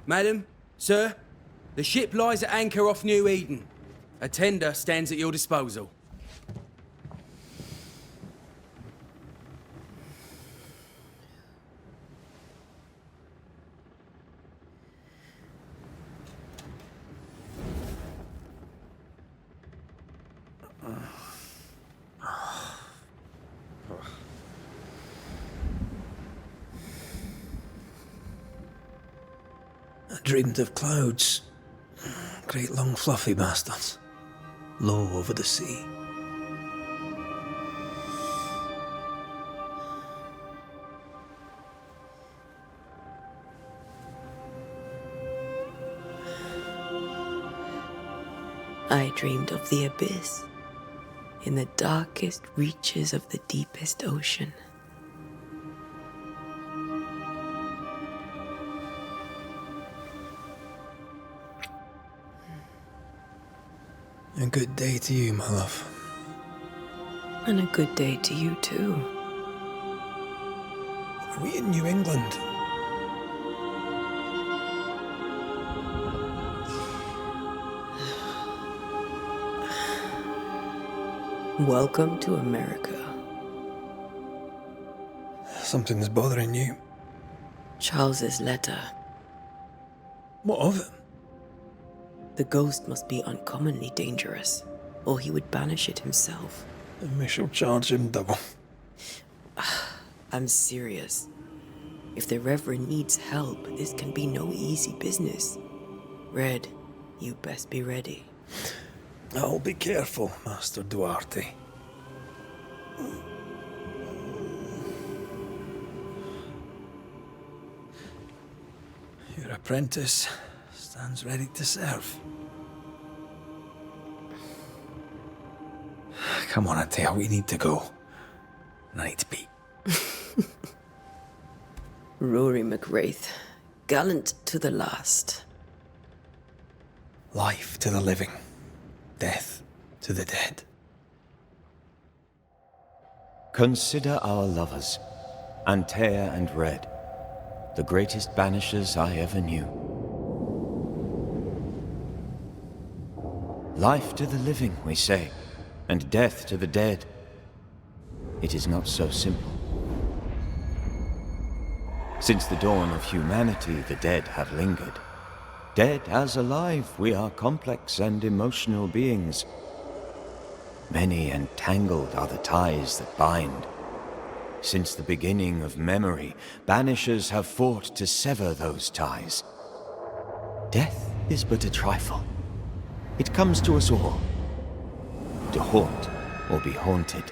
Madam, sir, the ship lies at anchor off New Eden. A tender stands at your disposal. I dreamed of clouds. Great long fluffy bastards. Low over the sea. I dreamed of the abyss, in the darkest reaches of the deepest ocean. A good day to you, my love. And a good day to you, too. Are we in New England? Welcome to America. Something's bothering you. Charles's letter. What of it? The ghost must be uncommonly dangerous, or he would banish it himself. And we shall charge him double. I'm serious. If the Reverend needs help, this can be no easy business. Red, you best be ready. I'll be careful, Master Duarte. Your apprentice stands ready to serve. Come on, Antea, we need to go. I need to pee. Rory McWraith, gallant to the last. Life to the living, death to the dead. Consider our lovers, Antea and Red, the greatest banishers I ever knew. Life to the living, we say, and death to the dead. It is not so simple. Since the dawn of humanity, the dead have lingered. Dead as alive, we are complex and emotional beings. Many and tangled are the ties that bind. Since the beginning of memory, banishers have fought to sever those ties. Death is but a trifle. It comes to us all. To haunt or be haunted.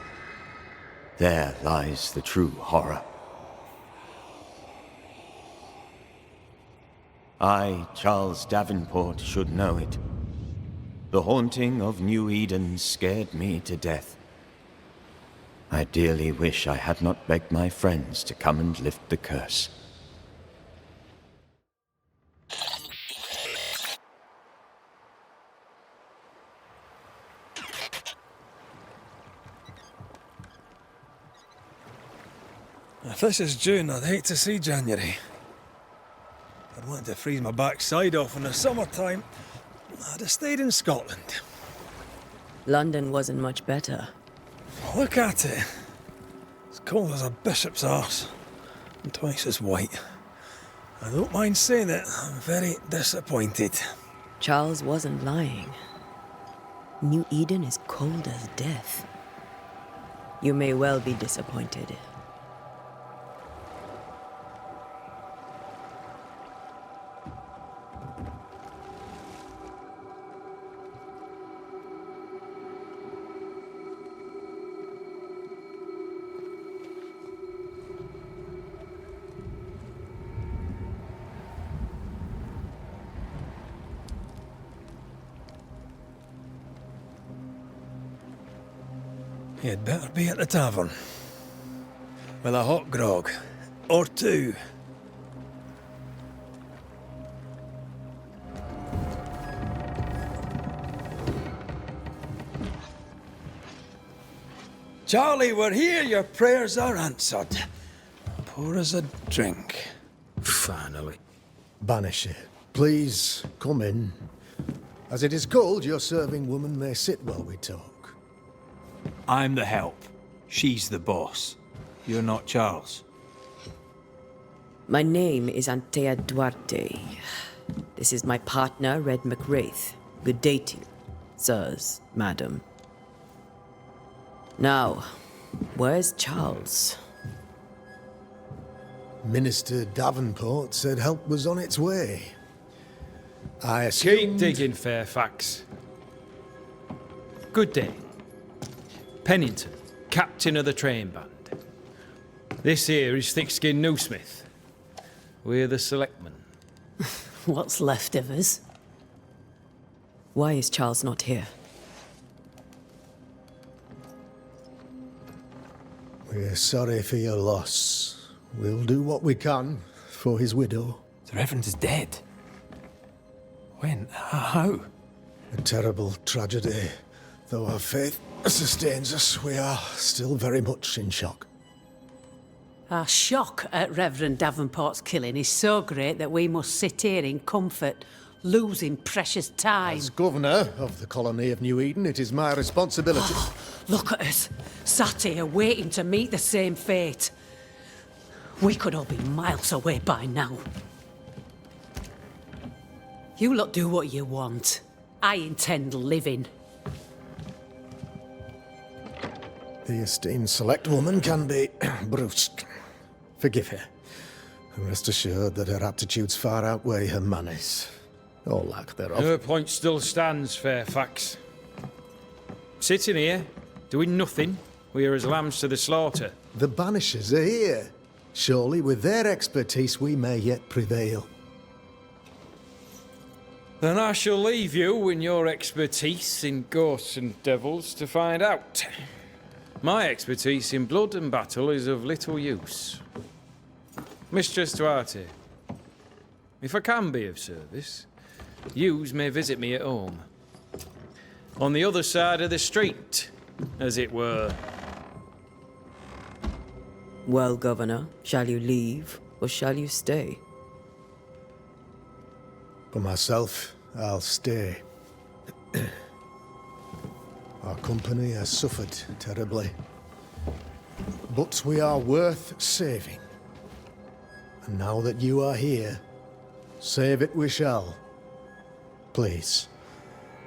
There lies the true horror. I, Charles Davenport, should know it. The haunting of New Eden scared me to death. I dearly wish I had not begged my friends to come and lift the curse. If this is June, I'd hate to see January. I'd want to freeze my backside off in the summertime. I'd have stayed in Scotland. London wasn't much better. Look at it. As cold as a bishop's arse. And twice as white. I don't mind saying it, I'm very disappointed. Charles wasn't lying. New Eden is cold as death. You may well be disappointed. You'd better be at the tavern. With a hot grog. Or two. Charlie, we're here. Your prayers are answered. Pour us a drink. Finally. Banisher, Please, come in. As it is cold, your serving woman may sit while we talk. I'm the help. She's the boss. You're not Charles. My name is Antea Duarte. This is my partner, Red McWraith. Good day to you, sirs, madam. Now, where's Charles? Minister Davenport said help was on its way. I assumed... Keep digging, Fairfax. Good day. Pennington, captain of the train band. This here is Thick-Skinned Newsmith. We're the selectmen. What's left of us? Why is Charles not here? We're sorry for your loss. We'll do what we can for his widow. The Reverend is dead. When? How? A terrible tragedy. Though our faith sustains us, we are still very much in shock. Our shock at Reverend Davenport's killing is so great that we must sit here in comfort, losing precious time. As governor of the colony of New Eden, it is my responsibility... Look at us, sat here waiting to meet the same fate. We could all be miles away by now. You lot do what you want. I intend living. The esteemed select woman can be brusque. Forgive her. And rest assured that her aptitudes far outweigh her manners. Or lack thereof. Her point still stands, Fairfax. Sitting here, doing nothing, we are as lambs to the slaughter. The Banishers are here. Surely with their expertise we may yet prevail. Then I shall leave you and your expertise in ghosts and devils to find out. My expertise in blood and battle is of little use. Mistress Duarte, if I can be of service, yous may visit me at home. On the other side of the street, as it were. Well, Governor, shall you leave or shall you stay? For myself, I'll stay. Our company has suffered terribly. But we are worth saving. And now that you are here, save it we shall. Please,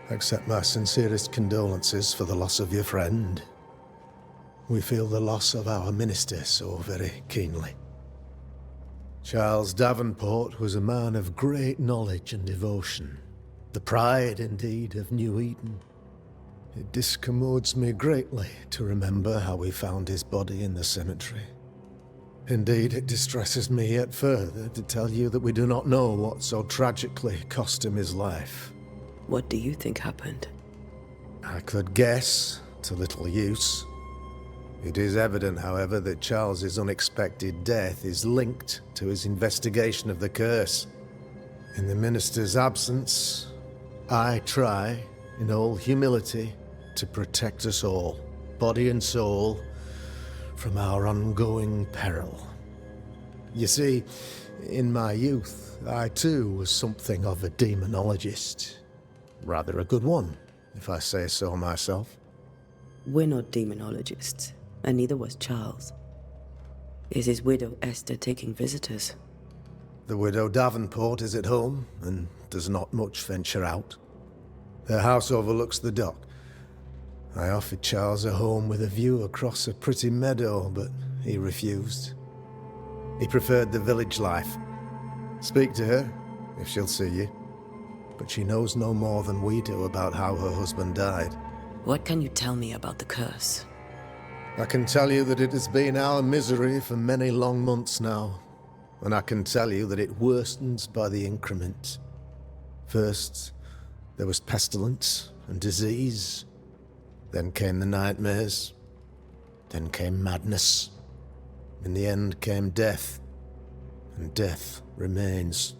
accept my sincerest condolences for the loss of your friend. We feel the loss of our minister so very keenly. Charles Davenport was a man of great knowledge and devotion. The pride, indeed, of New Eden. It discommodes me greatly to remember how we found his body in the cemetery. Indeed, it distresses me yet further to tell you that we do not know what so tragically cost him his life. What do you think happened? I could guess, to little use. It is evident, however, that Charles's unexpected death is linked to his investigation of the curse. In the minister's absence, I try, in all humility, to protect us all, body and soul, from our ongoing peril. You see, in my youth, I too was something of a demonologist. Rather a good one, if I say so myself. We're not demonologists, and neither was Charles. Is his widow Esther taking visitors? The widow Davenport is at home, and does not much venture out. Their house overlooks the dock. I offered Charles a home with a view across a pretty meadow, but he refused. He preferred the village life. Speak to her, if she'll see you. But she knows no more than we do about how her husband died. What can you tell me about the curse? I can tell you that it has been our misery for many long months now. And I can tell you that it worstens by the increment. First, there was pestilence and disease. Then came the nightmares. Then came madness. In the end came death. And death remains.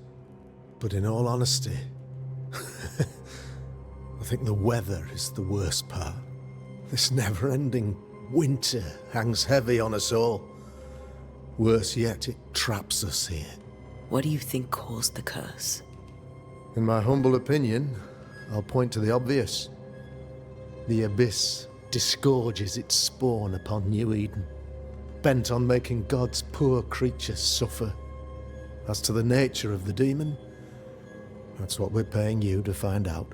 But in all honesty, I think the weather is the worst part. This never-ending winter hangs heavy on us all. Worse yet, it traps us here. What do you think caused the curse? In my humble opinion, I'll point to the obvious. The Abyss disgorges its spawn upon New Eden, bent on making God's poor creatures suffer. As to the nature of the demon, that's what we're paying you to find out.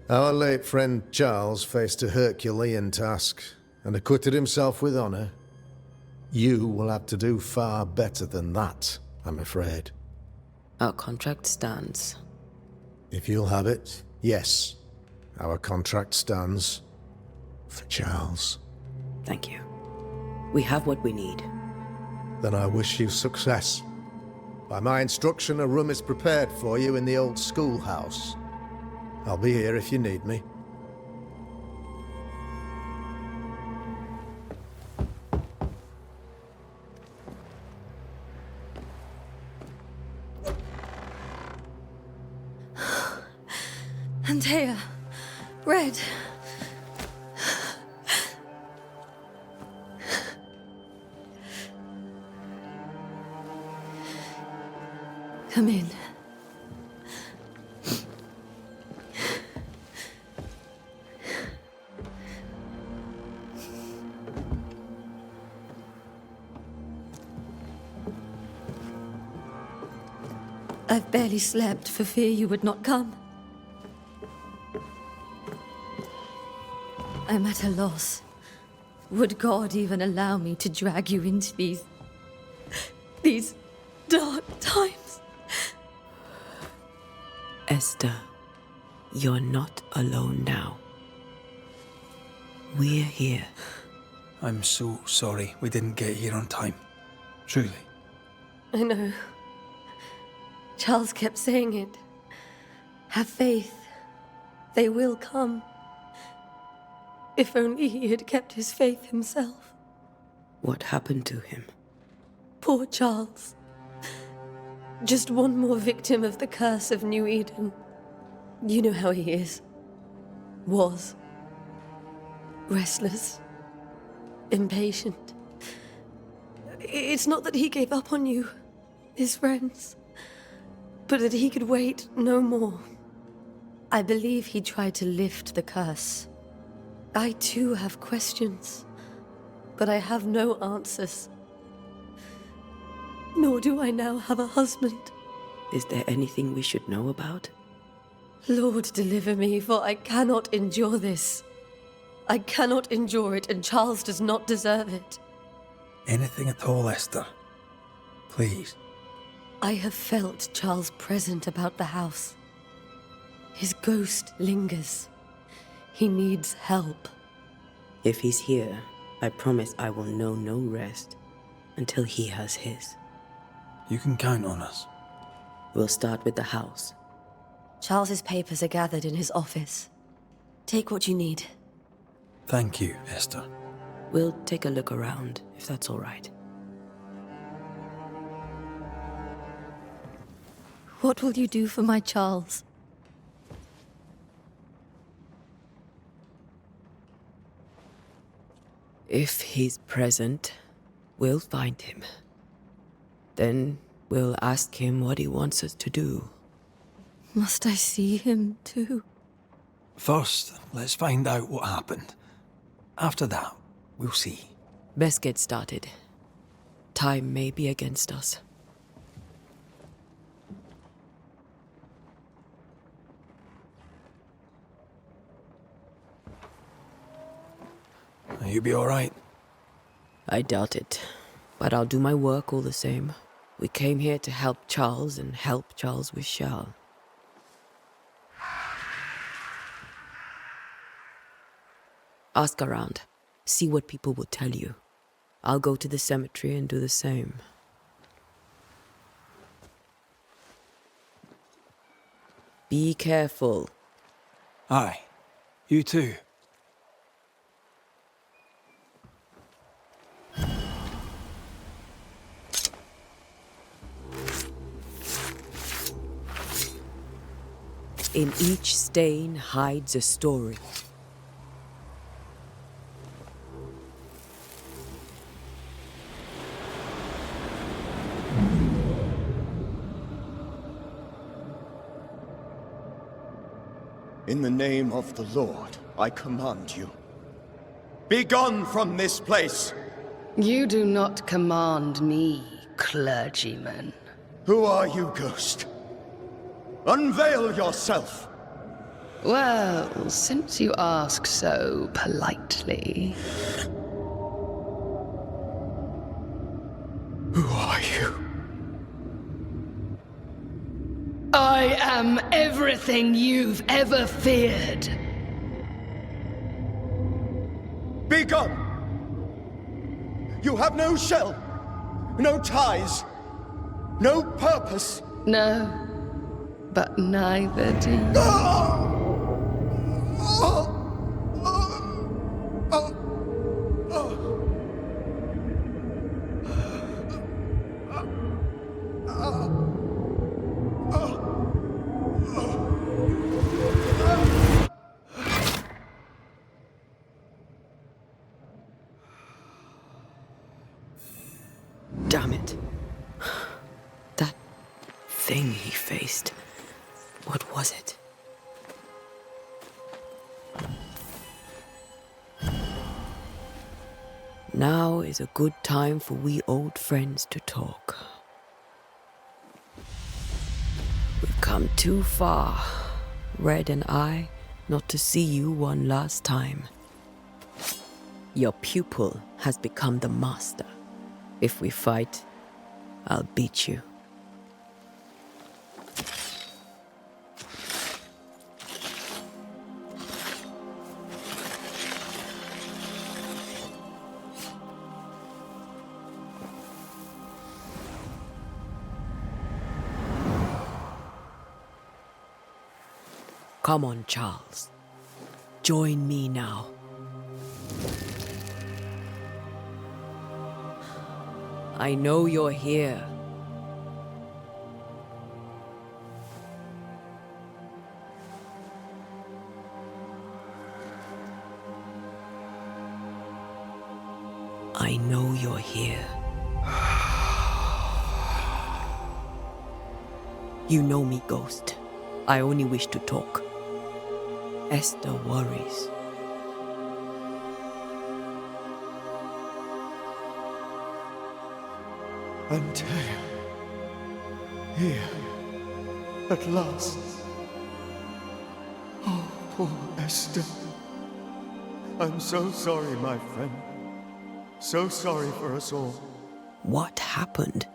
Our late friend Charles faced a Herculean task and acquitted himself with honor. You will have to do far better than that, I'm afraid. Our contract stands. If you'll have it, yes. Our contract stands for Charles. Thank you. We have what we need. Then I wish you success. By my instruction, a room is prepared for you in the old schoolhouse. I'll be here if you need me. Antea, Red. Come in. I've barely slept for fear you would not come. I'm at a loss. Would God even allow me to drag you into these dark times? Esther, you're not alone now. We're here. I'm so sorry we didn't get here on time. Truly. I know. Charles kept saying it. Have faith. They will come. If only he had kept his faith himself. What happened to him? Poor Charles. Just one more victim of the curse of New Eden. You know how he is. Was. Restless. Impatient. It's not that he gave up on you, his friends, but that he could wait no more. I believe he tried to lift the curse. I too have questions, but I have no answers. Nor do I now have a husband. Is there anything we should know about? Lord, deliver me, for I cannot endure this. I cannot endure it, and Charles does not deserve it. Anything at all, Esther. Please. I have felt Charles present about the house. His ghost lingers. He needs help. If he's here, I promise I will know no rest until he has his. You can count on us. We'll start with the house. Charles's papers are gathered in his office. Take what you need. Thank you, Esther. We'll take a look around, if that's all right. What will you do for my Charles? If he's present, we'll find him. Then we'll ask him what he wants us to do. Must I see him too? First, let's find out what happened. After that, we'll see. Best get started. Time may be against us. You be all right? I doubt it, but I'll do my work all the same. We came here to help Charles, and help Charles we shall. Ask around. See what people will tell you. I'll go to the cemetery and do the same. Be careful. Aye. You too. In each stain hides a story. In the name of the Lord, I command you. Be gone from this place! You do not command me, clergyman. Who are you, ghost? Unveil yourself! Well, since you ask so politely... Who are you? I am everything you've ever feared. Be gone! You have no shell, no ties, no purpose. No, but neither do you. Damn it. That thing he faced. What was it? Now is a good time for we old friends to talk. We've come too far, Red and I, not to see you one last time. Your pupil has become the master. If we fight, I'll beat you. Come on, Charles. Join me now. I know you're here. I know you're here. You know me, Ghost. I only wish to talk. Esther worries. Antea, here, at last. Oh, poor Esther. I'm so sorry, my friend. So sorry for us all. What happened?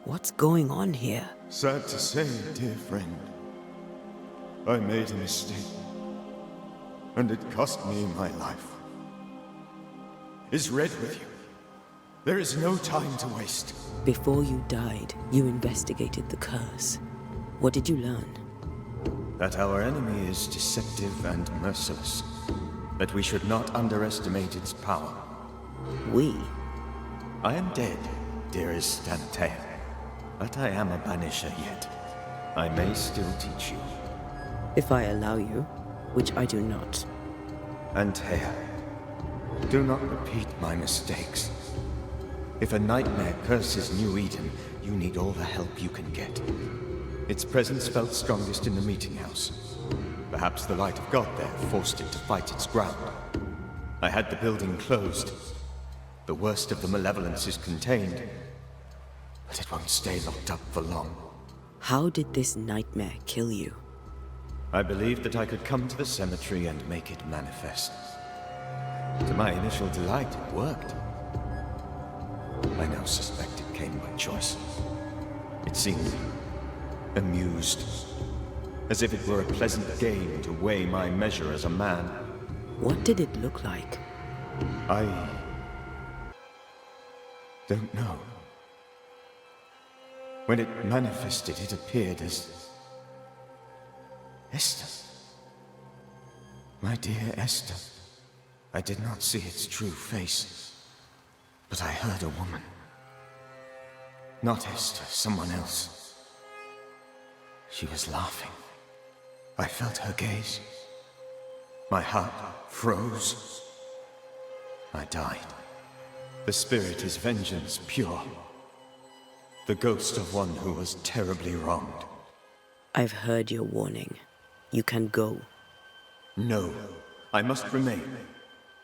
What's going on here? Sad to say, dear friend, I made a mistake, and it cost me my life. Is Red with you? There is no time to waste. Before you died, you investigated the curse. What did you learn? That our enemy is deceptive and merciless. That we should not underestimate its power. We? I am dead, dearest Antea. But I am a banisher yet. I may still teach you. If I allow you, which I do not. Antea, do not repeat my mistakes. If a nightmare curses New Eden, you need all the help you can get. Its presence felt strongest in the meeting house. Perhaps the light of God there forced it to fight its ground. I had the building closed. The worst of the malevolence is contained, but it won't stay locked up for long. How did this nightmare kill you? I believed that I could come to the cemetery and make it manifest. To my initial delight, it worked. I now suspect it came by choice. It seemed amused, as if it were a pleasant game to weigh my measure as a man. What did it look like? I don't know. When it manifested, it appeared as Esther. My dear Esther. I did not see its true face, but I heard a woman. Not Esther, someone else. She was laughing. I felt her gaze. My heart froze. I died. The spirit is vengeance pure. The ghost of one who was terribly wronged. I've heard your warning. You can go. No, I must remain.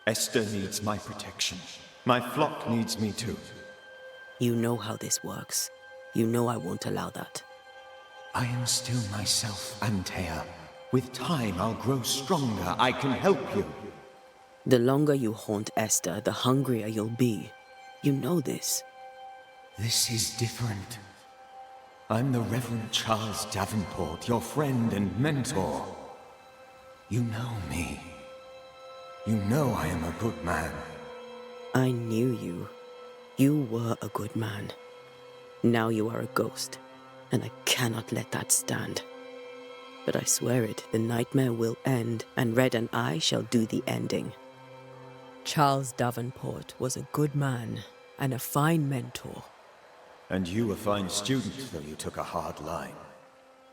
Esther needs my protection. My flock needs me too. You know how this works. You know I won't allow that. I am still myself, Antea. With time, I'll grow stronger. I can help you. The longer you haunt Esther, the hungrier you'll be. You know this. This is different. I'm the Reverend Charles Davenport, your friend and mentor. You know me. You know I am a good man. I knew you. You were a good man. Now you are a ghost, and I cannot let that stand. But I swear it, the nightmare will end, and Red and I shall do the ending. Charles Davenport was a good man and a fine mentor. And you a fine student, though you took a hard line.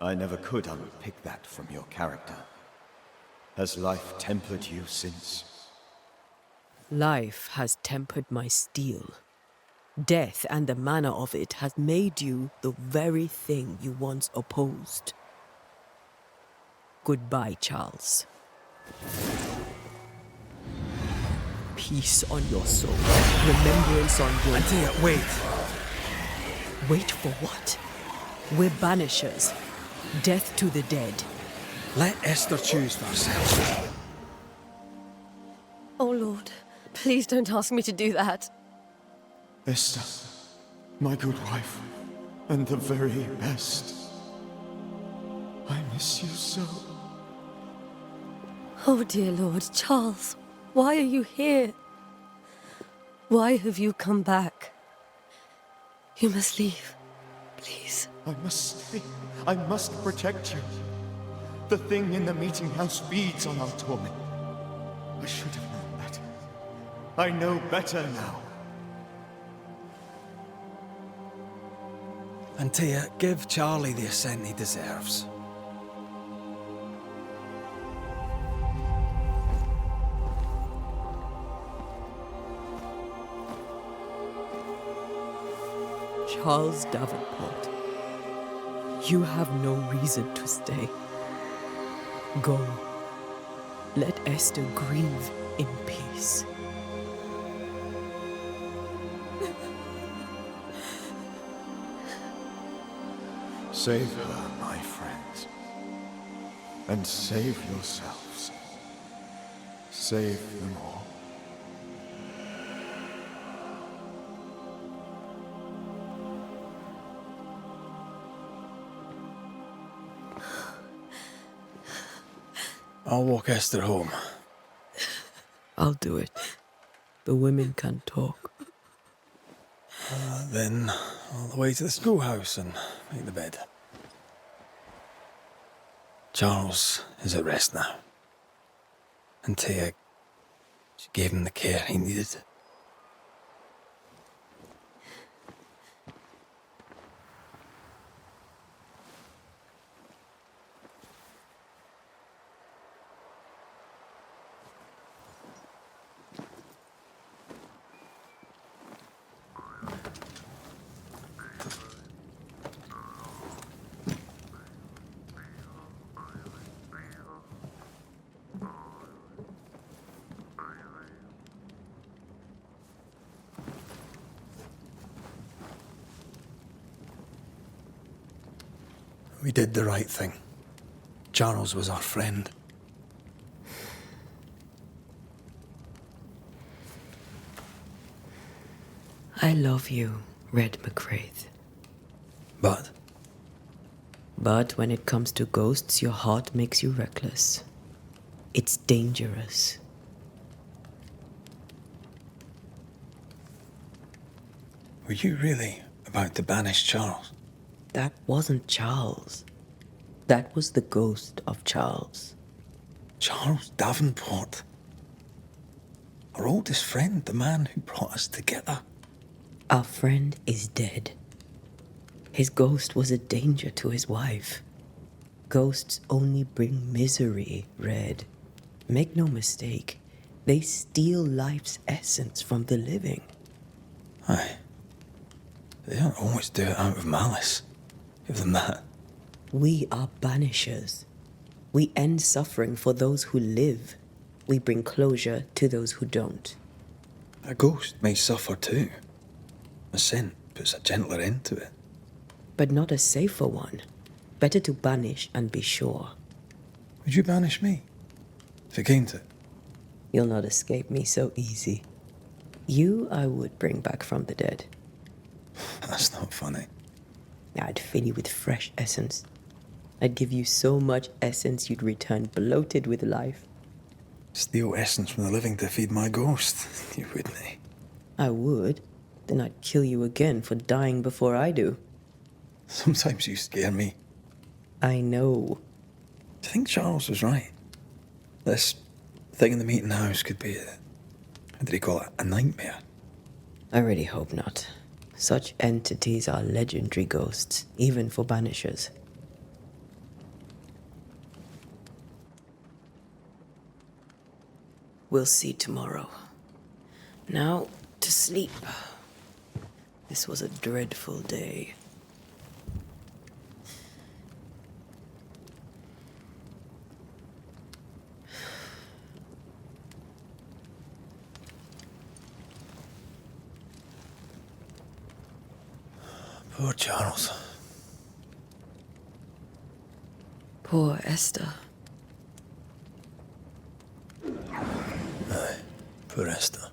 I never could unpick that from your character. Has life tempered you since? Life has tempered my steel. Death and the manner of it has made you the very thing you once opposed. Goodbye, Charles. Peace on your soul. Remembrance on your... Antea, wait. Wait for what? We're banishers. Death to the dead. Let Esther choose for herself. Oh, Lord, please don't ask me to do that. Esther, my good wife, and the very best. I miss you so. Oh, dear Lord, Charles, why are you here? Why have you come back? You must leave, please. I must stay. I must protect you. The thing in the meeting house feeds on our torment. I should have known better. I know better now. Antea, give Charlie the ascent he deserves. Charles Davenport, you have no reason to stay. Go. Let Esther grieve in peace. Save her, my friends. And save yourselves. Save them all. I'll walk Esther home. I'll do it. The women can talk. Then all the way to the schoolhouse and make the bed. Charles is at rest now. Antea, she gave him the care he needed. We did the right thing. Charles was our friend. I love you, Red McCraith. But But when it comes to ghosts, your heart makes you reckless. It's dangerous. were you really about to banish Charles? That wasn't Charles. That was the ghost of Charles. Charles Davenport. Our oldest friend, the man who brought us together. Our friend is dead. His ghost was a danger to his wife. Ghosts only bring misery, Red. Make no mistake, they steal life's essence from the living. Aye. They don't always do it out of malice. Give them that. We are banishers. We end suffering for those who live. We bring closure to those who don't. A ghost may suffer too. A scent puts a gentler end to it. But not a safer one. Better to banish and be sure. Would you banish me? If it came to it? You'll not escape me so easy. You I would bring back from the dead. That's not funny. I'd fill you with fresh essence. I'd give you so much essence you'd return bloated with life. Steal essence from the living to feed my ghost. You wouldn't, eh? I would. Then I'd kill you again for dying before I do. Sometimes you scare me. I know. Do you think Charles was right? This thing in the meeting house could be how did he call it? A nightmare? I really hope not. Such entities are legendary ghosts, even for Banishers. We'll see tomorrow. Now, to sleep. This was a dreadful day. Poor Charles. Poor Esther. Aye, poor Esther.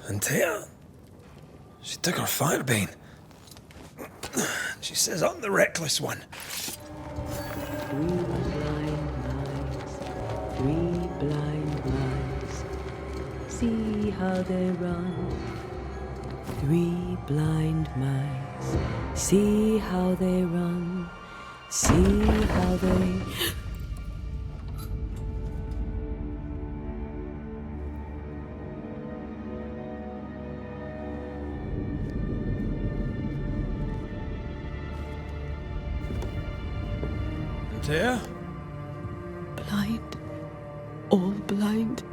Antea? She took her firebane. She says I'm the reckless one. Three blind mice. See how they run. 3 blind mice. See how they run. See how they... Antea? Blind. All blind.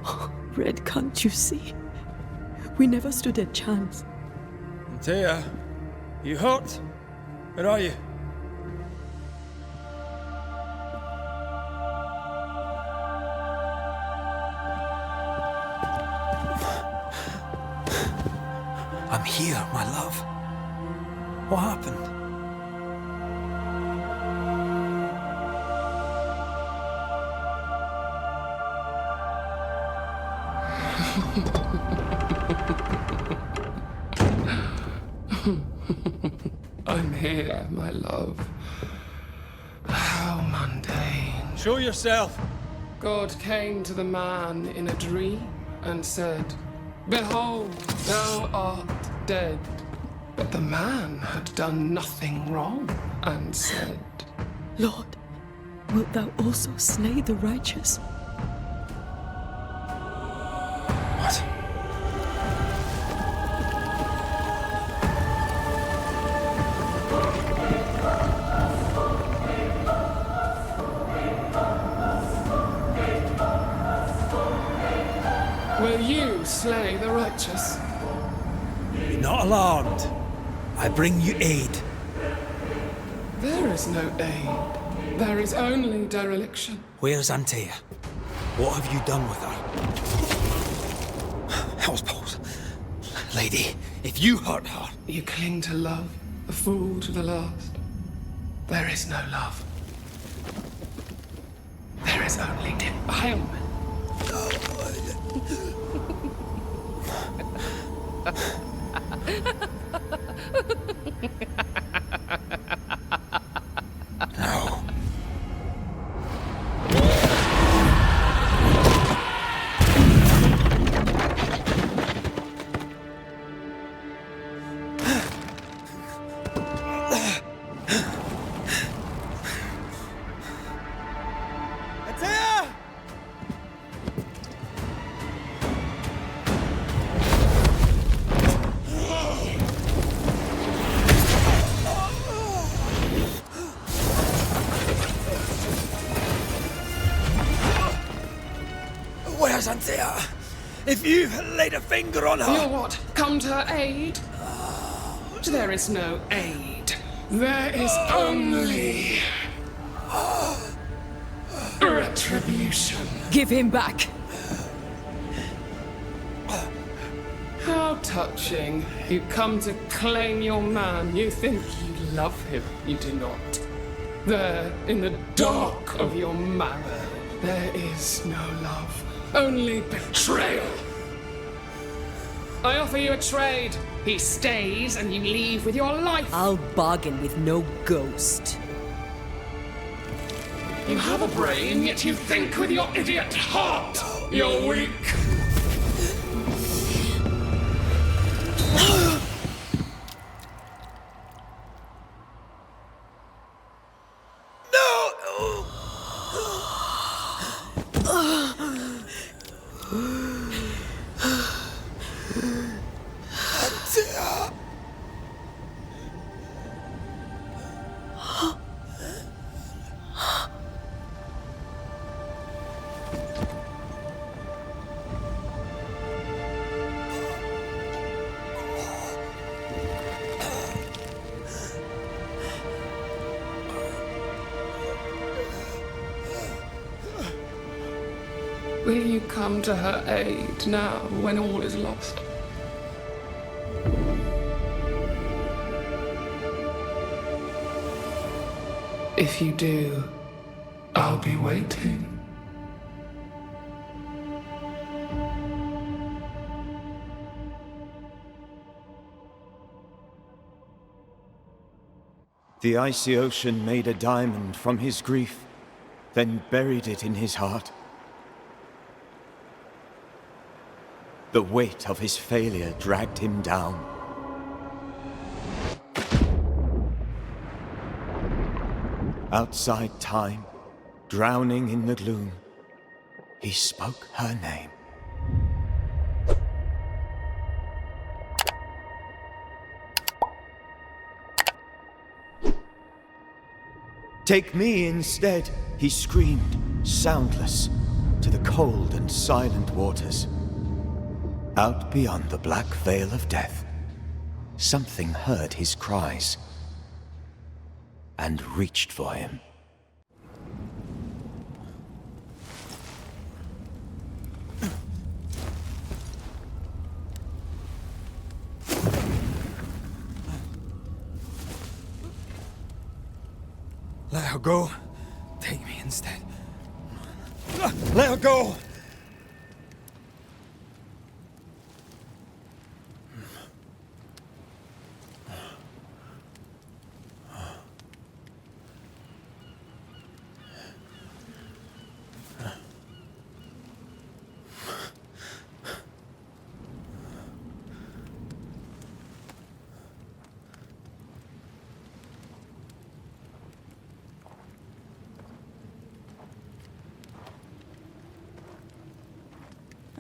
Oh, Red, can't you see? We never stood a chance. Antea, you hurt? Where are you? I'm here, my love. What happened? I'm here, my love. How mundane. Show yourself. God came to the man in a dream and said, "Behold, thou art dead." But the man had done nothing wrong and said, Lord, wilt thou also slay the righteous? What? "Will you slay the righteous?" Be not alarmed. I bring you aid. There is no aid. There is only dereliction. Where's Antea? What have you done with her? Hell's balls. Lady, if you hurt her... You cling to love, a fool to the last. There is no love. There is only defilement. No. Antea! Antea, if you laid a finger on her... You'll what? Come to her aid? There is no aid. There is only... retribution. Give him back! How touching. You come to claim your man. You think you love him. You do not. There, in the dark of your marrow, there is no love. Only betrayal. I offer you a trade. He stays and you leave with your life. I'll bargain with no ghost. You have a brain, yet you think with your idiot heart. You're weak. Will you come to her aid now, when all is lost? If you do, I'll be waiting. The icy ocean made a diamond from his grief, then buried it in his heart. The weight of his failure dragged him down. Outside time, drowning in the gloom, he spoke her name. Take me instead, he screamed, soundless, to the cold and silent waters. Out beyond the black veil of death, something heard his cries and reached for him. Let her go. Take me instead. Let her go!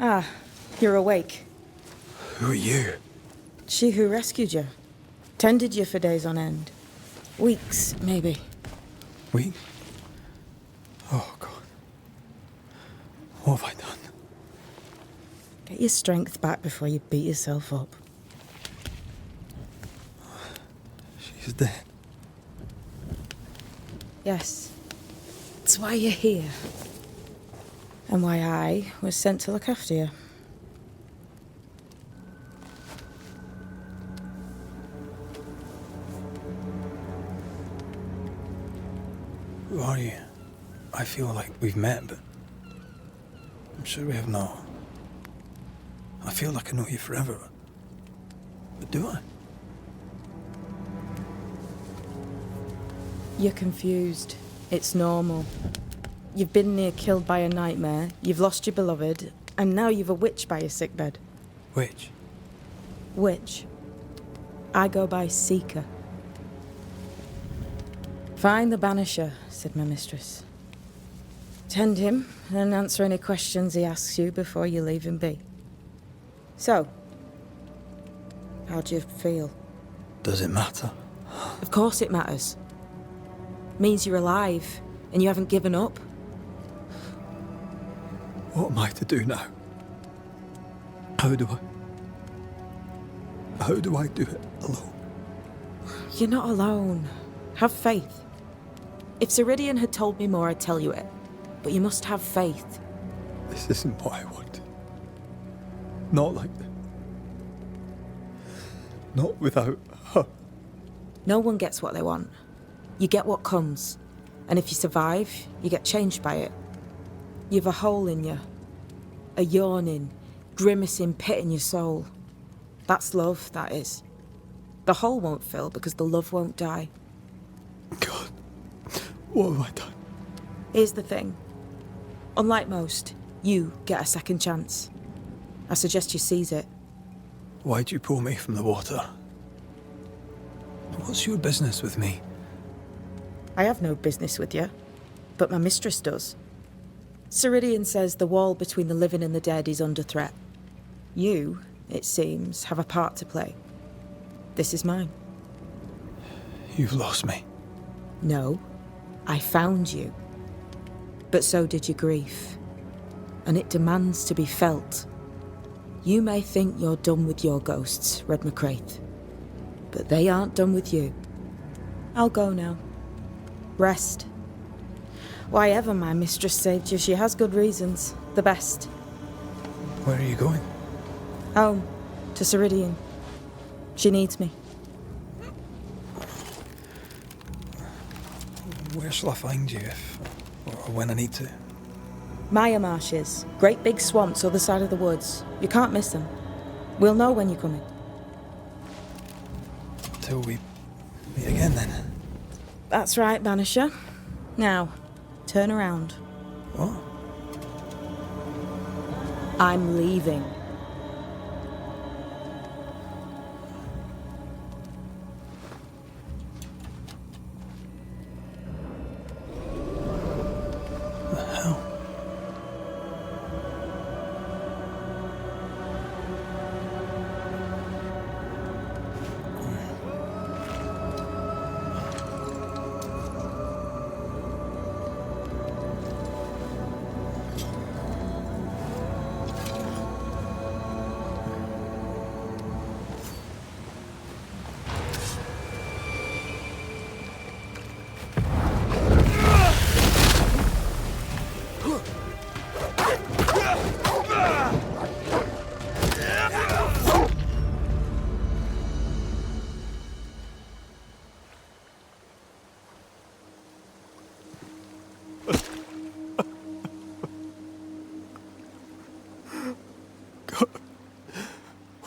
Ah, you're awake. Who are you? She who rescued you. Tended you for days on end. Weeks, maybe. Weeks? Oh, God. What have I done? Get your strength back before you beat yourself up. She's dead. Yes. That's why you're here. And why I was sent to look after you. Who are you? I feel like we've met, but I'm sure we have not. I feel like I know you forever. But do I? You're confused. It's normal. You've been near killed by a nightmare, you've lost your beloved, and now you've a witch by your sickbed. Witch? Witch. I go by Seeker. Find the Banisher, said my mistress. Tend him, and answer any questions he asks you before you leave him be. So, how do you feel? Does it matter? Of course it matters. Means you're alive, and you haven't given up. What am I to do now? How do I do it alone? You're not alone. Have faith. If Ceridian had told me more, I'd tell you it. But you must have faith. This isn't what I want. Not like that. Not without her. No one gets what they want. You get what comes. And if you survive, you get changed by it. You've a hole in you. A yawning, grimacing pit in your soul. That's love, that is. The hole won't fill because the love won't die. God, what have I done? Here's the thing. Unlike most, you get a second chance. I suggest you seize it. Why'd you pull me from the water? What's your business with me? I have no business with you, but my mistress does. Ceridian says the wall between the living and the dead is under threat. You, it seems, have a part to play. This is mine. You've lost me. No, I found you. But so did your grief. And it demands to be felt. You may think you're done with your ghosts, Red McCraith. But they aren't done with you. I'll go now. Rest. Why ever my mistress saved you, she has good reasons. The best. Where are you going? Home. To Ceridian. She needs me. Where shall I find you if, or when I need to? Maya marshes. Great big swamps other side of the woods. You can't miss them. We'll know when you're coming. Till we meet again then. That's right, Banisher. Now, turn around. What? I'm leaving. The hell?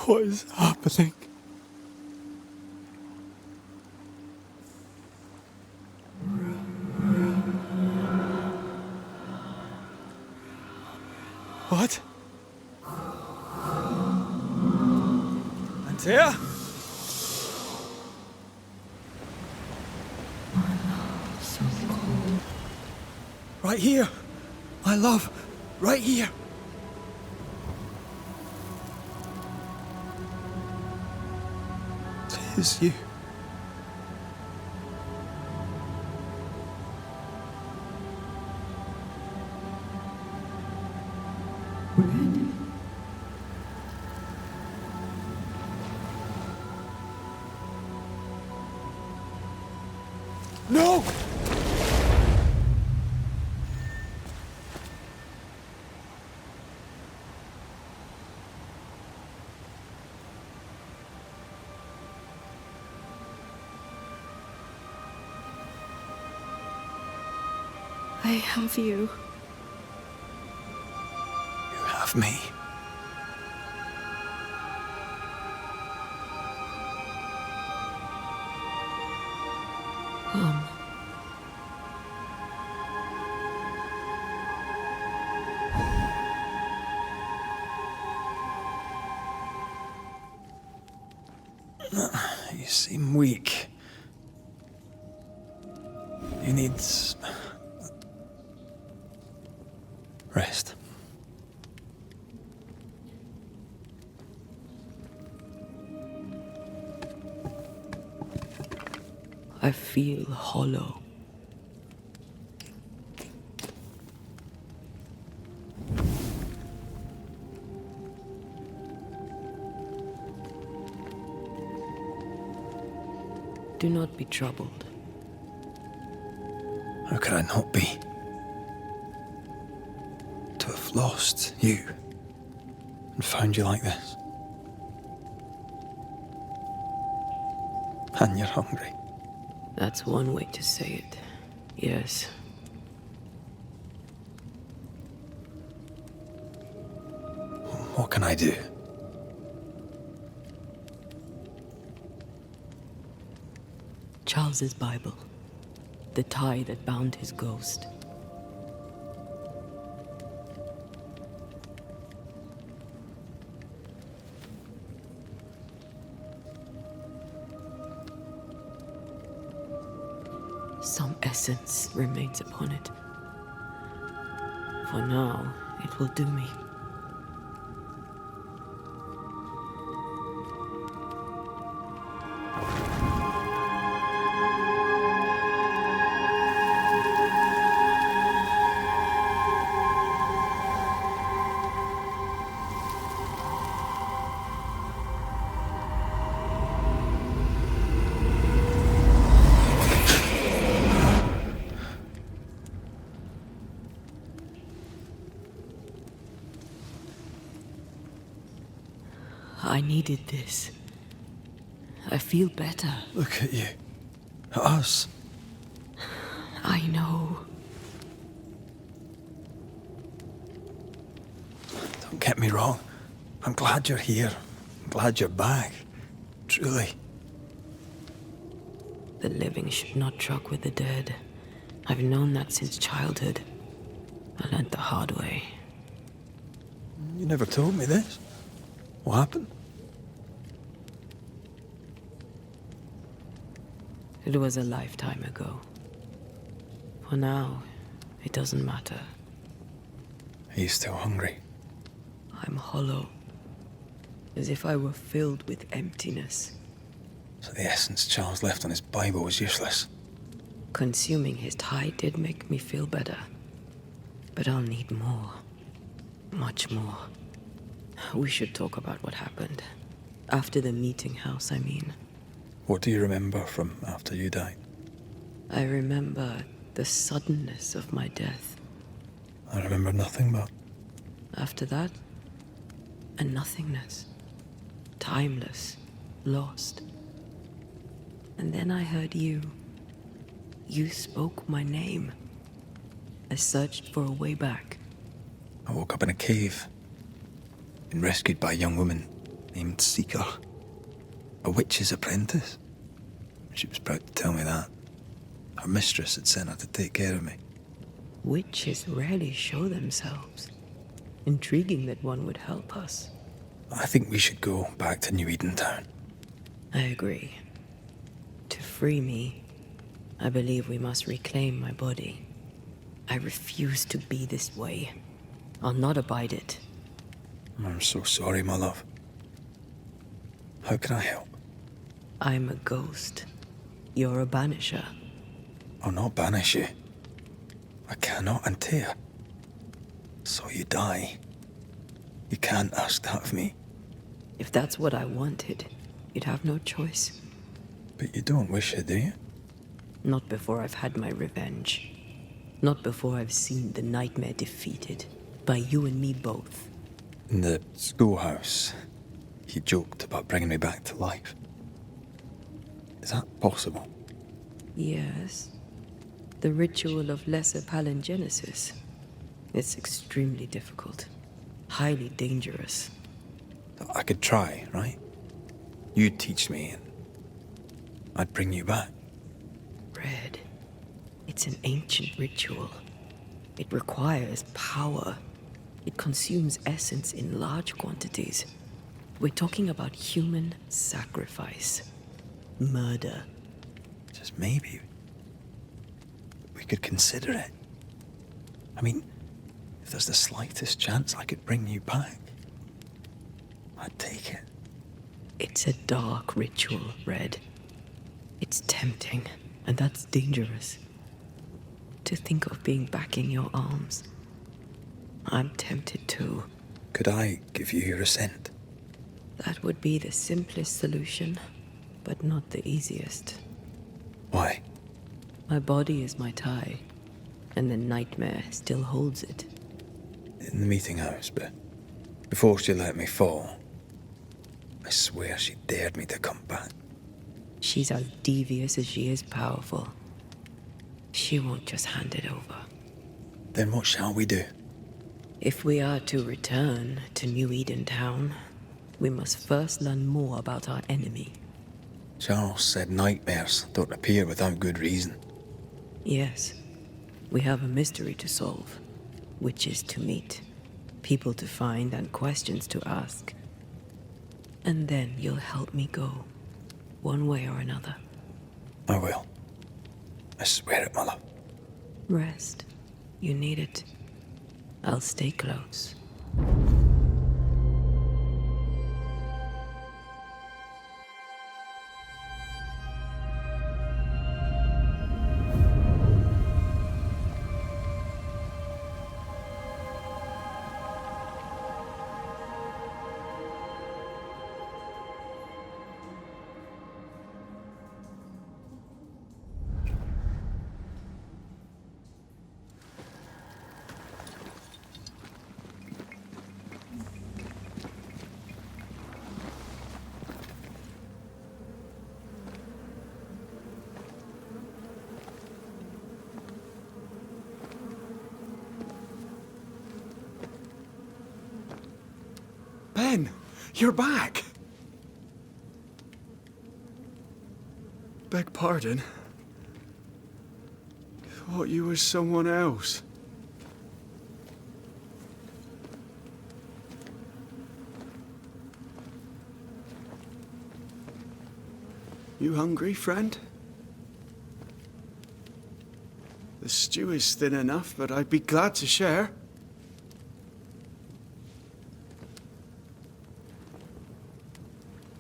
What is happening? What? Antea? Right here. My love. Right here. It's you. No! I have you. You have me. You seem weak. You need rest. I feel hollow. Do not be troubled. How could I not be? To have lost you and found you like this. And you're hungry. That's one way to say it. Yes. What can I do? Charles's Bible. The tie that bound his ghost. Some essence remains upon it. For now, it will do me. I needed this. I feel better. Look at you. At us. I know. Don't get me wrong. I'm glad you're here. I'm glad you're back. Truly. The living should not truck with the dead. I've known that since childhood. I learned the hard way. You never told me this. What happened? It was a lifetime ago. For now, it doesn't matter. Are you still hungry? I'm hollow. As if I were filled with emptiness. So the essence Charles left on his Bible was useless. Consuming his tie did make me feel better. But I'll need more. Much more. We should talk about what happened. After the meeting house, I mean. What do you remember from after you died? I remember the suddenness of my death. I remember nothing but... After that, a nothingness. Timeless. Lost. And then I heard you. You spoke my name. I searched for a way back. I woke up in a cave. Been rescued by a young woman named Seeker. A witch's apprentice. She was proud to tell me that. Her mistress had sent her to take care of me. Witches rarely show themselves. Intriguing that one would help us. I think we should go back to New Edentown. I agree. To free me, I believe we must reclaim my body. I refuse to be this way. I'll not abide it. I'm so sorry, my love. How can I help? I'm a ghost. You're a banisher. I'll not banish you. I cannot, Antea. So you die. You can't ask that of me. If that's what I wanted, you'd have no choice. But you don't wish it, do you? Not before I've had my revenge. Not before I've seen the nightmare defeated. By you and me both. In the schoolhouse, he joked about bringing me back to life. Is that possible? Yes. The ritual of lesser palingenesis. It's extremely difficult. Highly dangerous. I could try, right? You'd teach me and I'd bring you back. Red. It's an ancient ritual. It requires power. It consumes essence in large quantities. We're talking about human sacrifice. Murder. Just maybe we could consider it. I mean, if there's the slightest chance I could bring you back, I'd take it. It's a dark ritual, Red. It's tempting, and that's dangerous. To think of being back in your arms. I'm tempted too. Could I give you your assent? That would be the simplest solution, but not the easiest. Why? My body is my tie, and the nightmare still holds it. In the meeting house, but before she let me fall, I swear she dared me to come back. She's as devious as she is powerful. She won't just hand it over. Then what shall we do? If we are to return to New Eden Town, we must first learn more about our enemy. Charles said nightmares don't appear without good reason. Yes, we have a mystery to solve. Witches to meet, people to find, and questions to ask. And then you'll help me go, one way or another. I will. I swear it, Mother. Rest. You need it. I'll stay close. Ben, you're back! Beg pardon. Thought you was someone else. You hungry, friend? The stew is thin enough, but I'd be glad to share.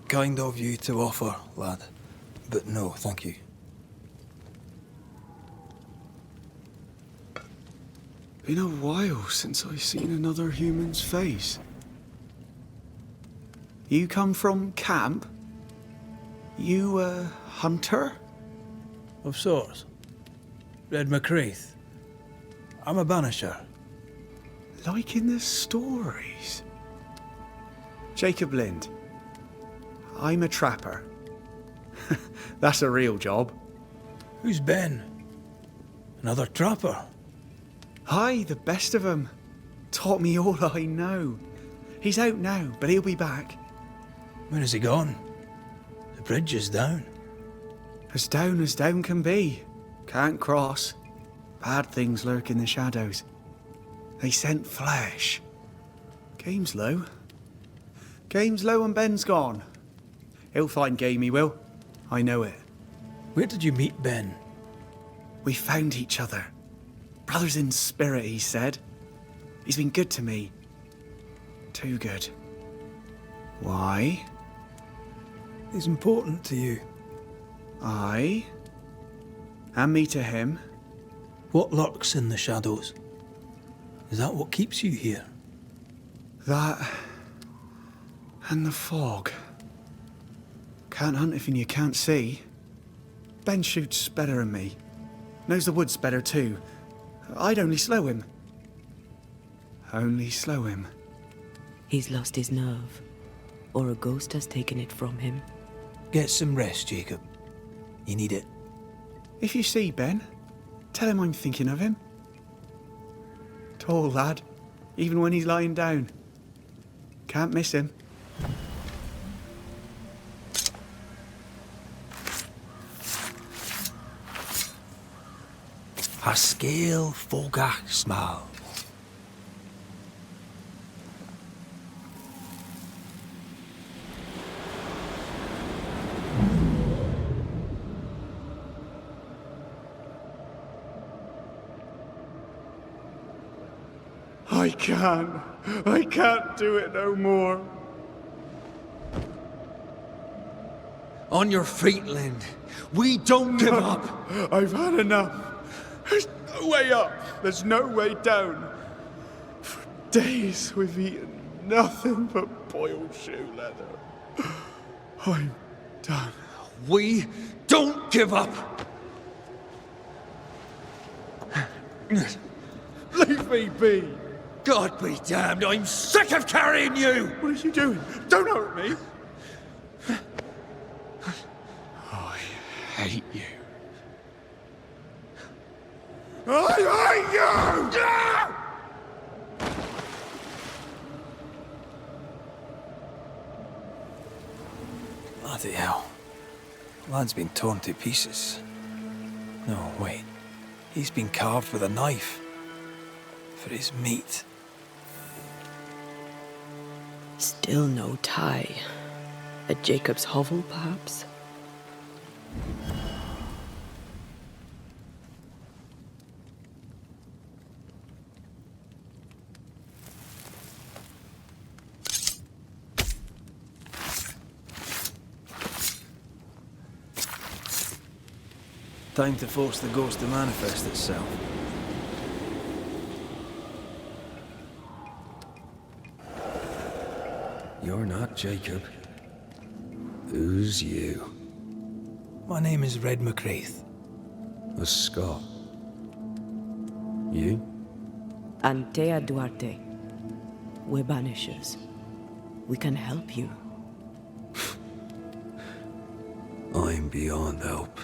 Kind of you to offer, lad. But no, thank you. Been a while since I've seen another human's face. You come from camp? You a hunter? Of sorts. Red McCraith. I'm a banisher. Like in the stories. Jacob Lind. I'm a trapper. That's a real job. Who's Ben? Another trapper? Aye, the best of 'em. Taught me all I know. He's out now, but he'll be back. When is he gone? The bridge is down. As down can be. Can't cross. Bad things lurk in the shadows. They scent flesh. Game's low. Game's low and Ben's gone. He'll find game, he will. I know it. Where did you meet Ben? We found each other. Brothers in spirit, he said. He's been good to me. Too good. Why? He's important to you. Aye. And me to him. What lurks in the shadows? Is that what keeps you here? That... and the fog. Can't hunt if you can't see. Ben shoots better than me. Knows the woods better too. I'd only slow him. Only slow him. He's lost his nerve, or a ghost has taken it from him. Get some rest, Jacob. You need it. If you see Ben, tell him I'm thinking of him. Tall lad, even when he's lying down. Can't miss him. A scale fogach smile. I can't do it no more. On your feet, Lind. We don't give up. I've had enough. There's no way up. There's no way down. For days we've eaten nothing but boiled shoe leather. I'm done. We don't give up. Leave me be! God be damned, I'm sick of carrying you! What are you doing? Don't hurt me! I hate you. I hate you! Bloody hell. Lad's been torn to pieces. No, wait. He's been carved with a knife. For his meat. Still no tie. At Jacob's hovel, perhaps? Time to force the ghost to manifest itself. You're not Jacob. Who's you? My name is Red McCraith. A Scot. You? Antea Duarte. We're Banishers. We can help you. I'm beyond help.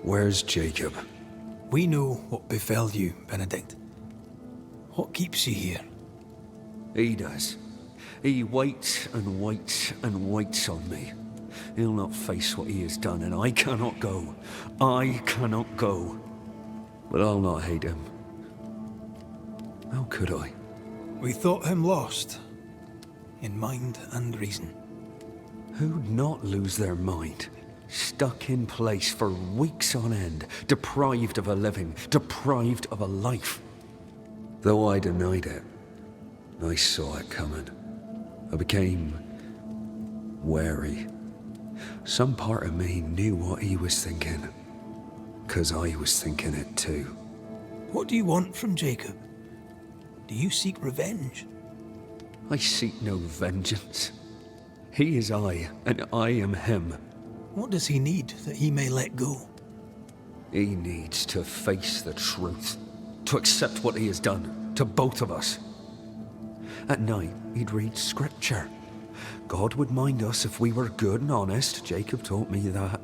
Where's Jacob? We know what befell you, Benedict. What keeps you here? He does. He waits and waits and waits on me. He'll not face what he has done, and I cannot go. I cannot go. But I'll not hate him. How could I? We thought him lost. In mind and reason. Who'd not lose their mind? Stuck in place for weeks on end, deprived of a living, deprived of a life. Though I denied it, I saw it coming. I became wary. Some part of me knew what he was thinking, 'cause I was thinking it too. What do you want from Jacob? Do you seek revenge? I seek no vengeance. He is I, and I am him. What does he need that he may let go? He needs to face the truth, to accept what he has done, to both of us. At night, he'd read scripture. God would mind us if we were good and honest. Jacob taught me that.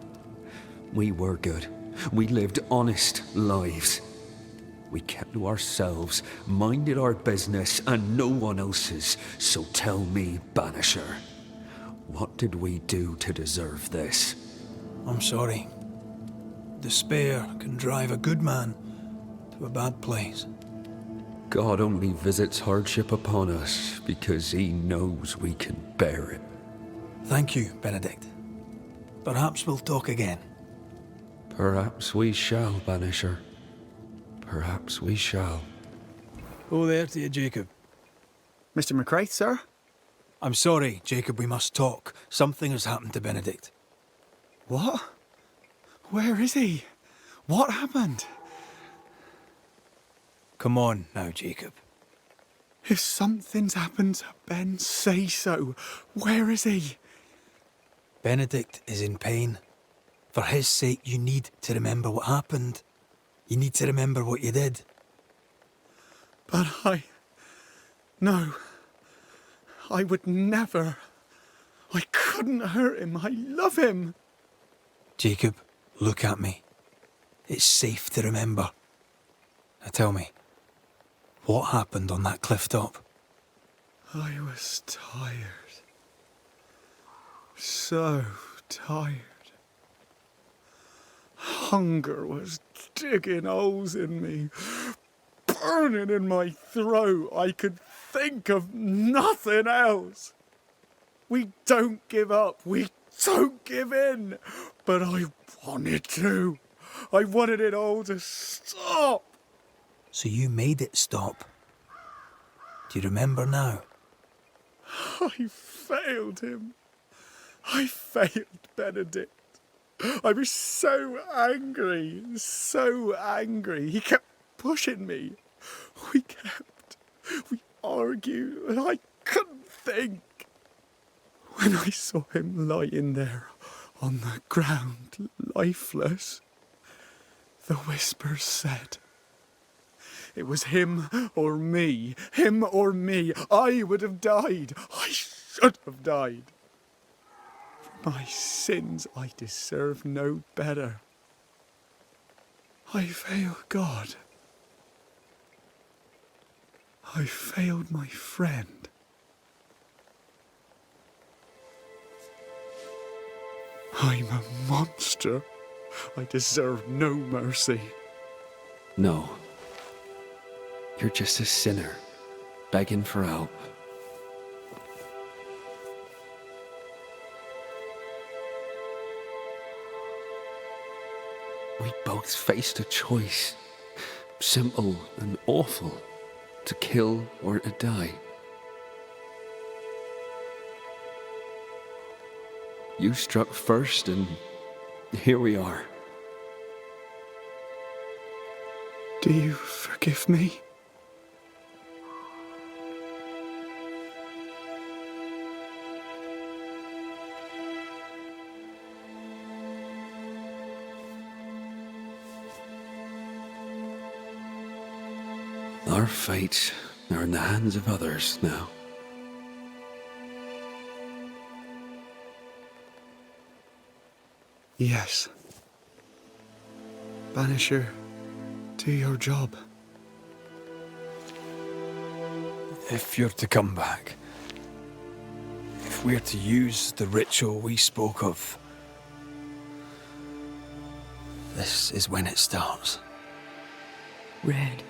We were good. We lived honest lives. We kept to ourselves, minded our business and no one else's. So tell me, Banisher, what did we do to deserve this? I'm sorry. Despair can drive a good man to a bad place. God only visits hardship upon us because he knows we can bear it. Thank you, Benedict. Perhaps we'll talk again. Perhaps we shall, Banisher. Perhaps we shall. Oh, there to you, Jacob. Mr. McCraith, sir? I'm sorry, Jacob, we must talk. Something has happened to Benedict. What? Where is he? What happened? Come on now, Jacob. If something's happened to Ben, say so. Where is he? Benedict is in pain. For his sake, you need to remember what happened. You need to remember what you did. But No. I would never. I couldn't hurt him. I love him. Jacob, look at me. It's safe to remember. Now tell me, what happened on that cliff top? I was tired. So tired. Hunger was digging holes in me, burning in my throat. I could think of nothing else. We don't give up. We don't give in. But I wanted to. I wanted it all to stop. So you made it stop. Do you remember now? I failed him. I failed Benedict. I was so angry, so angry. He kept pushing me. We argued, and I couldn't think. When I saw him lying there on the ground, lifeless, the whispers said, It was him or me. Him or me. I would have died. I should have died. For my sins, I deserve no better. I failed God. I failed my friend. I'm a monster. I deserve no mercy. No. You're just a sinner, begging for help. We both faced a choice, simple and awful, to kill or to die. You struck first, and here we are. Do you forgive me? Our fates are in the hands of others now. Yes. Banisher, do your job. If you're to come back, if we're to use the ritual we spoke of, this is when it starts. Red,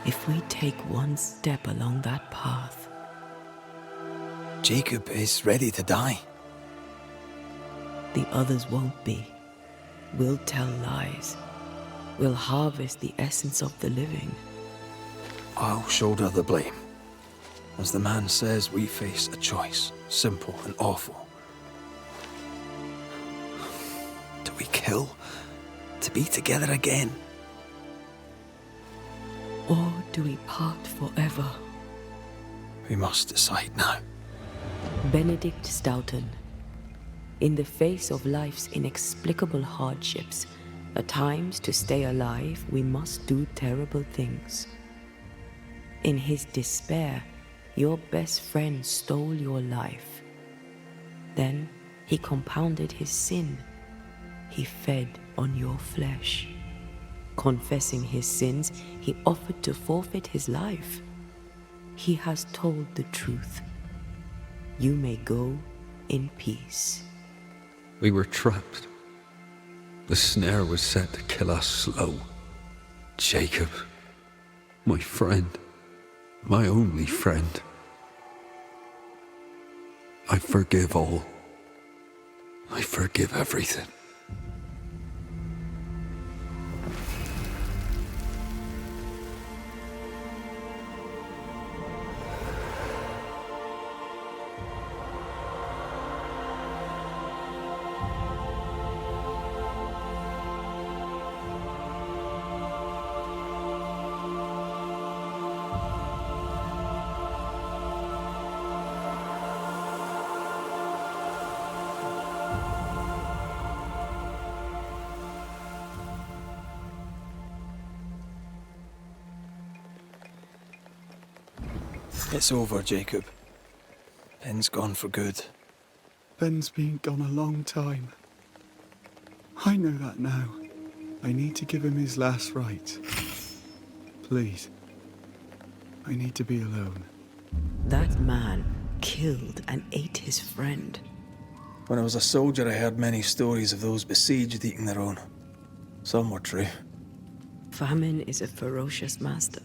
if we take one step along that path... Jacob is ready to die. The others won't be. We'll tell lies. We'll harvest the essence of the living. I'll shoulder the blame. As the man says, we face a choice, simple and awful. Do we kill to be together again? Or do we part forever? We must decide now. Benedict Stoughton. In the face of life's inexplicable hardships, at times to stay alive, we must do terrible things. In his despair, your best friend stole your life. Then he compounded his sin. He fed on your flesh. Confessing his sins, he offered to forfeit his life. He has told the truth. You may go in peace. We were trapped. The snare was set to kill us slow. Jacob, my friend, my only friend. I forgive all. I forgive everything. It's over, Jacob. Ben's gone for good. Ben's been gone a long time. I know that now. I need to give him his last rites. Please. I need to be alone. That man killed and ate his friend. When I was a soldier, I heard many stories of those besieged eating their own. Some were true. Famine is a ferocious master.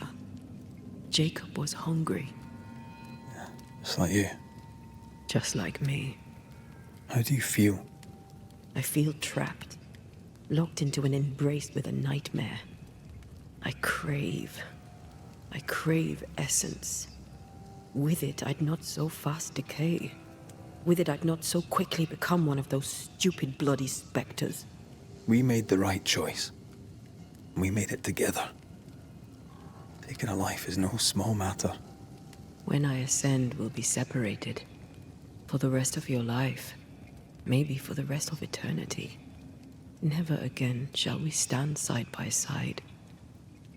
Jacob was hungry. Just like you. Just like me. How do you feel? I feel trapped. Locked into an embrace with a nightmare. I crave essence. With it, I'd not so fast decay. With it, I'd not so quickly become one of those stupid bloody spectres. We made the right choice. We made it together. Taking a life is no small matter. When I ascend, we'll be separated. For the rest of your life. Maybe for the rest of eternity. Never again shall we stand side by side.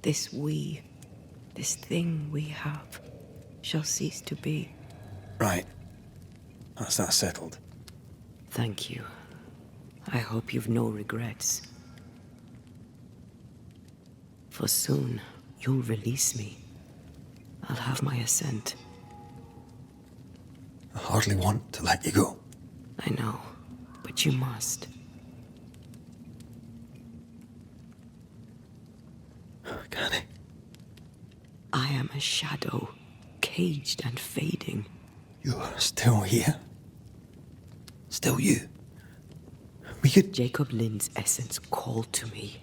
this we, this thing we have, shall cease to be. Right. That's that settled. Thank you. I hope you've no regrets. For soon, you'll release me. I'll have my assent. I hardly want to let you go. I know, but you must. Can I? I am a shadow, caged and fading. You're still here? Still you? We could... Jacob Lind's essence called to me.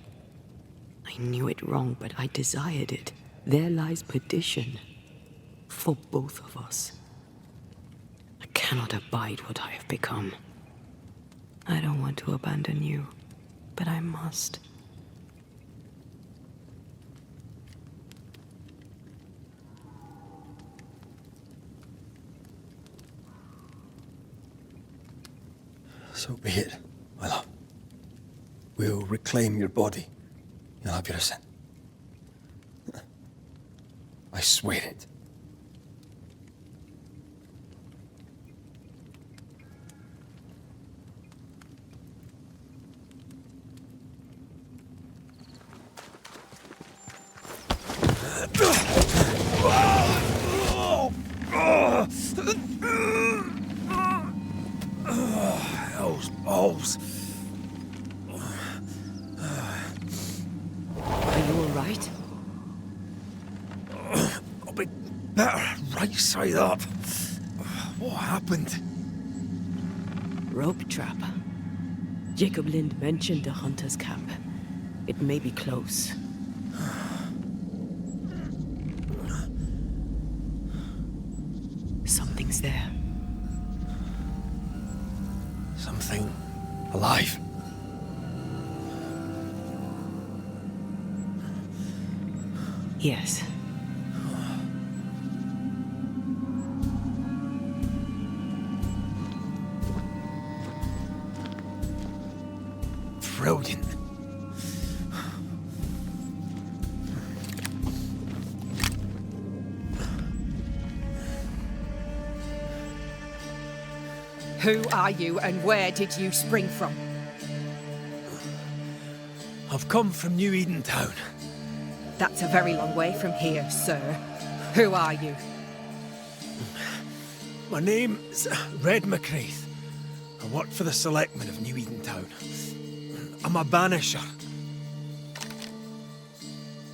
I knew it wrong, but I desired it. There lies perdition. For both of us. I cannot abide what I have become. I don't want to abandon you, but I must. So be it, my love. We'll reclaim your body. You'll have your assent. I swear it. Those balls. Are you all right? I'll be better right side up. What happened? Rope trap. Jacob Lind mentioned a hunter's camp. It may be close. Something's there. Something alive. Yes. Brilliant. Who are you and where did you spring from? I've come from New Eden Town. That's a very long way from here, sir. Who are you? My name's Red McCraith. I work for the selectmen of New Eden Town. I'm a banisher.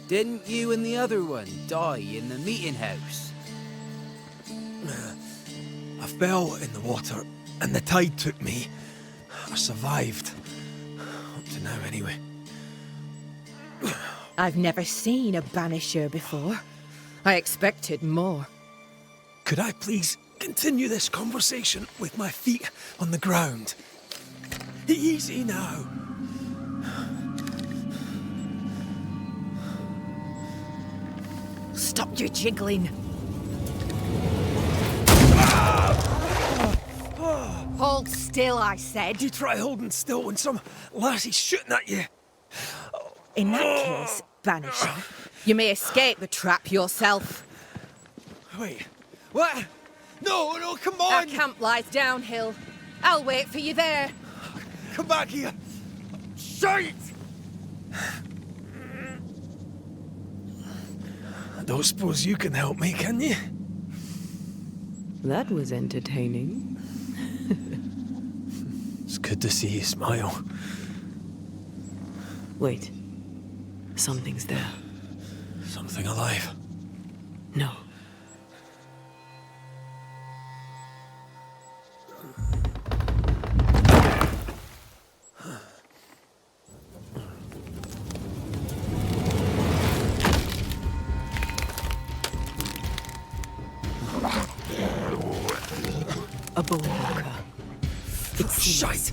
Didn't you and the other one die in the meeting house? I fell in the water and the tide took me. I survived. Up to now, anyway. I've never seen a banisher before. I expected more. Could I please continue this conversation with my feet on the ground? Easy now. Stop your jiggling. Hold still, I said. You try holding still when some lassie's shooting at you. In that case, banisher, you may escape the trap yourself. Wait, what? No, no, come on! Our camp lies downhill. I'll wait for you there. Come back here! Shite! I don't suppose you can help me, can you? That was entertaining. It's good to see you smile. Wait. Something's there. Something alive. No. A bone walker. It's shite.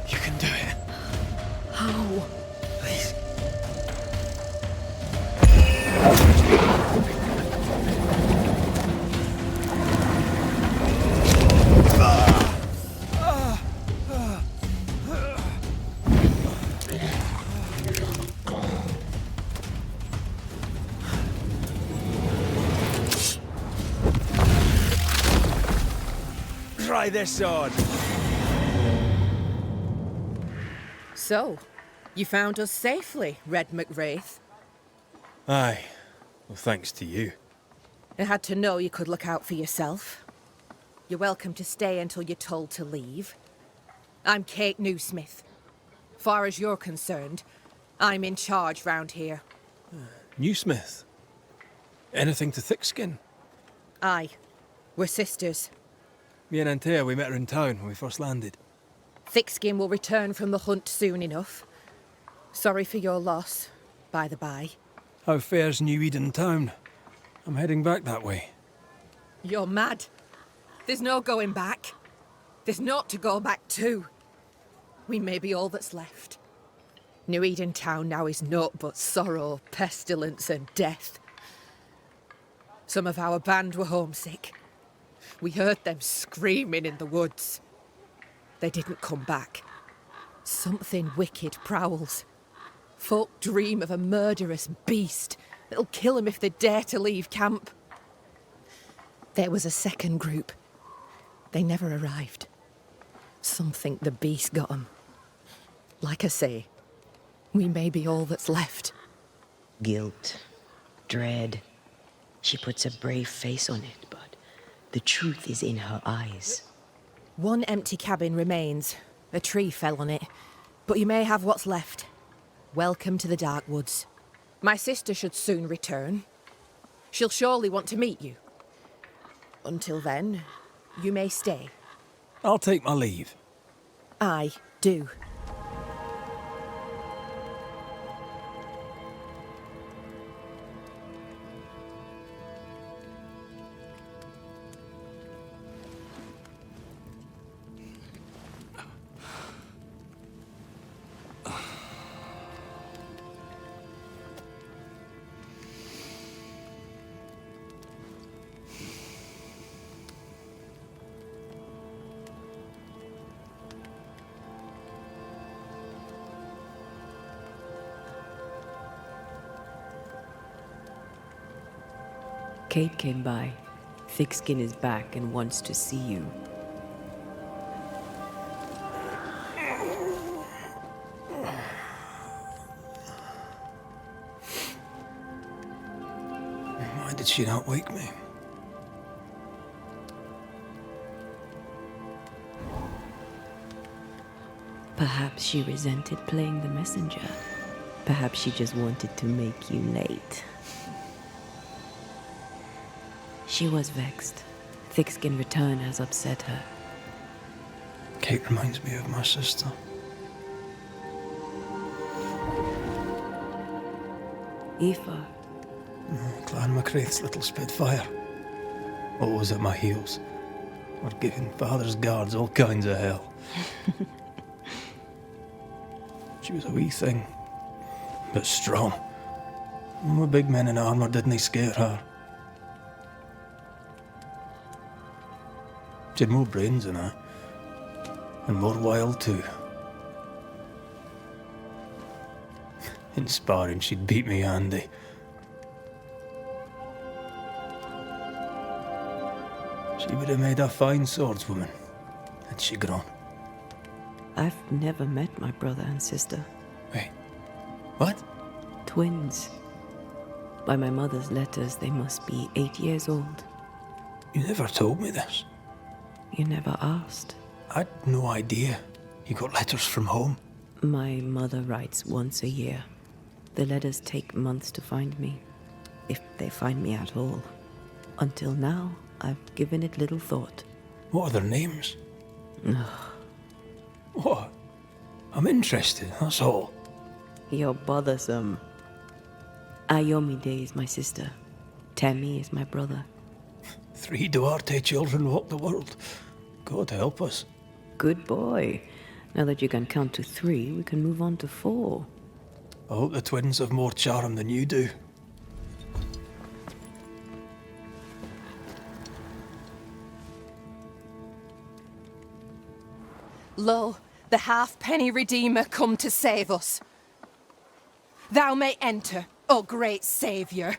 You can do it. How? Please. try this on. So, you found us safely, Red McWraith. Aye. Well, thanks to you. I had to know you could look out for yourself. You're welcome to stay until you're told to leave. I'm Kate Newsmith. Far as you're concerned, I'm in charge round here. Newsmith? Anything to Thickskin? Aye. We're sisters. Me and Antea, we met her in town when we first landed. Thickskin will return from the hunt soon enough. Sorry for your loss, by the by. How fares New Eden town? I'm heading back that way. You're mad. There's no going back. There's naught to go back to. We may be all that's left. New Eden town now is naught but sorrow, pestilence and death. Some of our band were homesick. We heard them screaming in the woods. They didn't come back. Something wicked prowls. Folk dream of a murderous beast that'll kill them if they dare to leave camp. There was a second group. They never arrived. Some think the beast got them. Like I say, we may be all that's left. Guilt, dread. She puts a brave face on it, but the truth is in her eyes. One empty cabin remains. A tree fell on it. But you may have what's left. Welcome to the Dark Woods. My sister should soon return. She'll surely want to meet you. Until then, you may stay. I'll take my leave. Aye, do. Kate came by. Thickskin is back and wants to see you. Why did she not wake me? Perhaps she resented playing the messenger. Perhaps she just wanted to make you late. She was vexed. Thickskin return has upset her. Kate reminds me of my sister. Aoife. Clan MacRaith's little spitfire. Always at my heels. Or giving father's guards all kinds of hell. She was a wee thing, but strong. The big men in armour didn't scare her. She had more brains than I, and more wild too. In sparring, she'd beat me handy. She would have made a fine swordswoman, had she grown. I've never met my brother and sister. Wait, what? Twins. By my mother's letters, they must be 8 years old. You never told me this. You never asked. I'd no idea. You got letters from home? My mother writes once a year. The letters take months to find me, if they find me at all. Until now, I've given it little thought. What are their names? What? I'm interested, that's all. You're bothersome. Ayomide is my sister. Temi is my brother. 3 Duarte children walk the world. God help us. Good boy. Now that you can count to 3, we can move on to 4. I hope the twins have more charm than you do. Lo, the halfpenny Redeemer come to save us. Thou may enter, O great Saviour.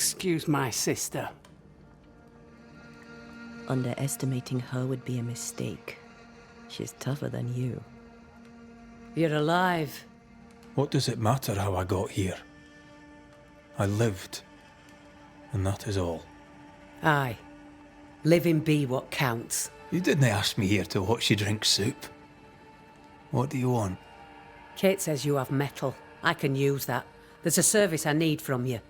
Excuse my sister. Underestimating her would be a mistake. She's tougher than you. You're alive. What does it matter how I got here? I lived, and that is all. Aye. Living be what counts. You didn't ask me here to watch you drink soup. What do you want? Kate says you have metal. I can use that. There's a service I need from you.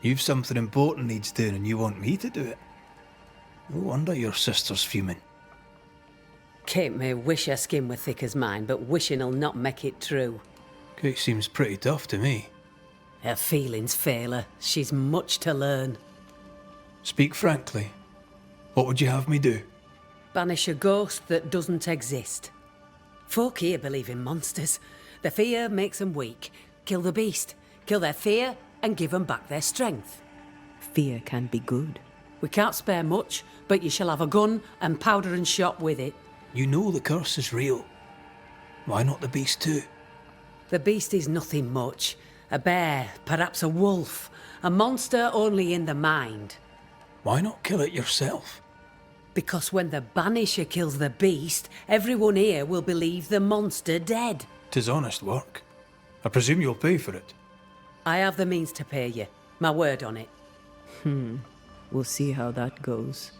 You've something important needs doing and you want me to do it? No wonder your sister's fuming. Kate may wish her skin were thick as mine, but wishing'll not make it true. Kate seems pretty tough to me. Her feelings fail her. She's much to learn. Speak frankly. What would you have me do? Banish a ghost that doesn't exist. Folk here believe in monsters. Their fear makes them weak. Kill the beast. Kill their fear and give them back their strength. Fear can be good. We can't spare much, but you shall have a gun and powder and shot with it. You know the curse is real. Why not the beast too? The beast is nothing much. A bear, perhaps a wolf. A monster only in the mind. Why not kill it yourself? Because when the Banisher kills the beast, everyone here will believe the monster dead. 'Tis honest work. I presume you'll pay for it. I have the means to pay you. My word on it. We'll see how that goes.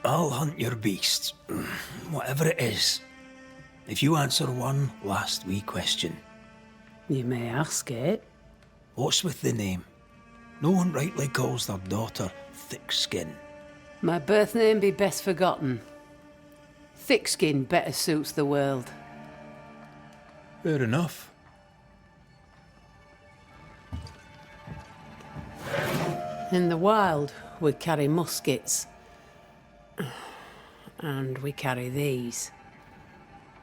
I'll hunt your beast, whatever it is, if you answer one last wee question. You may ask it. What's with the name? No one rightly calls their daughter Thickskin. My birth name be best forgotten. Thickskin better suits the world. Fair enough. In the wild, we carry muskets. And we carry these.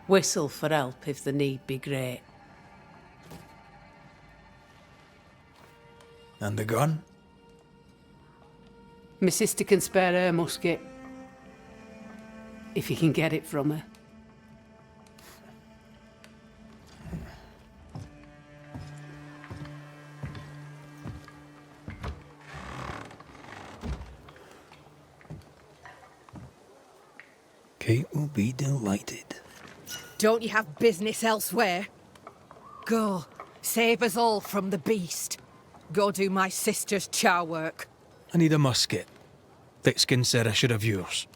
Whistle for help if the need be great. And the gun? My sister can spare her musket. If you can get it from her. Kate will be delighted. Don't you have business elsewhere? Go, save us all from the beast. Go do my sister's chow work. I need a musket. Thickskin said I should have yours.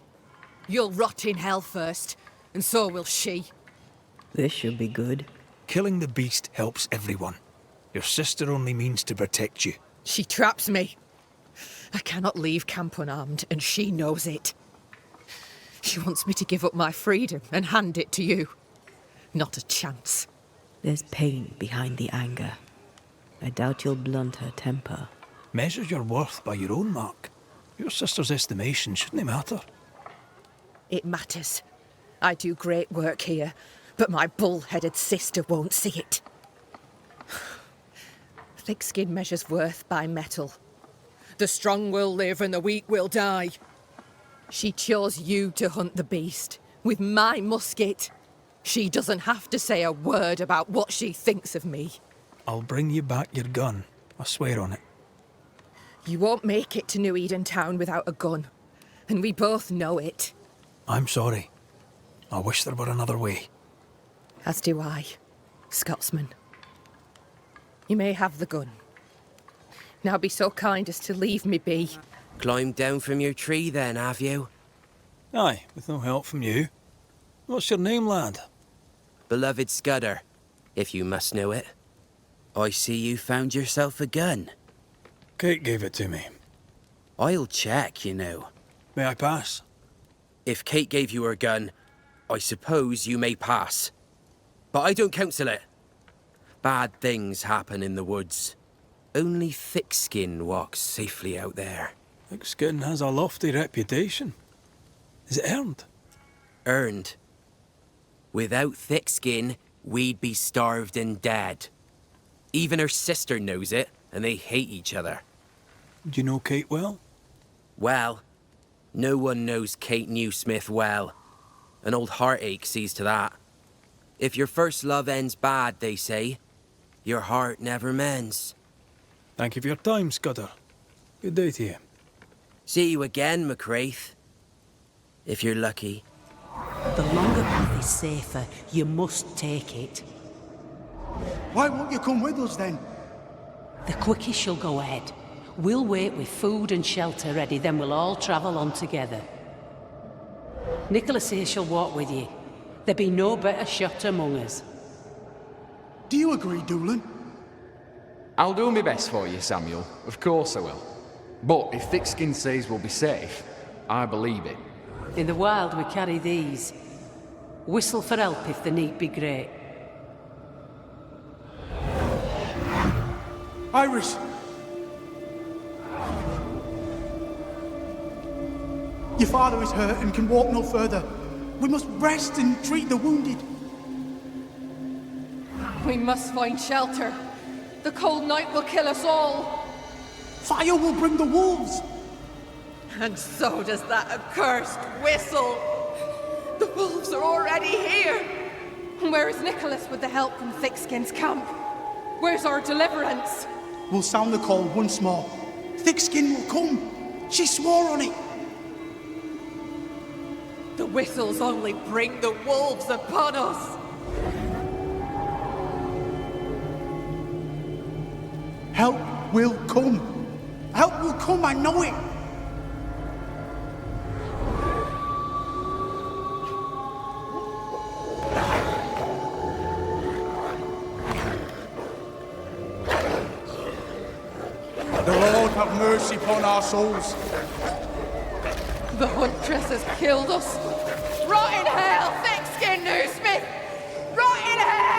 You'll rot in hell first, and so will she. This should be good. Killing the beast helps everyone. Your sister only means to protect you. She traps me. I cannot leave camp unarmed, and she knows it. She wants me to give up my freedom and hand it to you. Not a chance. There's pain behind the anger. I doubt you'll blunt her temper. Measure your worth by your own mark. Your sister's estimation shouldn't matter. It matters. I do great work here, but my bull-headed sister won't see it. Thickskin measures worth by metal. The strong will live and the weak will die. She chose you to hunt the beast, with my musket. She doesn't have to say a word about what she thinks of me. I'll bring you back your gun. I swear on it. You won't make it to New Eden Town without a gun, and we both know it. I'm sorry. I wish there were another way. As do I, Scotsman. You may have the gun. Now be so kind as to leave me be. Climbed down from your tree then, have you? Aye, with no help from you. What's your name, lad? Beloved Scudder, if you must know it. I see you found yourself a gun. Kate gave it to me. I'll check, you know. May I pass? If Kate gave you her gun, I suppose you may pass. But I don't counsel it. Bad things happen in the woods. Only Thickskin walks safely out there. Thickskin has a lofty reputation. Is it earned? Earned. Without Thickskin, we'd be starved and dead. Even her sister knows it, and they hate each other. Do you know Kate well? Well, no one knows Kate Newsmith well. An old heartache sees to that. If your first love ends bad, they say, your heart never mends. Thank you for your time, Scudder. Good day to you. See you again, McCraith. If you're lucky. The longer path is safer. You must take it. Why won't you come with us then? The quickest shall go ahead. We'll wait with food and shelter ready, then we'll all travel on together. Nicholas here shall walk with you. There be no better shot among us. Do you agree, Doolan? I'll do my best for you, Samuel. Of course I will. But if Thickskin says we'll be safe, I believe it. In the wild we carry these. Whistle for help if the need be great. Iris! Your father is hurt and can walk no further. We must rest and treat the wounded. We must find shelter. The cold night will kill us all. Fire will bring the wolves. And so does that accursed whistle. The wolves are already here. Where is Nicholas with the help from Thickskin's camp? Where's our deliverance? We'll sound the call once more. Thickskin will come. She swore on it. The whistles only bring the wolves upon us. Help will come. Help will come, I know it. The Lord have mercy upon our souls. The huntress has killed us. Rot in hell, thick-skinned Newsmith! Rot in hell!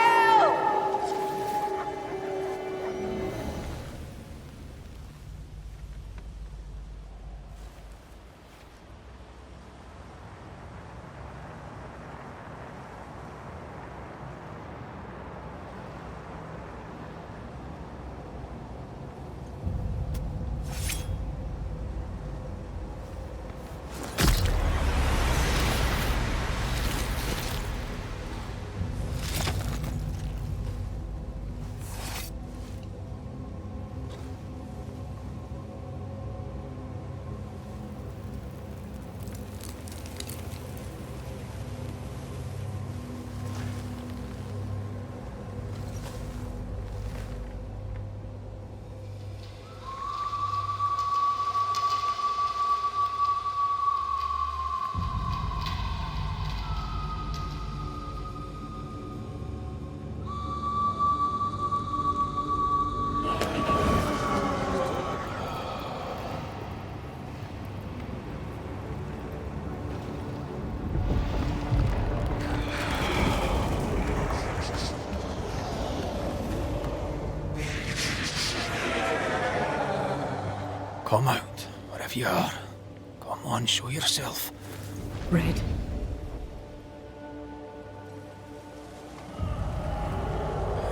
Come out, wherever you are. Come on, show yourself. Red.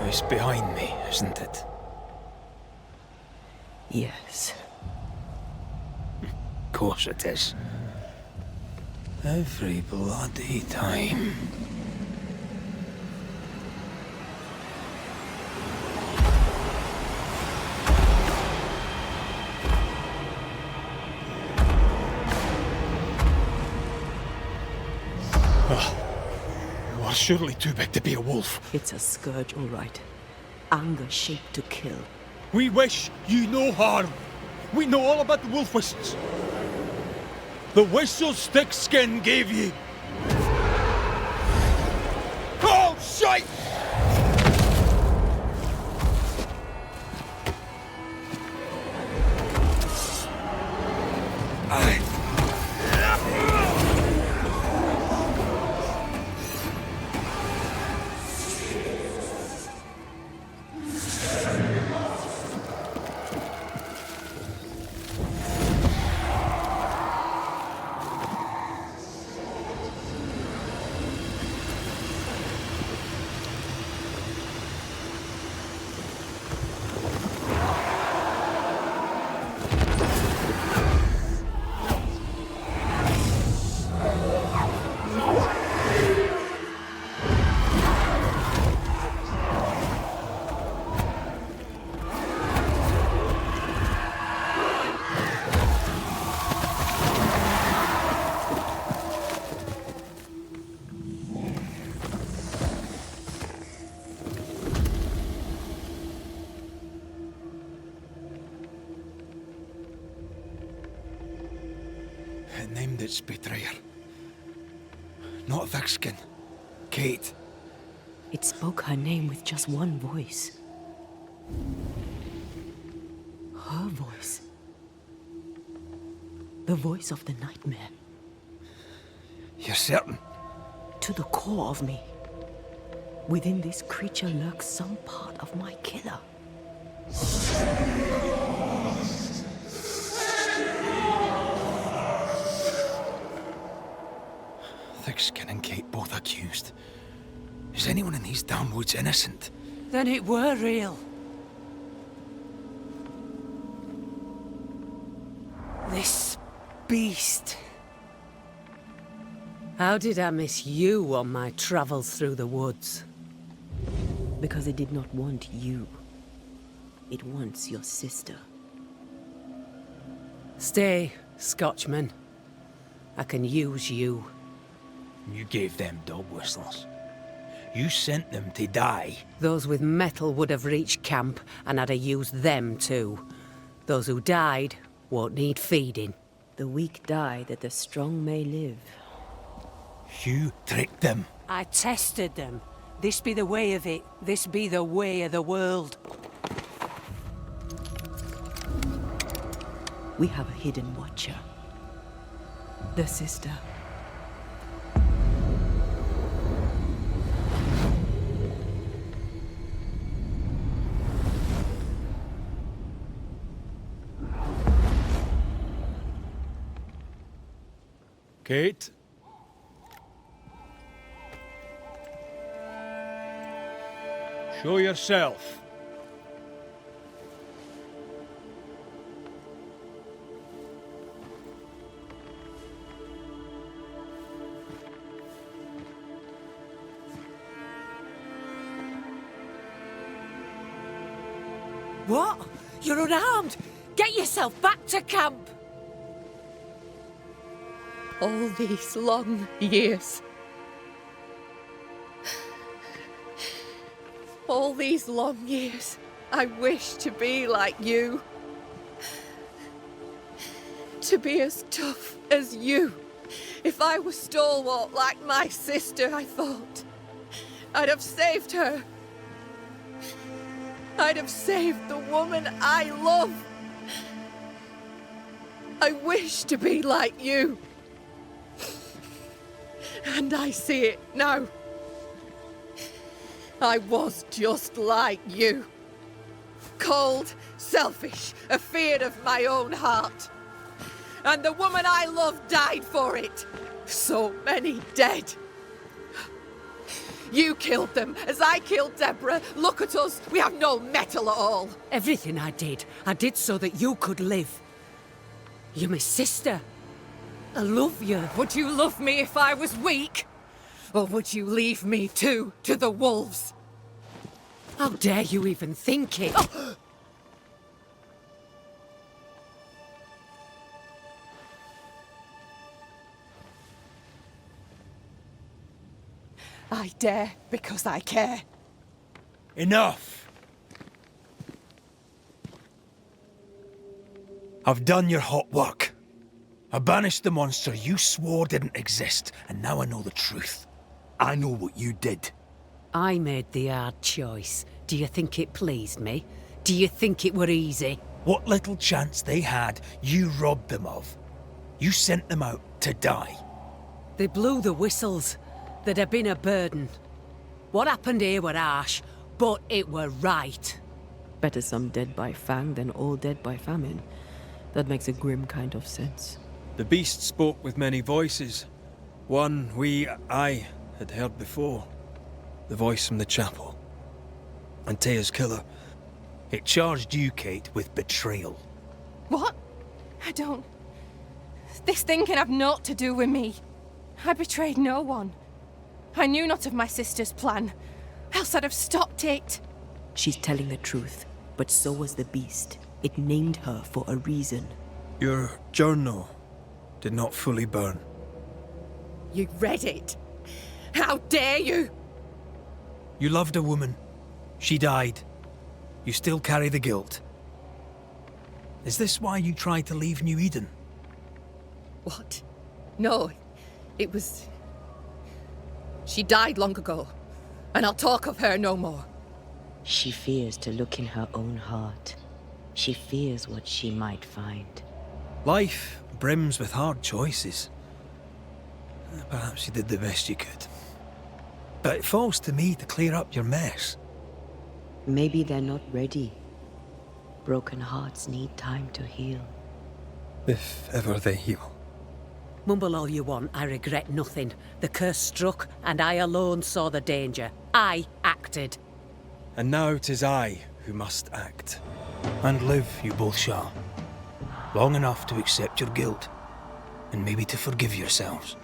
It's behind me, isn't it? Yes. Of course it is. Every bloody time. You are surely too big to be a wolf. It's a scourge, all right. Anger shaped to kill. We wish you no harm. We know all about the wolf whistles. The whistles Thickskin gave you. Oh, shite! It named its betrayer. Not Thickskin. Kate. It spoke her name with just one voice. Her voice. The voice of the nightmare. You're certain? To the core of me. Within this creature lurks some part of my killer. Thickskin and Kate both accused. Is anyone in these damn woods innocent? Then it were real. This beast. How did I miss you on my travels through the woods? Because it did not want you. It wants your sister. Stay, Scotchman. I can use you. You gave them dog whistles. You sent them to die. Those with metal would have reached camp, and I'd have used them too. Those who died won't need feeding. The weak die that the strong may live. You tricked them. I tested them. This be the way of it. This be the way of the world. We have a hidden watcher. The sister. Kate? Show yourself. What? You're unarmed! Get yourself back to camp! All these long years. All these long years, I wish to be like you. To be as tough as you. If I were stalwart like my sister, I thought, I'd have saved her. I'd have saved the woman I love. I wish to be like you. And I see it now. I was just like you. Cold, selfish, afeard of my own heart. And the woman I loved died for it. So many dead. You killed them, as I killed Deborah. Look at us, we have no metal at all. Everything I did so that you could live. You're my sister. I love you. Would you love me if I was weak? Or would you leave me too, to the wolves? How dare you even think it? Oh. I dare because I care. Enough! I've done your hot work. I banished the monster you swore didn't exist, and now I know the truth. I know what you did. I made the hard choice. Do you think it pleased me? Do you think it were easy? What little chance they had, you robbed them of. You sent them out to die. They blew the whistles. There'd have been a burden. What happened here were harsh, but it were right. Better some dead by fang than all dead by famine. That makes a grim kind of sense. The beast spoke with many voices. One I had heard before. The voice from the chapel. Antea's killer. It charged you, Kate, with betrayal. What? I don't... This thing can have naught to do with me. I betrayed no one. I knew not of my sister's plan, else I'd have stopped it. She's telling the truth, but so was the beast. It named her for a reason. Your journal did not fully burn. You read it. How dare you? You loved a woman. She died. You still carry the guilt. Is this why you tried to leave New Eden? What? No, it was... She died long ago, and I'll talk of her no more. She fears to look in her own heart. She fears what she might find. Life brims with hard choices. Perhaps you did the best you could. But it falls to me to clear up your mess. Maybe they're not ready. Broken hearts need time to heal. If ever they heal. Mumble all you want, I regret nothing. The curse struck, and I alone saw the danger. I acted. And now 'tis I who must act. And live you both shall. Long enough to accept your guilt, and maybe to forgive yourselves.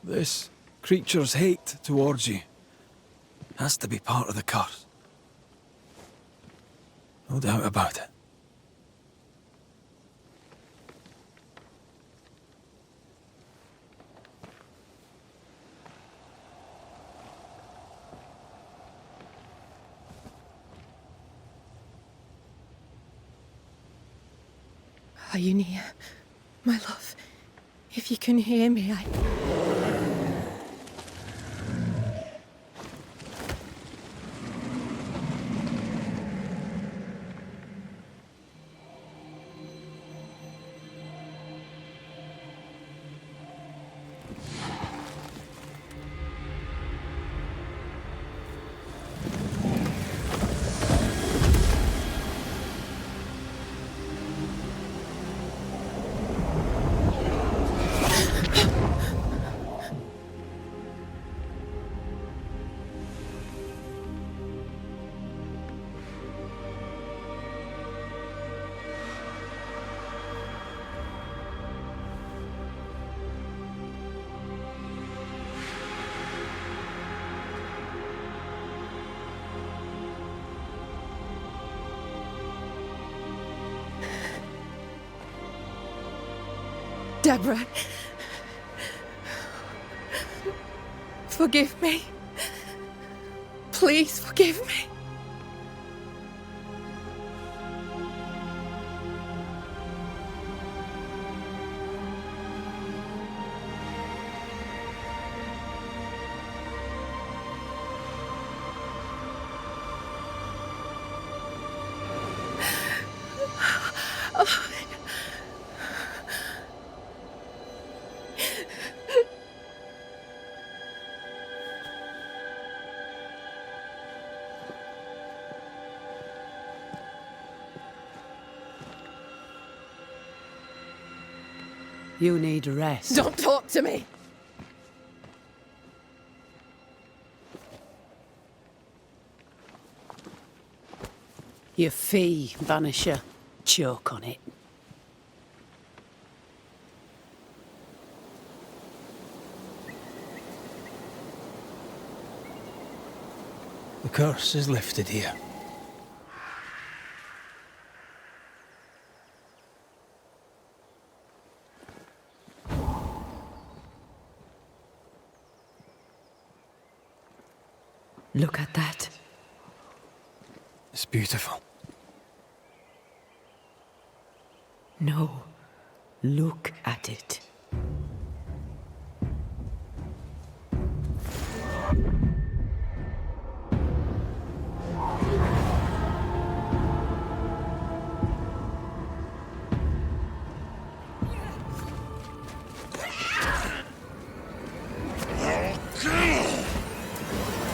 This creature's hate towards you has to be part of the curse. No doubt about it. Are you near, my love? If you can hear me, Deborah, forgive me. Please forgive me. You need rest. Don't talk to me! Your fee, Banisher. Choke on it. The curse is lifted here. Look at that. It's beautiful. No, look at it.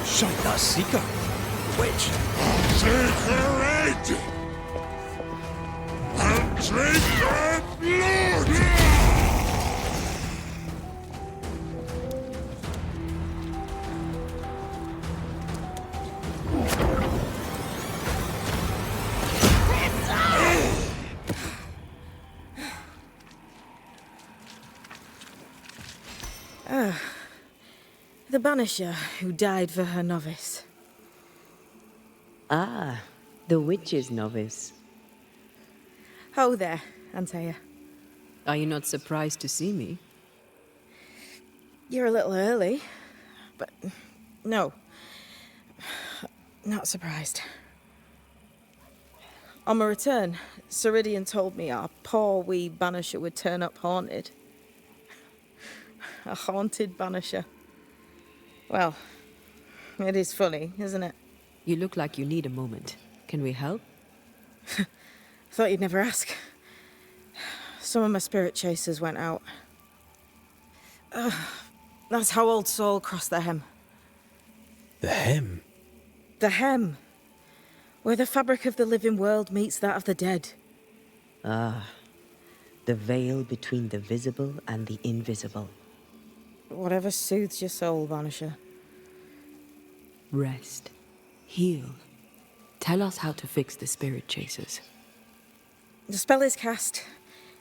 Shite that seeker! Witch! Take her head! And drink her blood! The Banisher who died for her novice. Ah, the witch's novice. Ho there, Antea. Are you not surprised to see me? You're a little early, but no. Not surprised. On my return, Ceridian told me our poor wee banisher would turn up haunted. A haunted banisher. Well, it is funny, isn't it? You look like you need a moment. Can we help? Thought you'd never ask. Some of my spirit chasers went out. That's how Old Soul crossed the hem. The hem? The hem. Where the fabric of the living world meets that of the dead. Ah, the veil between the visible and the invisible. Whatever soothes your soul, Vanisher. Rest. Heal. Tell us how to fix the spirit chasers. The spell is cast.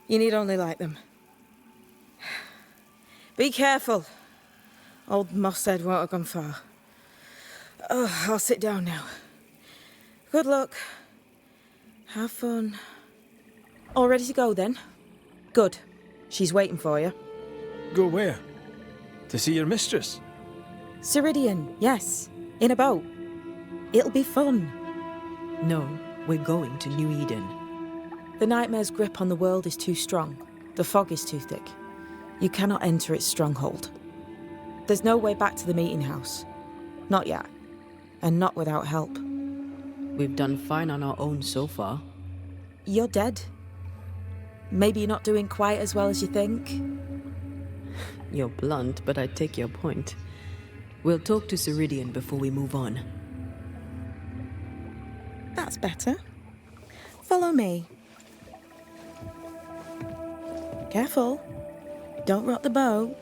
You need only light them. Be careful. Old Mosshead won't have gone far. Oh, I'll sit down now. Good luck. Have fun. All ready to go, then? Good. She's waiting for you. Go where? To see your mistress? Ceridian, yes. In a boat. It'll be fun. No, we're going to New Eden. The nightmare's grip on the world is too strong. The fog is too thick. You cannot enter its stronghold. There's no way back to the meeting house. Not yet. And not without help. We've done fine on our own so far. You're dead. Maybe you're not doing quite as well as you think. You're blunt, but I take your point. We'll talk to Ceridian before we move on. That's better. Follow me. Careful. Don't rock the boat.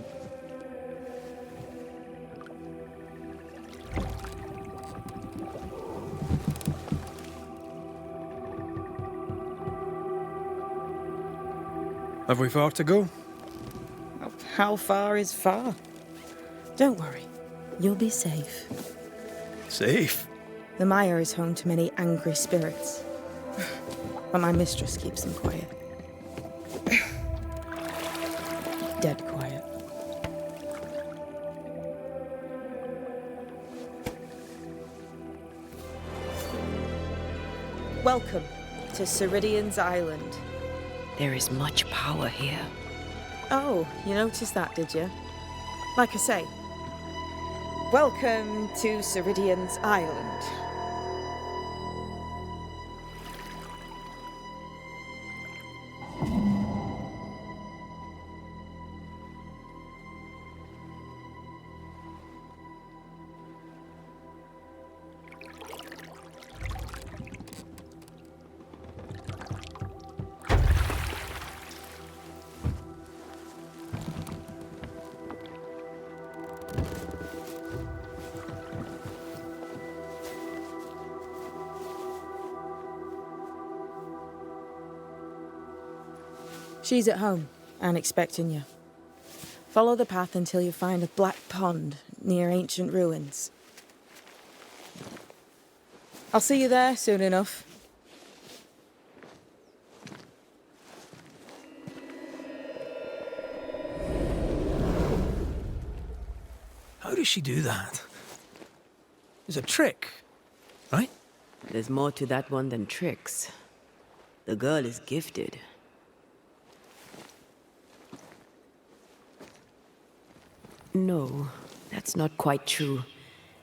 Have we far to go? How far is far? Don't worry. You'll be safe. Safe? The mire is home to many angry spirits. But my mistress keeps them quiet. Dead quiet. Welcome to Ceridian's Island. There is much power here. Oh, you noticed that, did you? Like I say, welcome to Ceridian's Island. She's at home and expecting you. Follow the path until you find a black pond near ancient ruins. I'll see you there soon enough. How does she do that? It's a trick, right? There's more to that one than tricks. The girl is gifted. No, that's not quite true.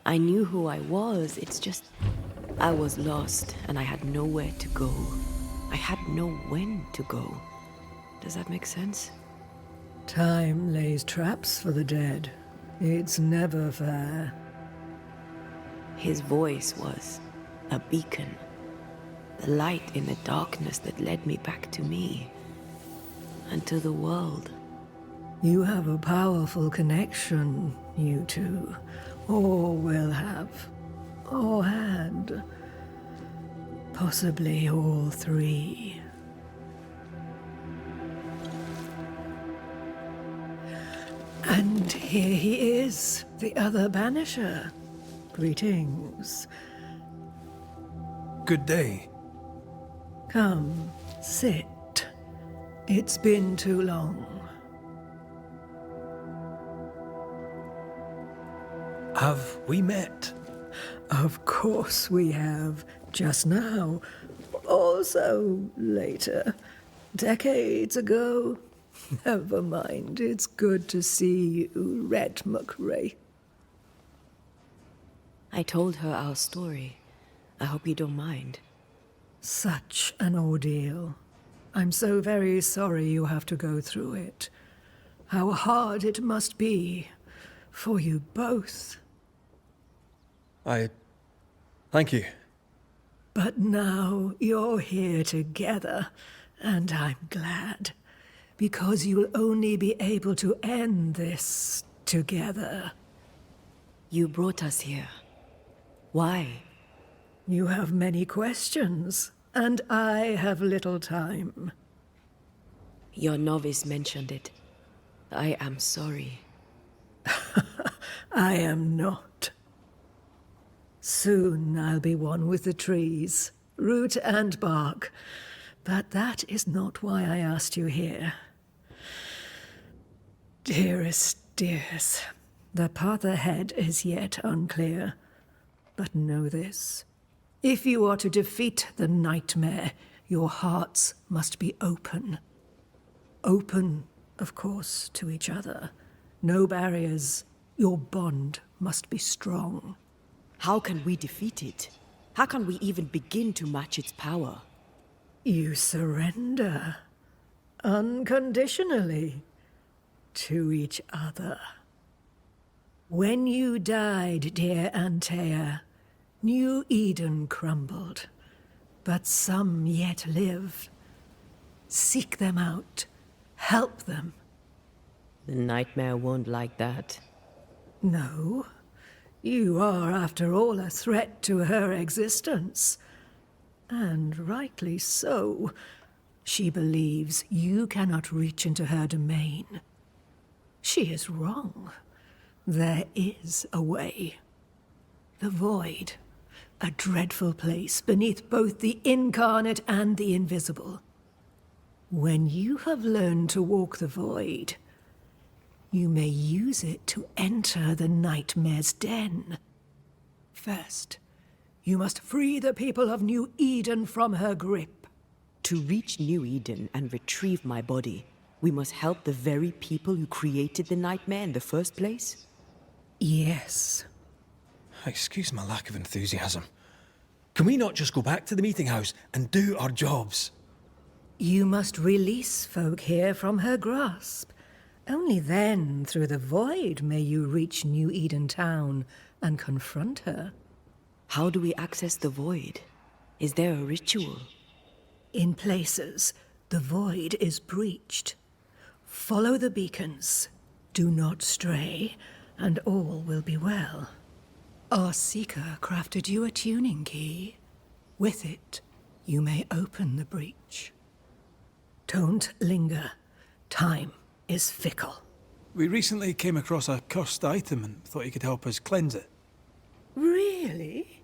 I knew who I was, it's just... I was lost, and I had nowhere to go. I had no when to go. Does that make sense? Time lays traps for the dead. It's never fair. His voice was a beacon. The light in the darkness that led me back to me. And to the world. You have a powerful connection, you two. Or will have. Or had. Possibly all three. And here he is, the other banisher. Greetings. Good day. Come, sit. It's been too long. Have we met? Of course we have. Just now. Also later. Decades ago. Never mind. It's good to see you, Red McRae. I told her our story. I hope you don't mind. Such an ordeal. I'm so very sorry you have to go through it. How hard it must be for you both. Thank you. But now you're here together, and I'm glad. Because you'll only be able to end this together. You brought us here. Why? You have many questions, and I have little time. Your novice mentioned it. I am sorry. I am not. Soon I'll be one with the trees, root and bark. But that is not why I asked you here. Dearest dears, the path ahead is yet unclear. But know this. If you are to defeat the nightmare, your hearts must be open. Open, of course, to each other. No barriers. Your bond must be strong. How can we defeat it? How can we even begin to match its power? You surrender. Unconditionally. To each other. When you died, dear Antea, New Eden crumbled, but some yet live. Seek them out. Help them. The nightmare won't like that. No. You are, after all, a threat to her existence. And rightly so. She believes you cannot reach into her domain. She is wrong. There is a way. The void. A dreadful place beneath both the incarnate and the invisible. When you have learned to walk the void, you may use it to enter the nightmare's den. First, you must free the people of New Eden from her grip. To reach New Eden and retrieve my body, we must help the very people who created the nightmare in the first place? Yes. Excuse my lack of enthusiasm. Can we not just go back to the meeting house and do our jobs? You must release folk here from her grasp. Only then, through the void, may you reach New Eden Town and confront her. How do we access the void? Is there a ritual? In places, the void is breached. Follow the beacons. Do not stray, and all will be well. Our seeker crafted you a tuning key. With it, you may open the breach. Don't linger. Time is fickle. We recently came across a cursed item and thought you could help us cleanse it. Really?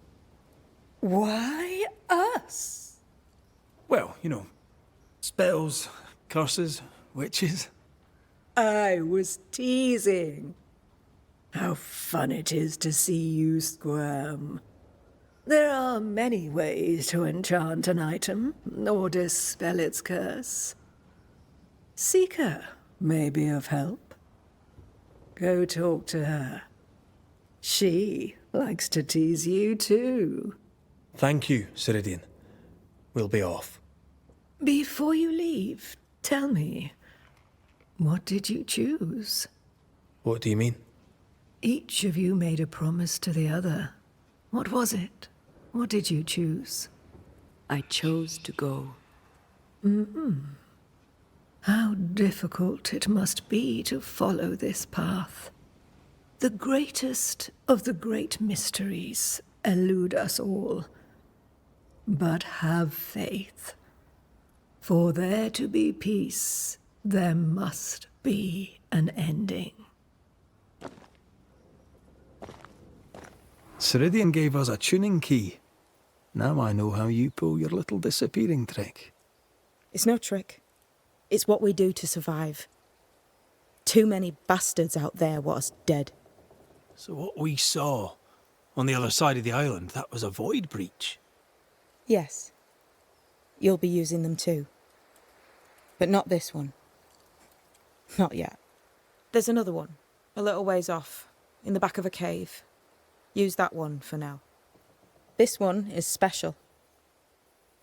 Why us? Well, you know, spells, curses, witches. I was teasing. How fun it is to see you squirm. There are many ways to enchant an item, or dispel its curse. Seeker may be of help. Go talk to her. She likes to tease you too. Thank you, Ceridian. We'll be off. Before you leave, tell me, what did you choose? What do you mean? Each of you made a promise to the other. What was it? What did you choose? I chose to go. How difficult it must be to follow this path. The greatest of the great mysteries elude us all. But have faith. For there to be peace, there must be an ending. Ceridian gave us a tuning key. Now I know how you pull your little disappearing trick. It's no trick. It's what we do to survive. Too many bastards out there want us dead. So what we saw on the other side of the island, that was a void breach? Yes. You'll be using them too. But not this one. Not yet. There's another one, a little ways off, in the back of a cave. Use that one for now. This one is special.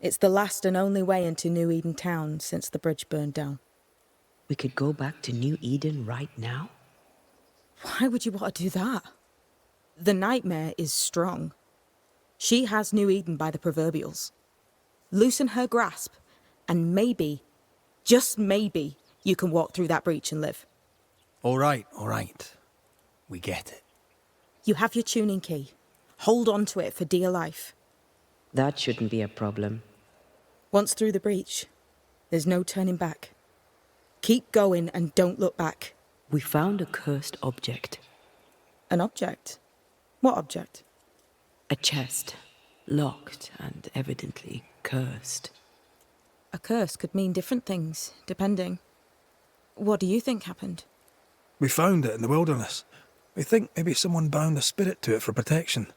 It's the last and only way into New Eden town since the bridge burned down. We could go back to New Eden right now? Why would you want to do that? The nightmare is strong. She has New Eden by the proverbials. Loosen her grasp, and maybe, just maybe, you can walk through that breach and live. All right. We get it. You have your tuning key. Hold on to it for dear life. That shouldn't be a problem. Once through the breach, there's no turning back. Keep going and don't look back. We found a cursed object. An object? What object? A chest. Locked and evidently cursed. A curse could mean different things, depending. What do you think happened? We found it in the wilderness. We think maybe someone bound a spirit to it for protection.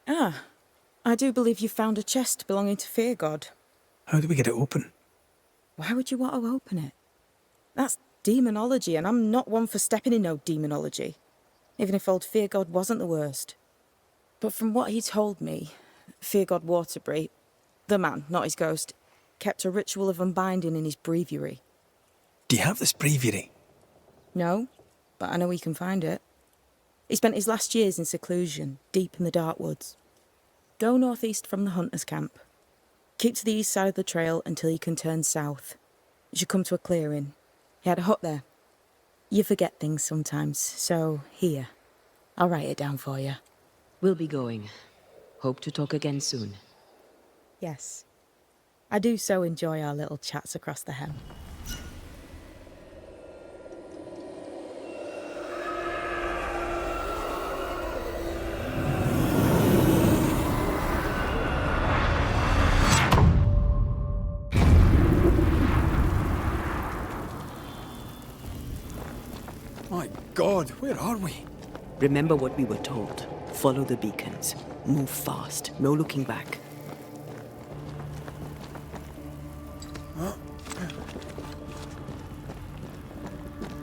Ah, I do believe you found a chest belonging to Fear God. How do we get it open? Why would you want to open it? That's demonology, and I'm not one for stepping in no demonology. Even if old Fear God wasn't the worst. But from what he told me, Fear God Waterbury, the man, not his ghost, kept a ritual of unbinding in his breviary. Do you have this breviary? No, but I know he can find it. He spent his last years in seclusion, deep in the dark woods. Go northeast from the hunter's camp. Keep to the east side of the trail until you can turn south. You should come to a clearing. He had a hut there. You forget things sometimes, so here. I'll write it down for you. We'll be going. Hope to talk again soon. Yes. I do so enjoy our little chats across the hem. My God, where are we? Remember what we were told. Follow the beacons. Move fast. No looking back.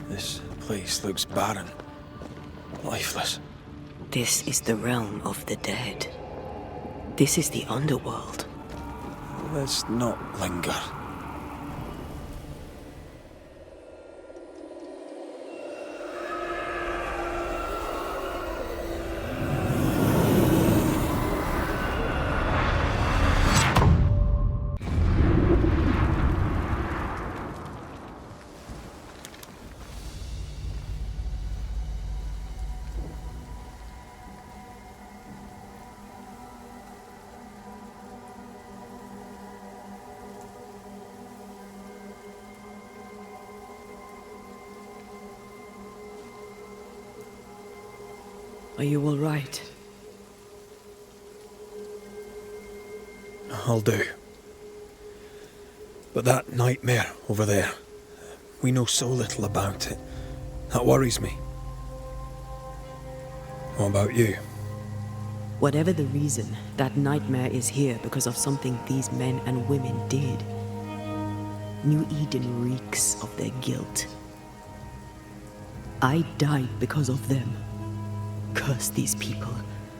This place looks barren. Lifeless. This is the realm of the dead. This is the underworld. Let's not linger. Are you all right? I'll do. But that nightmare over there, we know so little about it. That worries me. What about you? Whatever the reason, that nightmare is here because of something these men and women did. New Eden reeks of their guilt. I died because of them. Curse these people.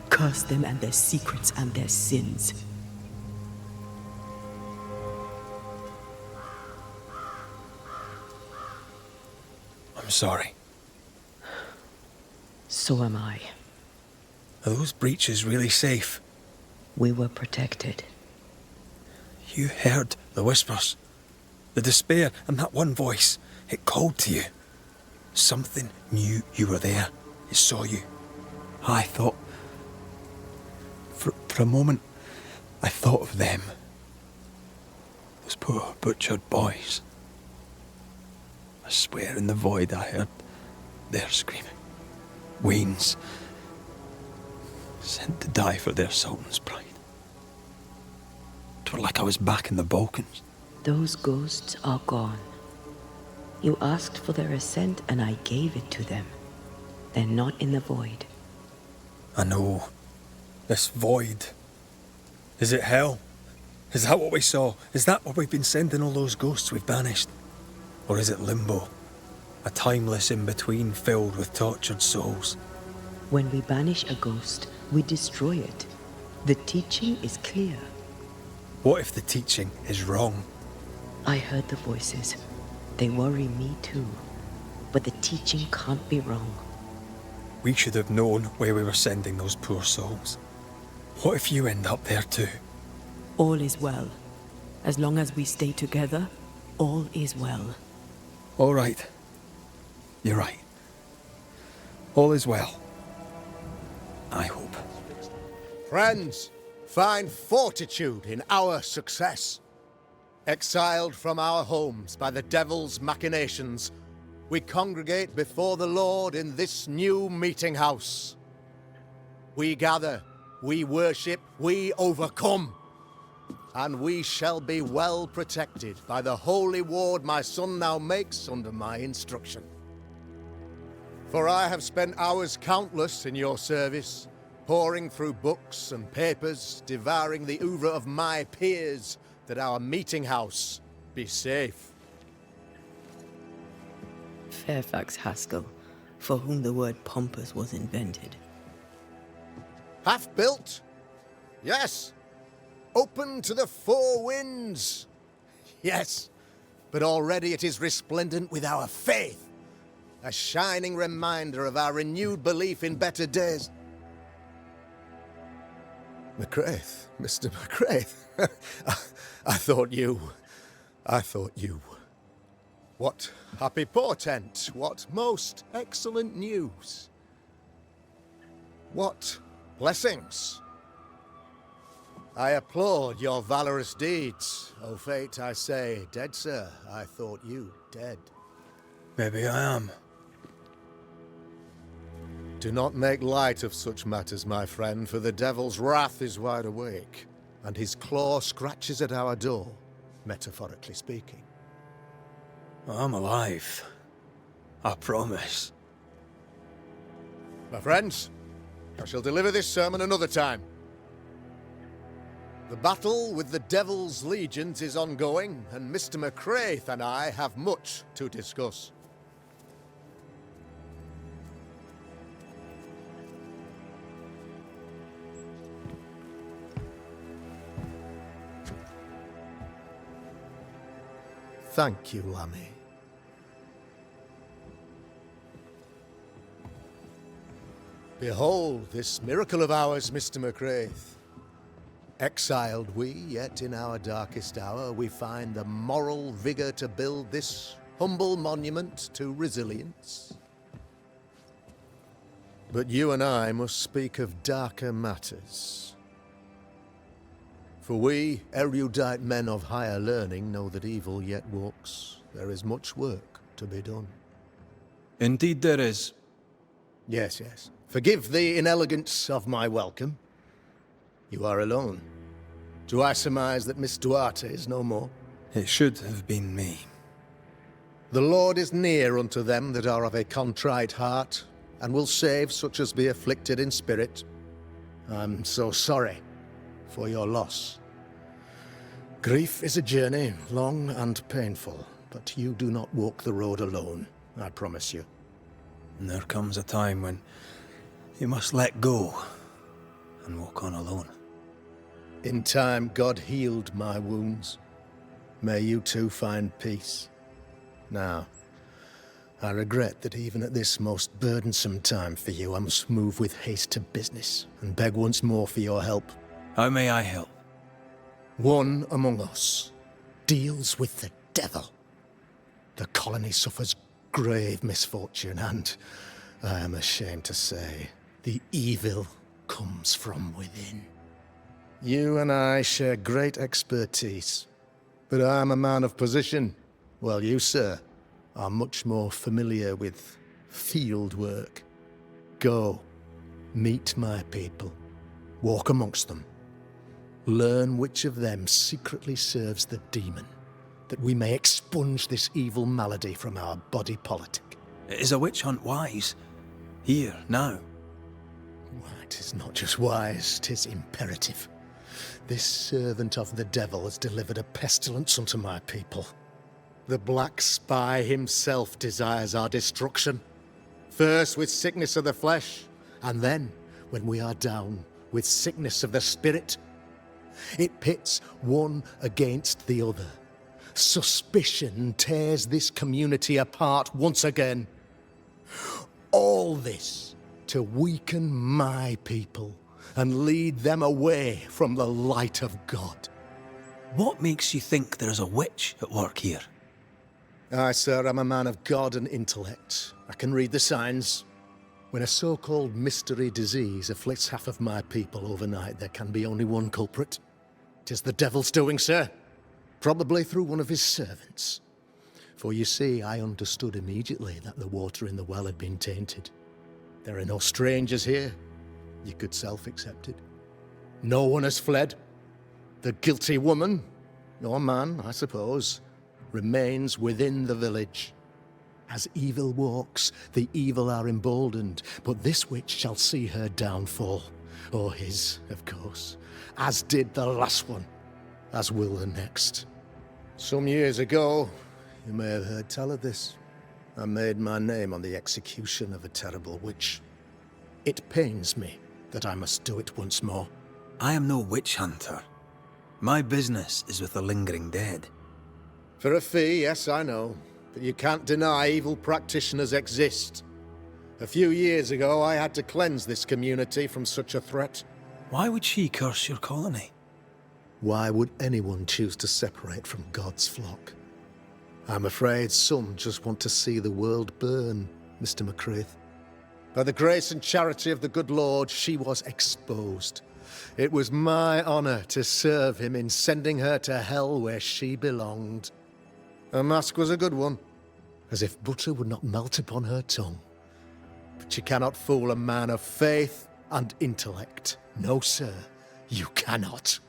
Curse them and their secrets and their sins. I'm sorry. So am I. Are those breaches really safe? We were protected. You heard the whispers, the despair, and that one voice. It called to you. Something knew you were there. It saw you. I thought... For a moment, I thought of them. Those poor butchered boys. I swear in the void I heard their screaming. Wains. Sent to die for their Sultan's pride. It was like I was back in the Balkans. Those ghosts are gone. You asked for their ascent and I gave it to them. They're not in the void. I know. This void. Is it hell? Is that what we saw? Is that what we've been sending all those ghosts we've banished? Or is it limbo? A timeless in-between filled with tortured souls? When we banish a ghost, we destroy it. The teaching is clear. What if the teaching is wrong? I heard the voices. They worry me too. But the teaching can't be wrong. We should have known where we were sending those poor souls. What if you end up there too? All is well. As long as we stay together, all is well. All right. You're right. All is well. I hope. Friends, find fortitude in our success. Exiled from our homes by the devil's machinations, we congregate before the Lord in this new meeting house. We gather, we worship, we overcome. And we shall be well protected by the holy ward my son now makes under my instruction. For I have spent hours countless in your service, poring through books and papers, devouring the oeuvre of my peers, that our meeting house be safe. Fairfax Haskell, for whom the word pompous was invented. Half built? Yes. Open to the four winds? Yes. But already it is resplendent with our faith. A shining reminder of our renewed belief in better days. McCraith, Mr. McCraith. I thought you. What happy portent, what most excellent news. What blessings. I applaud your valorous deeds. O fate, I say, dead sir, I thought you dead. Maybe I am. Do not make light of such matters, my friend, for the devil's wrath is wide awake, and his claw scratches at our door, metaphorically speaking. I'm alive. I promise. My friends, I shall deliver this sermon another time. The battle with the devil's legions is ongoing, and Mr. McCraith and I have much to discuss. Thank you, Lammy. Behold this miracle of ours, Mr. McCraith. Exiled we, yet in our darkest hour we find the moral vigor to build this humble monument to resilience. But you and I must speak of darker matters. For we, erudite men of higher learning, know that evil yet walks. There is much work to be done. Indeed there is. Yes, yes. Forgive the inelegance of my welcome. You are alone. Do I surmise that Miss Duarte is no more? It should have been me. The Lord is near unto them that are of a contrite heart, and will save such as be afflicted in spirit. I'm so sorry for your loss. Grief is a journey, long and painful, but you do not walk the road alone, I promise you. And there comes a time when you must let go and walk on alone. In time, God healed my wounds. May you too find peace. Now, I regret that even at this most burdensome time for you, I must move with haste to business and beg once more for your help. How may I help? One among us deals with the devil. The colony suffers grave misfortune, and I am ashamed to say, the evil comes from within. You and I share great expertise, but I am a man of position, while you, sir, are much more familiar with field work. Go, meet my people, walk amongst them, learn which of them secretly serves the demon, that we may expunge this evil malady from our body politic. Is a witch hunt wise? Here, now? Why, 'Tis not just wise, 'tis imperative. This servant of the devil has delivered a pestilence unto my people. The black spy himself desires our destruction. First with sickness of the flesh, and then, when we are down, with sickness of the spirit. It pits one against the other. Suspicion tears this community apart once again. All this to weaken my people and lead them away from the light of God. What makes you think there's a witch at work here? Aye, sir, I'm a man of God and intellect. I can read the signs. When a so-called mystery disease afflicts half of my people overnight, there can be only one culprit. 'Tis the devil's doing, sir. Probably through one of his servants. For you see, I understood immediately that the water in the well had been tainted. There are no strangers here. You could self-accept it. No one has fled. The guilty woman, or man, I suppose, remains within the village. As evil walks, the evil are emboldened, but this witch shall see her downfall. Or his, of course. As did the last one. As will the next. Some years ago, you may have heard tell of this. I made my name on the execution of a terrible witch. It pains me that I must do it once more. I am no witch hunter. My business is with the lingering dead. For a fee, yes, I know. But you can't deny evil practitioners exist. A few years ago, I had to cleanse this community from such a threat. Why would she curse your colony? Why would anyone choose to separate from God's flock? I'm afraid some just want to see the world burn, Mr. McCraith. By the grace and charity of the good Lord, she was exposed. It was my honor to serve him in sending her to hell where she belonged. Her mask was a good one, as if butter would not melt upon her tongue. But you cannot fool a man of faith and intellect. No, sir, you cannot.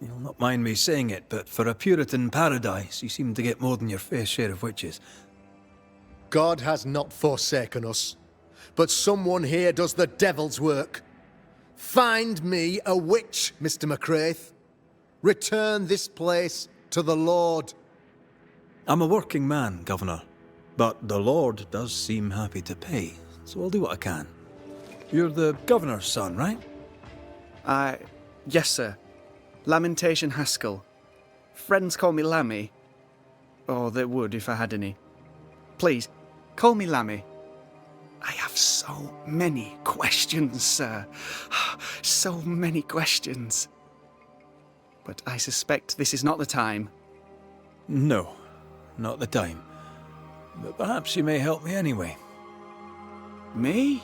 You'll not mind me saying it, but for a Puritan paradise, you seem to get more than your fair share of witches. God has not forsaken us, but someone here does the devil's work. Find me a witch, Mr. McCraith. Return this place to the Lord. I'm a working man, Governor, but the Lord does seem happy to pay, so I'll do what I can. You're the Governor's son, right? Yes, sir. Lamentation Haskell. Friends call me Lammy. Or they would if I had any. Please, call me Lammy. I have so many questions, sir. So many questions. But I suspect this is not the time. No, not the time. But perhaps you may help me anyway. Me?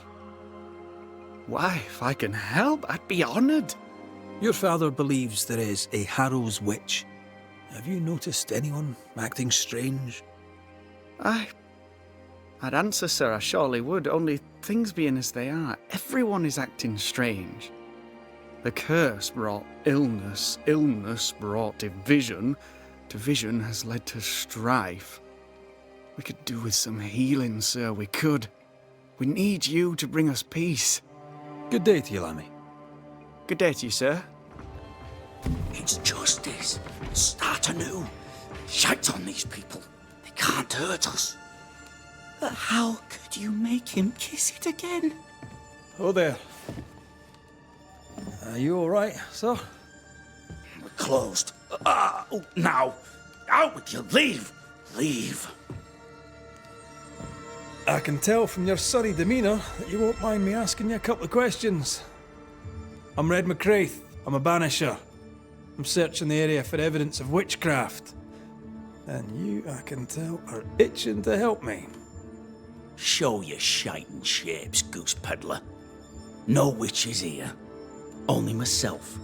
Why, if I can help, I'd be honoured. Your father believes there is a Harrow's witch. Have you noticed anyone acting strange? I'd answer, sir, I surely would, only things being as they are, everyone is acting strange. The curse brought illness, illness brought division, division has led to strife. We could do with some healing, sir, we could. We need you to bring us peace. Good day to you, Lammy. Good day to you, sir. It's justice. Start anew. Shite on these people. They can't hurt us. But how could you make him kiss it again? Oh there. Are you all right, sir? We're closed. Now. Out with you. Leave. Leave. I can tell from your surly demeanour that you won't mind me asking you a couple of questions. I'm Red McCraith. I'm a banisher. I'm searching the area for evidence of witchcraft. And you, I can tell, are itching to help me. Show your shiting shapes, goose peddler. No witches here. Only myself,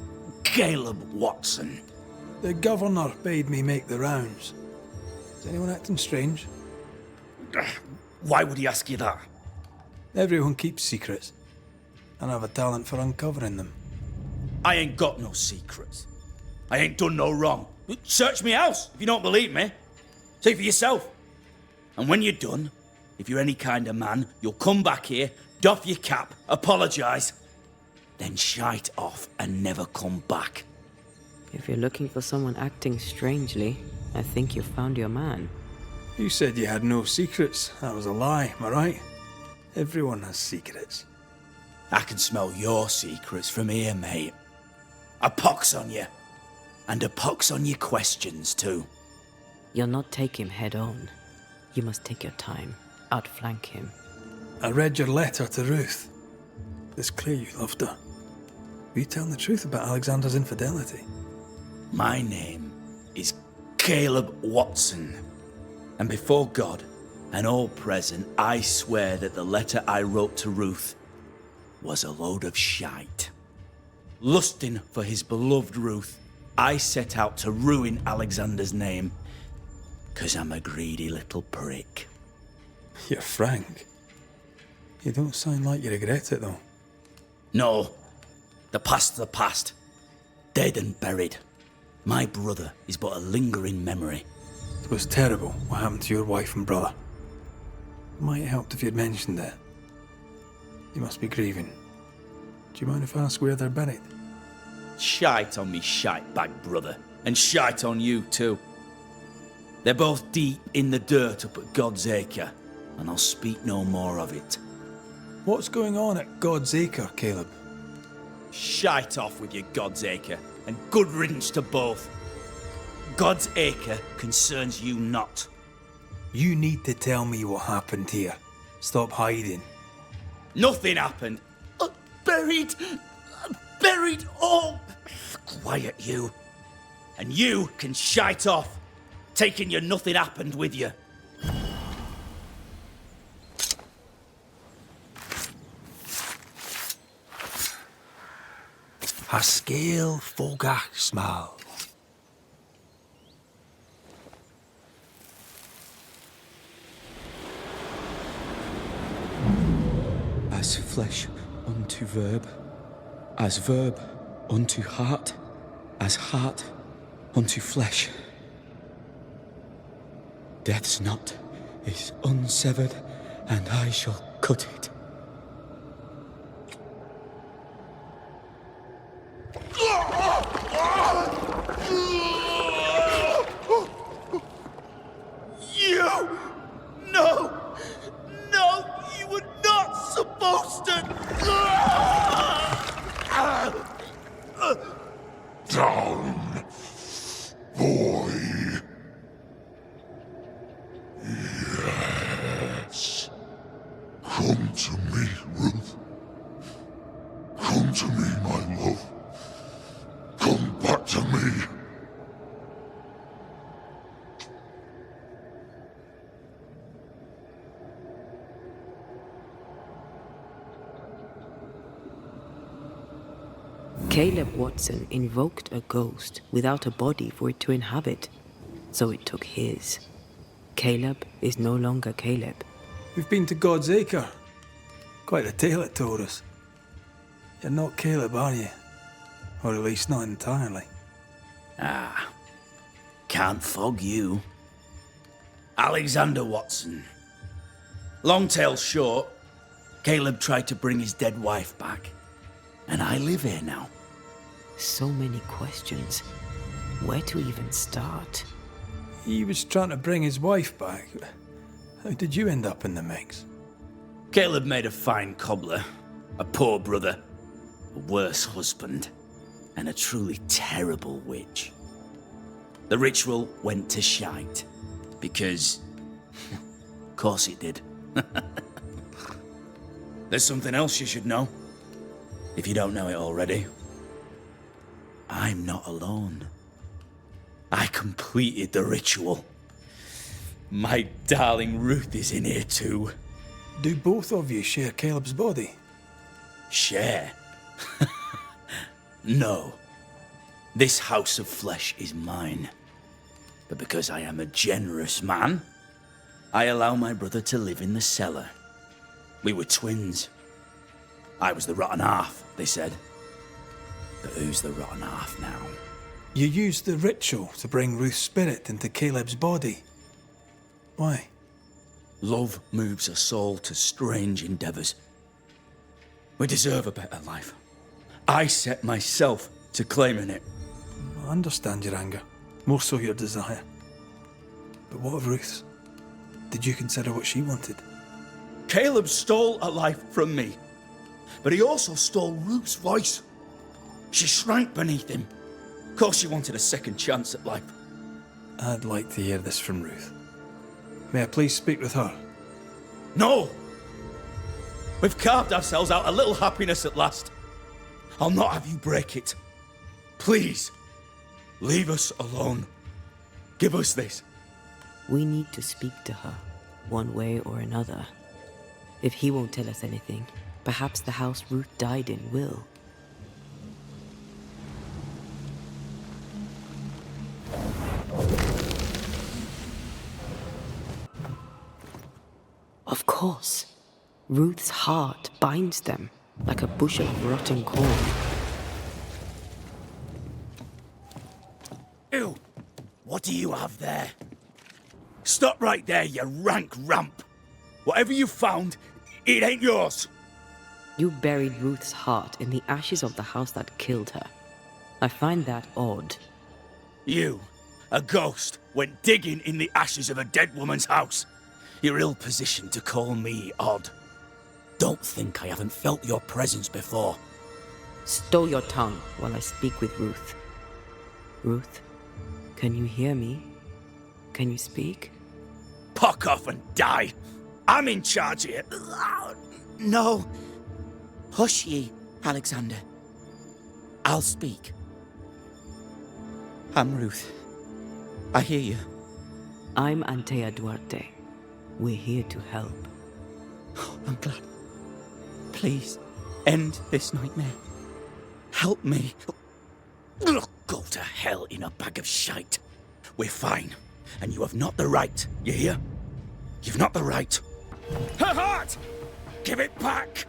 Caleb Watson. The Governor bade me make the rounds. Is anyone acting strange? Why would he ask you that? Everyone keeps secrets, and I have a talent for uncovering them. I ain't got no secrets. I ain't done no wrong. Search me house if you don't believe me. See for yourself. And when you're done, if you're any kind of man, you'll come back here, doff your cap, apologise, then shite off and never come back. If you're looking for someone acting strangely, I think you found your man. You said you had no secrets. That was a lie, am I right? Everyone has secrets. I can smell your secrets from here, mate. A pox on you. And a pox on your questions, too. You'll not take him head on. You must take your time, outflank him. I read your letter to Ruth. It's clear you loved her. Were you telling the truth about Alexander's infidelity? My name is Caleb Watson. And before God and all present, I swear that the letter I wrote to Ruth was a load of shite. Lusting for his beloved Ruth, I set out to ruin Alexander's name, 'cause I'm a greedy little prick. You're frank. You don't sound like you regret it, though. No. The past's the past. Dead and buried. My brother is but a lingering memory. It was terrible what happened to your wife and brother. It might have helped if you'd mentioned it. You must be grieving. Do you mind if I ask where they're buried? Shite on me shite bag brother, and shite on you too. They're both deep in the dirt up at God's Acre, and I'll speak no more of it. What's going on at God's Acre, Caleb? Shite off with your God's Acre, and good riddance to both. God's Acre concerns you not. You need to tell me what happened here. Stop hiding. Nothing happened. Buried all. Quiet, you. And you can shite off, taking your nothing happened with you. A scale fogach smell. As flesh unto verb, as verb unto heart, as heart unto flesh. Death's knot is unsevered, and I shall cut it. You! No, you were not supposed to! Down, boy. Yes. Come to me, Ruth. Come to me, my love. Come back to me. Caleb Watson invoked a ghost without a body for it to inhabit, so it took his. Caleb is no longer Caleb. We've been to God's Acre. Quite a tale it told us. You're not Caleb, are you? Or at least not entirely. Can't fog you. Alexander Watson. Long tale short, Caleb tried to bring his dead wife back. And I live here now. So many questions. Where to even start? He was trying to bring his wife back. How did you end up in the mix? Caleb made a fine cobbler, a poor brother, a worse husband, and a truly terrible witch. The ritual went to shite, because... of course it did. There's something else you should know, if you don't know it already. I'm not alone. I completed the ritual. My darling Ruth is in here too. Do both of you share Caleb's body? Share? No. This house of flesh is mine. But because I am a generous man, I allow my brother to live in the cellar. We were twins. I was the rotten half, they said. But who's the rotten half now? You used the ritual to bring Ruth's spirit into Caleb's body. Why? Love moves a soul to strange endeavours. We deserve a better life. I set myself to claiming it. I understand your anger, more so your desire. But what of Ruth's? Did you consider what she wanted? Caleb stole a life from me, but he also stole Ruth's voice. She shrank beneath him. Of course she wanted a second chance at life. I'd like to hear this from Ruth. May I please speak with her? No! We've carved ourselves out a little happiness at last. I'll not have you break it. Please, leave us alone. Give us this. We need to speak to her, one way or another. If he won't tell us anything, perhaps the house Ruth died in will. Of course. Ruth's heart binds them like a bushel of rotten corn. Ew! What do you have there? Stop right there, you rank ramp! Whatever you found, it ain't yours! You buried Ruth's heart in the ashes of the house that killed her. I find that odd. You, a ghost, went digging in the ashes of a dead woman's house. You're ill-positioned to call me odd. Don't think I haven't felt your presence before. Stow your tongue while I speak with Ruth. Ruth, can you hear me? Can you speak? Puck off and die! I'm in charge here. No. Hush ye, Alexander. I'll speak. I'm Ruth. I hear you. I'm Antea Duarte. We're here to help. I'm glad. Please, end this nightmare. Help me. Go to hell in a bag of shite. We're fine, and you have not the right, you hear? You've not the right. Her heart! Give it back!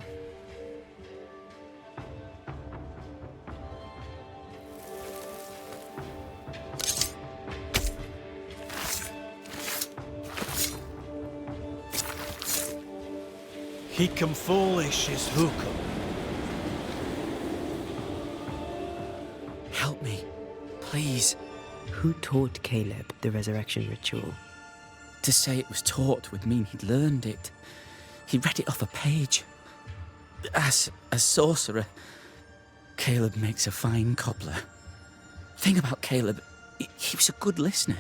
Hicum foolish is hookum. Help me, please. Who taught Caleb the resurrection ritual? To say it was taught would mean he'd learned it. He read it off a page. As a sorcerer, Caleb makes a fine cobbler. Thing about Caleb, he was a good listener.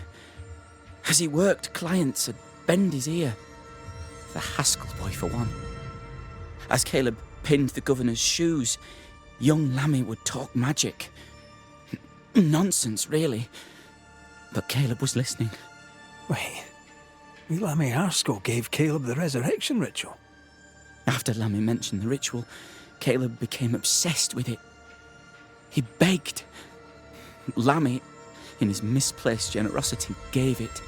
As he worked, clients would bend his ear. The Haskell boy, for one. As Caleb pinned the governor's shoes, young Lammy would talk magic. Nonsense, really. But Caleb was listening. Wait, Lammy Haskell gave Caleb the resurrection ritual? After Lammy mentioned the ritual, Caleb became obsessed with it. He begged. Lammy, in his misplaced generosity, gave it.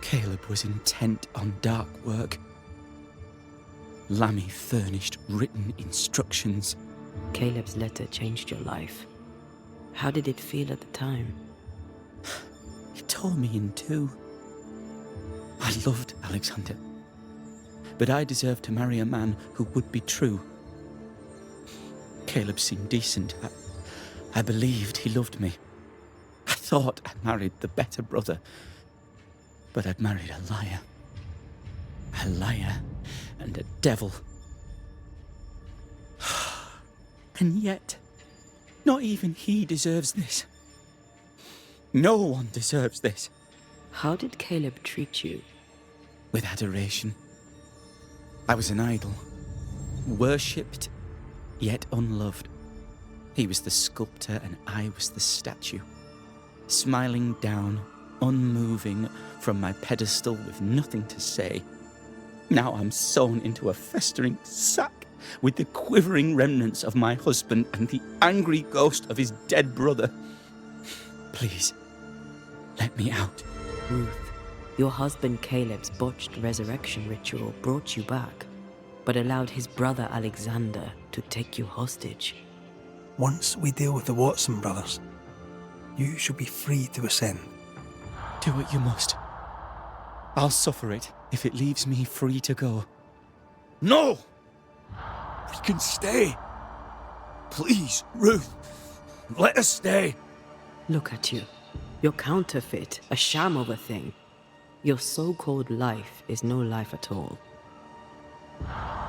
Caleb was intent on dark work. Lammy furnished written instructions. Caleb's letter changed your life. How did it feel at the time? It tore me in two. I loved Alexander, but I deserved to marry a man who would be true. Caleb seemed decent. I believed he loved me. I thought I married the better brother, but I'd married a liar. A liar and a devil. And yet, not even he deserves this. No one deserves this. How did Caleb treat you? With adoration. I was an idol. Worshipped, yet unloved. He was the sculptor and I was the statue. Smiling down, unmoving, from my pedestal with nothing to say. Now I'm sewn into a festering sack with the quivering remnants of my husband and the angry ghost of his dead brother. Please, let me out. Ruth, your husband Caleb's botched resurrection ritual brought you back, but allowed his brother Alexander to take you hostage. Once we deal with the Watson brothers, you shall be free to ascend. Do what you must. I'll suffer it if it leaves me free to go. No! We can stay. Please, Ruth, let us stay. Look at you. You're counterfeit, a sham of a thing. Your so-called life is no life at all.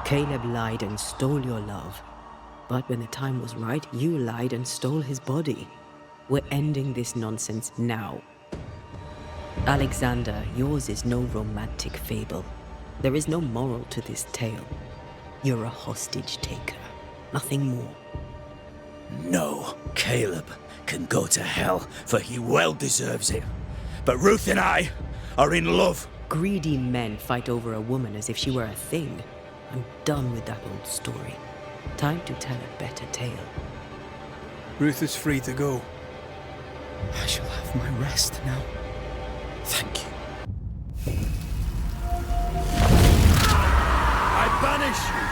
Caleb lied and stole your love. But when the time was right, you lied and stole his body. We're ending this nonsense now. Alexander, yours is no romantic fable. There is no moral to this tale. You're a hostage taker, nothing more. No, Caleb can go to hell, for he well deserves it. But Ruth and I are in love. Greedy men fight over a woman as if she were a thing. I'm done with that old story. Time to tell a better tale. Ruth is free to go. I shall have my rest now. Thank you. I banish you.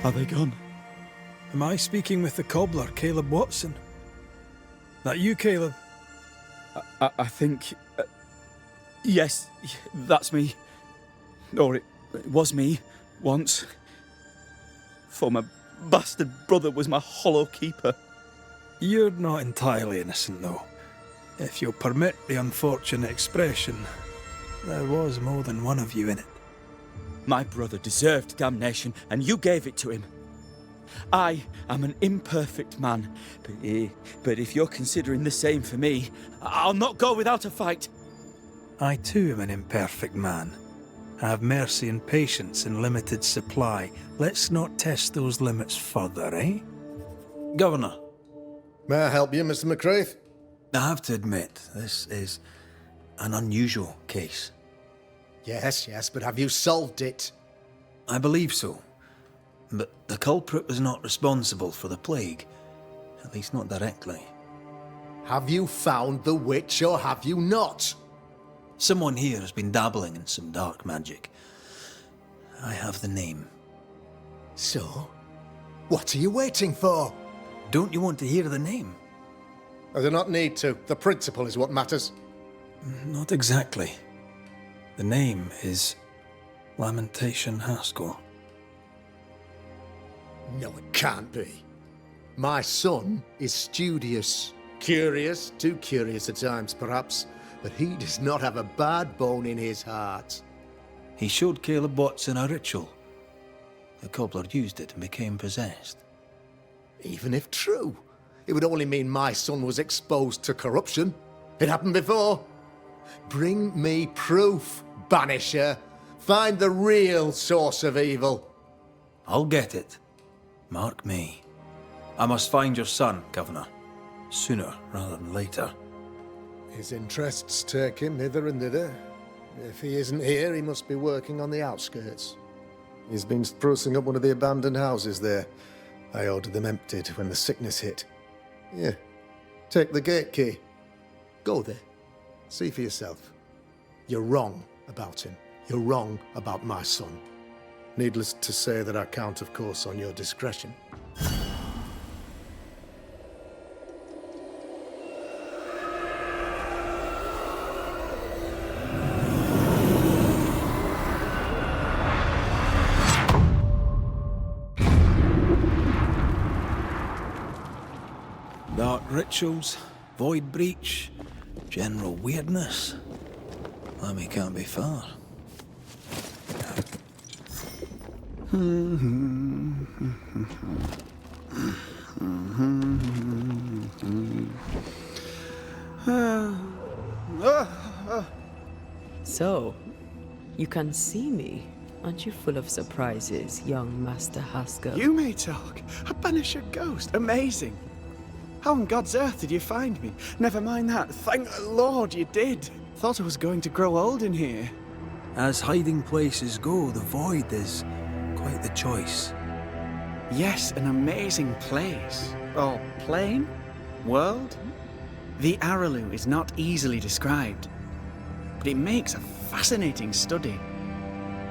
Are they gone? Am I speaking with the cobbler, Caleb Watson? That you, Caleb? I think... yes, that's me. Or it was me, once. For my bastard brother was my hollow keeper. You're not entirely innocent, though. If you'll permit the unfortunate expression, there was more than one of you in it. My brother deserved damnation, and you gave it to him. I am an imperfect man, but if you're considering the same for me, I'll not go without a fight. I too am an imperfect man. I have mercy and patience in limited supply. Let's not test those limits further, eh? Governor. May I help you, Mr. McCraith? I have to admit, this is an unusual case. Yes, but have you solved it? I believe so. But the culprit was not responsible for the plague. At least not directly. Have you found the witch or have you not? Someone here has been dabbling in some dark magic. I have the name. So? What are you waiting for? Don't you want to hear the name? I do not need to. The principle is what matters. Not exactly. The name is Lamentation Haskell. No, it can't be. My son is studious. Curious, too curious at times perhaps, but he does not have a bad bone in his heart. He showed Caleb Watson a ritual. The cobbler used it and became possessed. Even if true, it would only mean my son was exposed to corruption. It happened before. Bring me proof, Banisher. Find the real source of evil. I'll get it. Mark me. I must find your son, Governor. Sooner rather than later. His interests take him hither and thither. If he isn't here, he must be working on the outskirts. He's been sprucing up one of the abandoned houses there. I ordered them emptied when the sickness hit. Yeah. Take the gate key. Go there. See for yourself. You're wrong about him. You're wrong about my son. Needless to say that I count, of course, on your discretion. Dark rituals, void breach, general weirdness. Lemmy can't be far. So, you can see me. Aren't you full of surprises, young Master Haskell? You may talk. A Banisher ghost. Amazing. How on God's earth did you find me? Never mind that. Thank the Lord you did. Thought I was going to grow old in here. As hiding places go, the void is quite the choice. Yes, an amazing place. Or plane? World? The Araloo is not easily described, but it makes a fascinating study.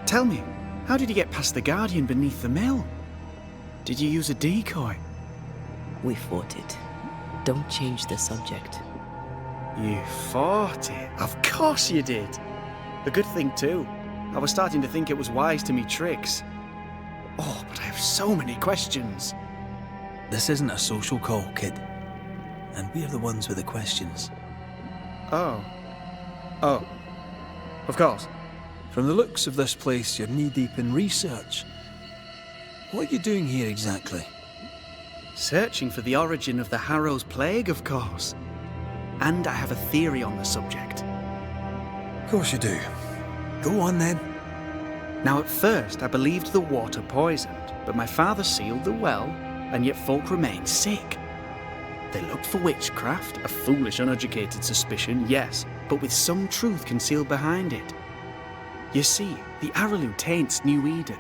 Tell me, how did you get past the Guardian beneath the mill? Did you use a decoy? We fought it. Don't change the subject. You fought it. Of course you did. A good thing too. I was starting to think it was wise to me tricks. Oh, but I have so many questions. This isn't a social call, kid. And we're the ones with the questions. Oh. Oh. Of course. From the looks of this place, you're knee-deep in research. What are you doing here exactly? Searching for the origin of the Harrow's Plague, of course. And I have a theory on the subject. Of course you do. Go on then. Now, at first, I believed the water poisoned, but my father sealed the well, and yet folk remained sick. They looked for witchcraft, a foolish, uneducated suspicion, yes, but with some truth concealed behind it. You see, the Araloo taints New Eden.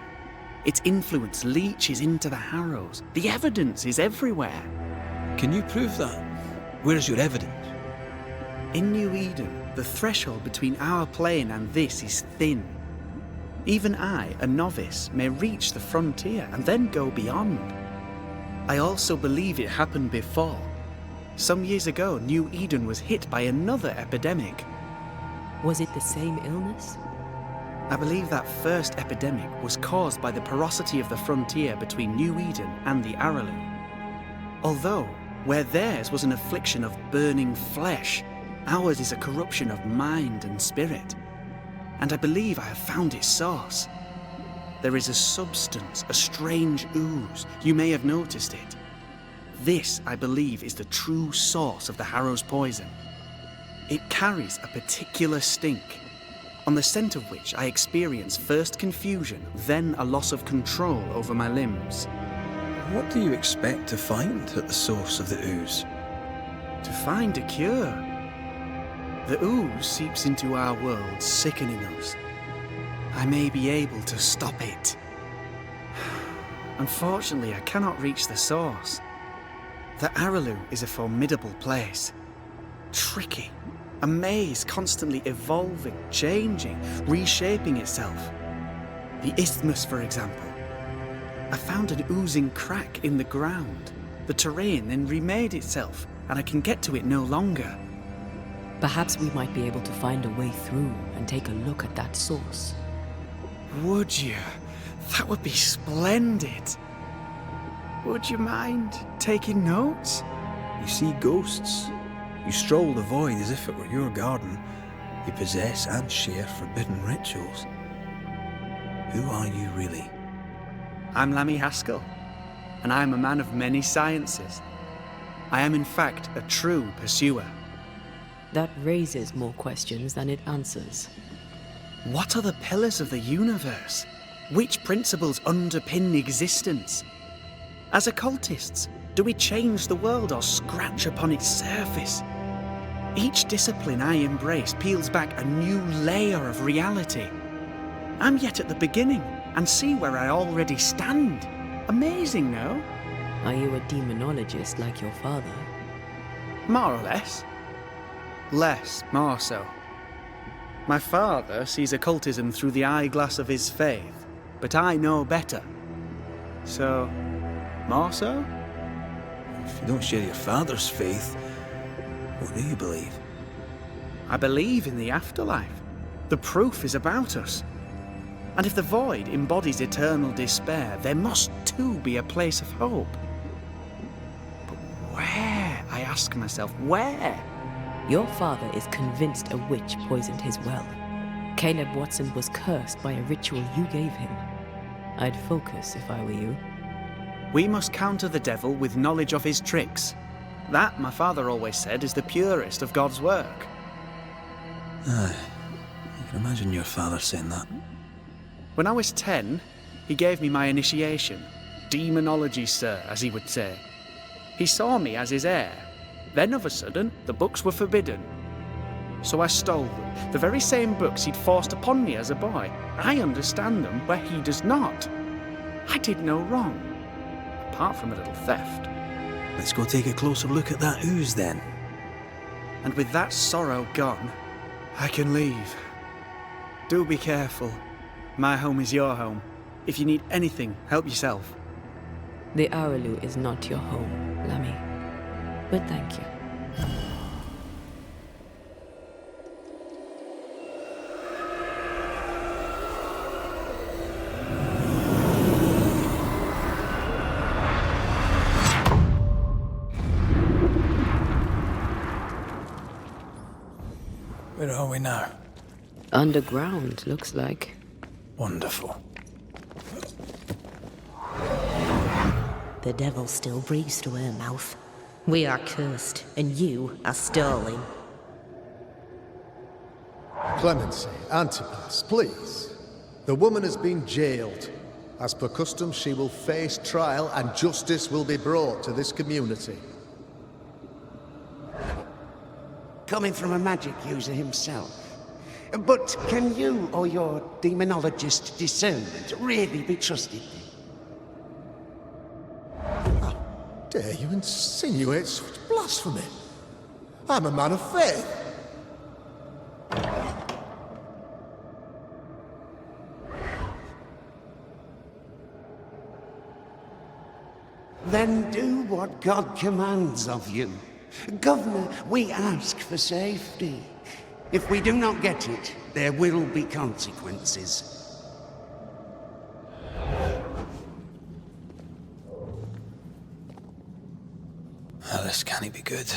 Its influence leaches into the Harrows. The evidence is everywhere. Can you prove that? Where's your evidence? In New Eden, the threshold between our plane and this is thin. Even I, a novice, may reach the frontier and then go beyond. I also believe it happened before. Some years ago, New Eden was hit by another epidemic. Was it the same illness? I believe that first epidemic was caused by the porosity of the frontier between New Eden and the Araloo. Although, where theirs was an affliction of burning flesh, ours is a corruption of mind and spirit. And I believe I have found its source. There is a substance, a strange ooze. You may have noticed it. This, I believe, is the true source of the Harrow's poison. It carries a particular stink, on the scent of which I experience first confusion, then a loss of control over my limbs. What do you expect to find at the source of the ooze? To find a cure. The ooze seeps into our world, sickening us. I may be able to stop it. Unfortunately, I cannot reach the source. The Araloo is a formidable place. Tricky. A maze constantly evolving, changing, reshaping itself. The isthmus, for example. I found an oozing crack in the ground. The terrain then remade itself, and I can get to it no longer. Perhaps we might be able to find a way through and take a look at that source. Would you? That would be splendid. Would you mind taking notes? You see ghosts. You stroll the void as if it were your garden. You possess and share forbidden rituals. Who are you really? I'm Lammy Haskell, and I am a man of many sciences. I am in fact a true pursuer. That raises more questions than it answers. What are the pillars of the universe? Which principles underpin existence? As occultists, do we change the world or scratch upon its surface? Each discipline I embrace peels back a new layer of reality. I'm yet at the beginning and see where I already stand. Amazing, no? Are you a demonologist like your father? More or less. Less, more so. My father sees occultism through the eyeglass of his faith, but I know better. So, more so? If you don't share your father's faith, what do you believe? I believe in the afterlife. The proof is about us. And if the void embodies eternal despair, there must too be a place of hope. But where, I ask myself, where? Your father is convinced a witch poisoned his well. Caleb Watson was cursed by a ritual you gave him. I'd focus if I were you. We must counter the devil with knowledge of his tricks. That, my father always said, is the purest of God's work. Aye, I can imagine your father saying that. When I was 10, he gave me my initiation. Demonology, sir, as he would say. He saw me as his heir. Then, of a sudden, the books were forbidden. So I stole them, the very same books he'd forced upon me as a boy. I understand them where he does not. I did no wrong, apart from a little theft. Let's go take a closer look at that ooze, then. And with that sorrow gone, I can leave. Do be careful. My home is your home. If you need anything, help yourself. The Araloo is not your home, Lammy. but thank you. Where are we now? Underground, looks like. Wonderful. The devil still breathes through her mouth. We are cursed, and you are stolen. Clemency, Antipas, please. The woman has been jailed. As per custom, she will face trial and justice will be brought to this community. Coming from a magic user himself. But can you or your demonologist discernment really be trusted? How dare you insinuate such blasphemy? I'm a man of faith. Then do what God commands of you. Governor, we ask for safety. If we do not get it, there will be consequences. Well, this can't be good.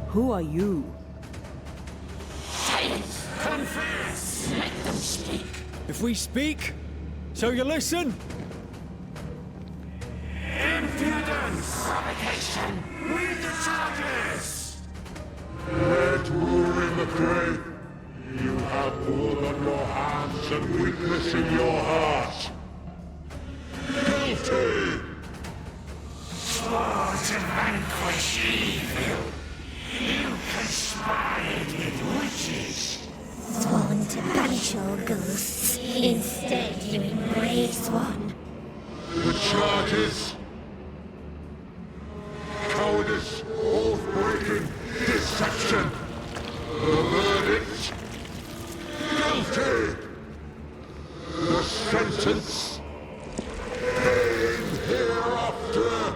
Who are you? Silence! Confess! Let them speak! If we speak, so you listen? Impudence! Provocation! Read the charges! Red rule in the grave. You have blood on your hands and weakness in your heart. Guilty! Swore to vanquish evil. You conspired with witches. Sworn to banish all ghosts. Instead, you embrace one. The charges. Cowardice, oath-breaking, deception. The verdict. Guilty. The sentence. Pain hereafter.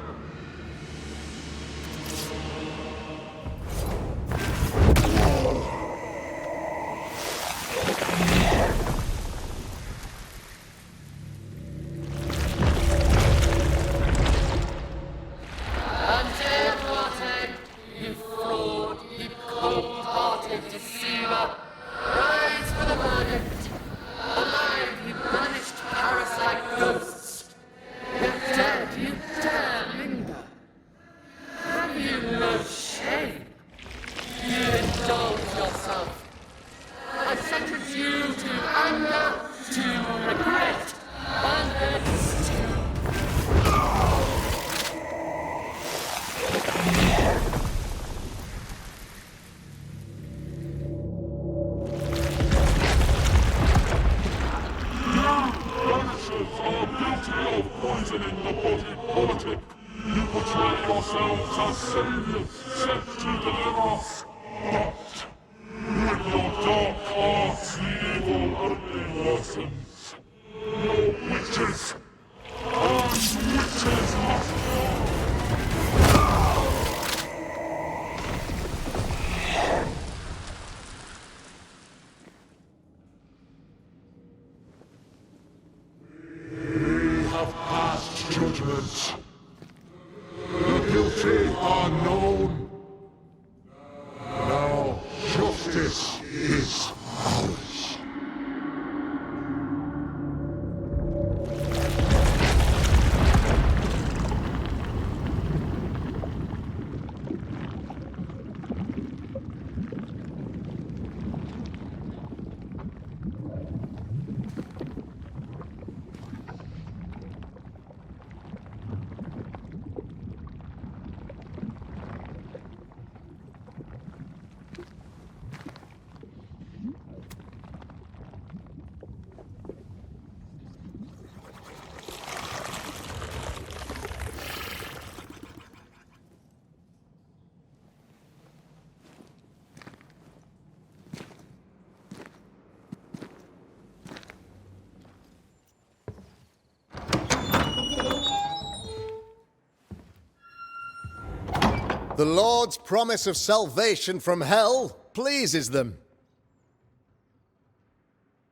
The Lord's promise of salvation from hell pleases them.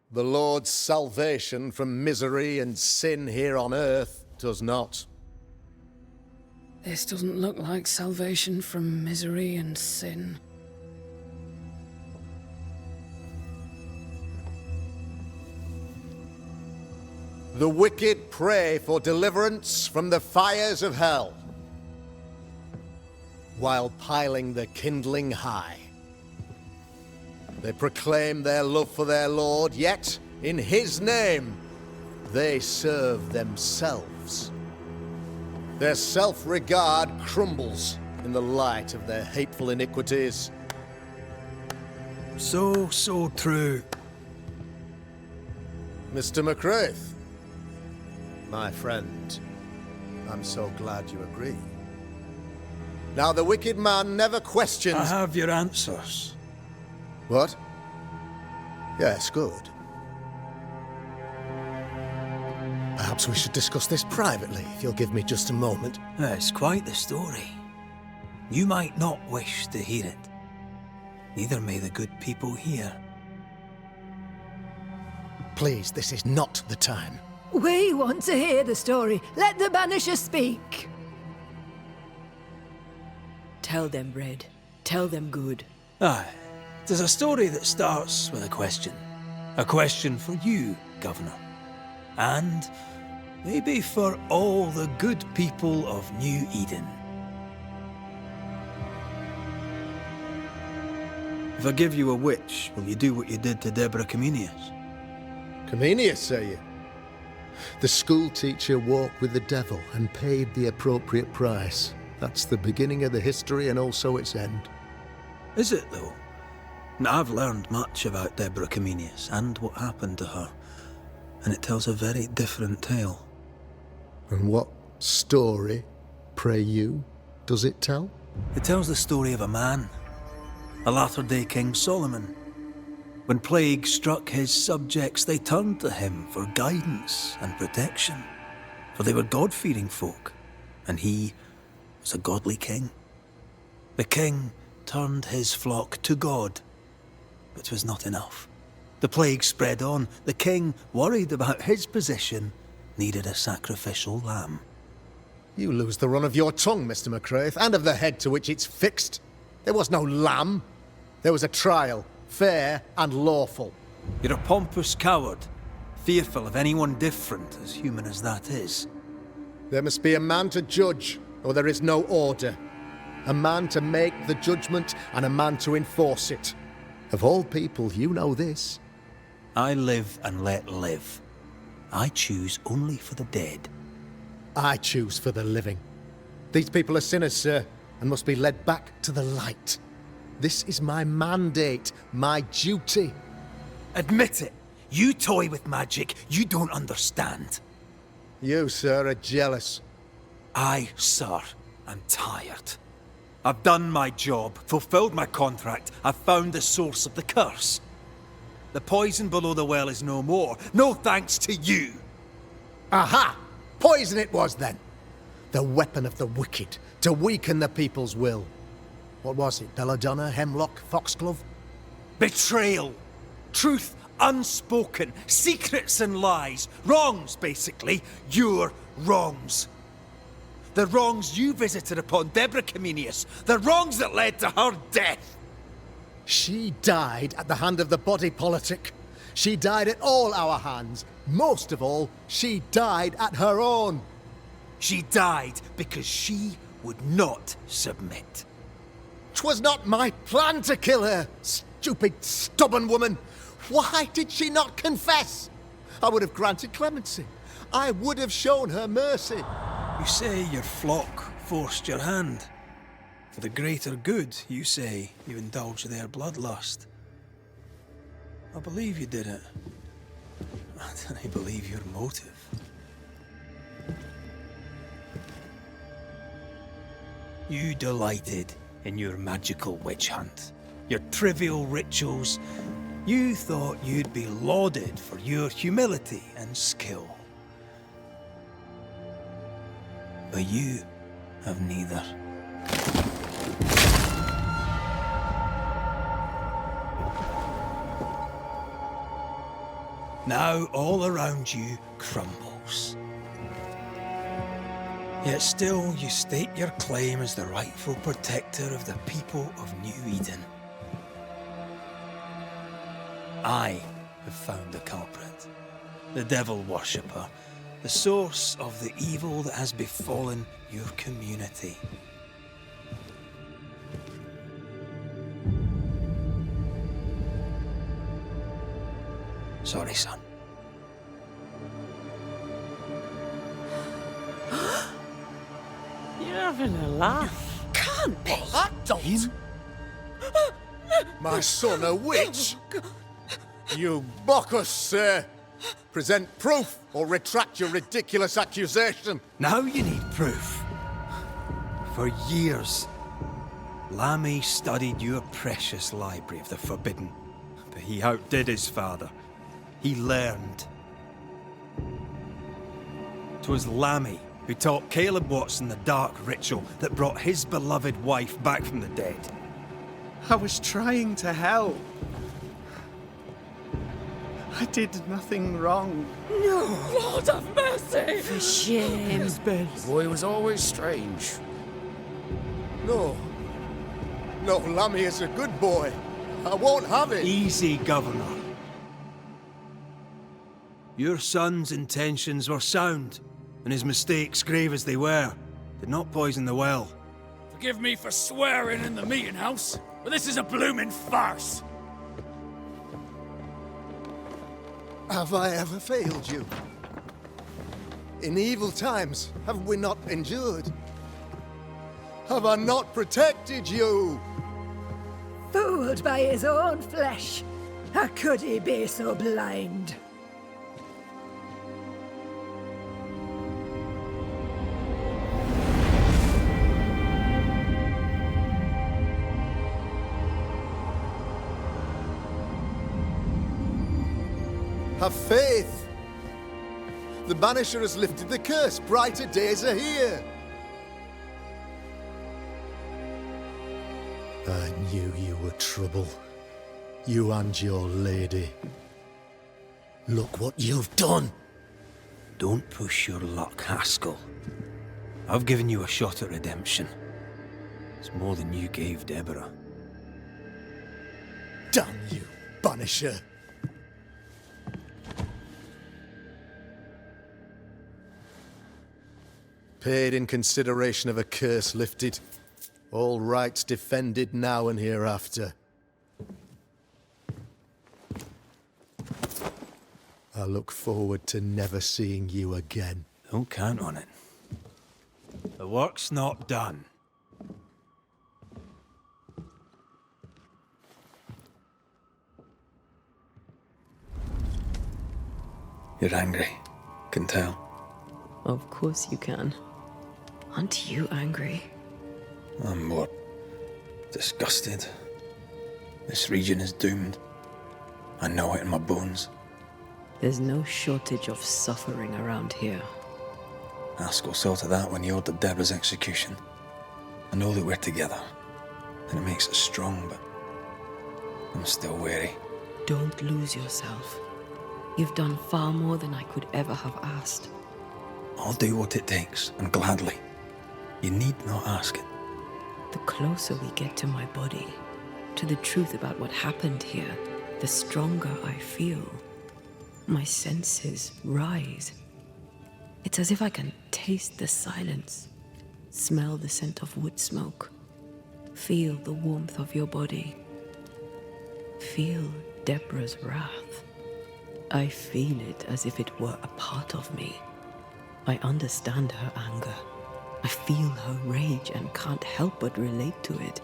The Lord's salvation from misery and sin here on earth does not. This doesn't look like salvation from misery and sin. The wicked pray for deliverance from the fires of hell, while piling the kindling high. They proclaim their love for their Lord, yet, in His name, they serve themselves. Their self-regard crumbles in the light of their hateful iniquities. So true. Mr. McCraith, my friend, I'm so glad you agree. Now, the wicked man never questions... I have your answers. What? Yes, good. Perhaps we should discuss this privately, if you'll give me just a moment. It's quite the story. You might not wish to hear it. Neither may the good people here. Please, this is not the time. We want to hear the story. Let the Banisher speak. Tell them, Red. Tell them good. Aye. There's a story that starts with a question. A question for you, Governor. And maybe for all the good people of New Eden. If I give you a witch, will you do what you did to Deborah Comenius? Comenius, say you? The school teacher walked with the devil and paid the appropriate price. That's the beginning of the history and also its end. Is it, though? Now, I've learned much about Deborah Comenius and what happened to her, and it tells a very different tale. And what story, pray you, does it tell? It tells the story of a man, a latter-day King Solomon. When plague struck his subjects, they turned to him for guidance and protection, for they were God-fearing folk, and he was a godly king. The king turned his flock to God, but it was not enough. The plague spread on. The king, worried about his position, needed a sacrificial lamb. You lose the run of your tongue, Mr. McCraith, and of the head to which it's fixed. There was no lamb. There was a trial, fair and lawful. You're a pompous coward, fearful of anyone different, as human as that is. There must be a man to judge, or there is no order. A man to make the judgment, and a man to enforce it. Of all people, you know this. I live and let live. I choose only for the dead. I choose for the living. These people are sinners, sir, and must be led back to the light. This is my mandate, my duty. Admit it. You toy with magic you don't understand. You, sir, are jealous. I, sir, am tired. I've done my job, fulfilled my contract. I've found the source of the curse. The poison below the well is no more. No thanks to you. Aha! Poison it was, then. The weapon of the wicked, to weaken the people's will. What was it? Belladonna, hemlock, foxglove? Betrayal. Truth unspoken. Secrets and lies. Wrongs, basically. Your wrongs. The wrongs you visited upon Deborah Comenius. The wrongs that led to her death. She died at the hand of the body politic. She died at all our hands. Most of all, she died at her own. She died because she would not submit. 'Twas not my plan to kill her, stupid, stubborn woman. Why did she not confess? I would have granted clemency. I would have shown her mercy. You say your flock forced your hand. For the greater good, you say, you indulged their bloodlust. I believe you did it. I believe your motive. You delighted in your magical witch hunt, your trivial rituals. You thought you'd be lauded for your humility and skill. But you have neither. Now all around you crumbles. Yet still you state your claim as the rightful protector of the people of New Eden. I have found the culprit, the devil worshipper, the source of the evil that has befallen your community. Sorry, son. You're having a laugh. Can't be. Him? My son, a witch? You mock us, sir. Present proof or retract your ridiculous accusation. Now you need proof. For years, Lammy studied your precious library of the forbidden, but he outdid his father. He learned. 'Twas Lammy who taught Caleb Watson the dark ritual that brought his beloved wife back from the dead. I was trying to help. I did nothing wrong. No! Lord have mercy! For shame. The boy was always strange. No. No, Lammy is a good boy. I won't have it. Easy, Governor. Your son's intentions were sound, and his mistakes, grave as they were, did not poison the well. Forgive me for swearing in the meeting house, but this is a blooming farce. Have I ever failed you? In evil times, have we not endured? Have I not protected you? Fooled by his own flesh. How could he be so blind? Have faith. The Banisher has lifted the curse. Brighter days are here. I knew you were trouble. You and your lady. Look what you've done. Don't push your luck, Haskell. I've given you a shot at redemption. It's more than you gave Deborah. Damn you, Banisher. Paid in consideration of a curse lifted. All rights defended now and hereafter. I look forward to never seeing you again. Don't count on it. The work's not done. You're angry. Can tell. Of course you can. Aren't you angry? I'm more disgusted. This region is doomed. I know it in my bones. There's no shortage of suffering around here. Haskell saw to that when he ordered Deborah's execution. I know that we're together, and it makes us strong, but I'm still wary. Don't lose yourself. You've done far more than I could ever have asked. I'll do what it takes, and gladly. You need not ask it. The closer we get to my body, to the truth about what happened here, the stronger I feel. My senses rise. It's as if I can taste the silence, smell the scent of wood smoke, feel the warmth of your body, feel Deborah's wrath. I feel it as if it were a part of me. I understand her anger. I feel her rage and can't help but relate to it.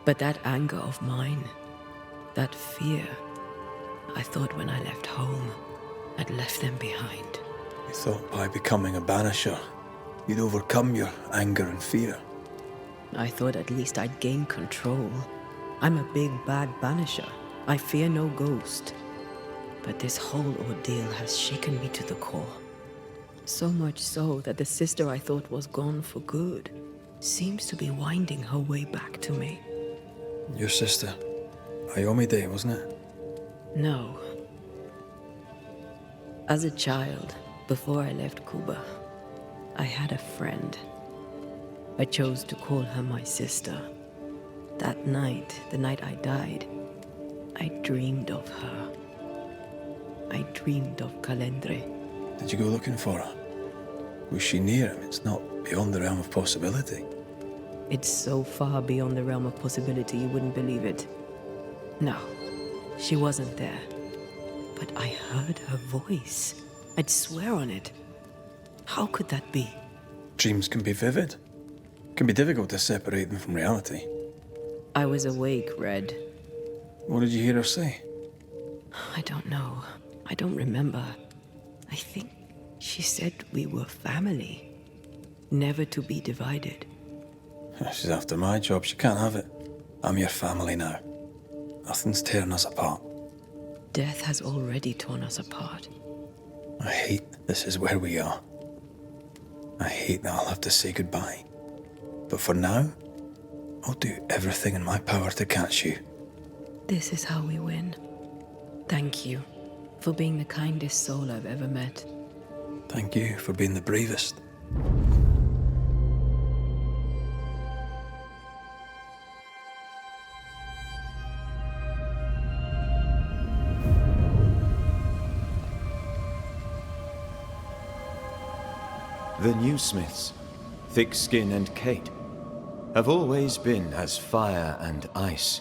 But that anger of mine, that fear, I thought when I left home, I'd left them behind. You thought by becoming a banisher, you'd overcome your anger and fear. I thought at least I'd gain control. I'm a big bad banisher. I fear no ghost. But this whole ordeal has shaken me to the core. So much so that the sister I thought was gone for good seems to be winding her way back to me. Your sister, Ayomide, wasn't it? No. As a child, before I left Cuba, I had a friend. I chose to call her my sister. That night, the night I died, I dreamed of her. I dreamed of Calendre. Did you go looking for her? Was she near him? It's not beyond the realm of possibility. It's so far beyond the realm of possibility you wouldn't believe it. No, she wasn't there. But I heard her voice. I'd swear on it. How could that be? Dreams can be vivid. It can be difficult to separate them from reality. I was awake, Red. What did you hear her say? I don't know. I don't remember. I think she said we were family. Never to be divided. She's after my job. She can't have it. I'm your family now. Nothing's tearing us apart. Death has already torn us apart. I hate this is where we are. I hate that I'll have to say goodbye. But for now, I'll do everything in my power to catch you. This is how we win. Thank you for being the kindest soul I've ever met. Thank you for being the bravest. The Newsmiths, Thickskin and Kate, have always been as fire and ice,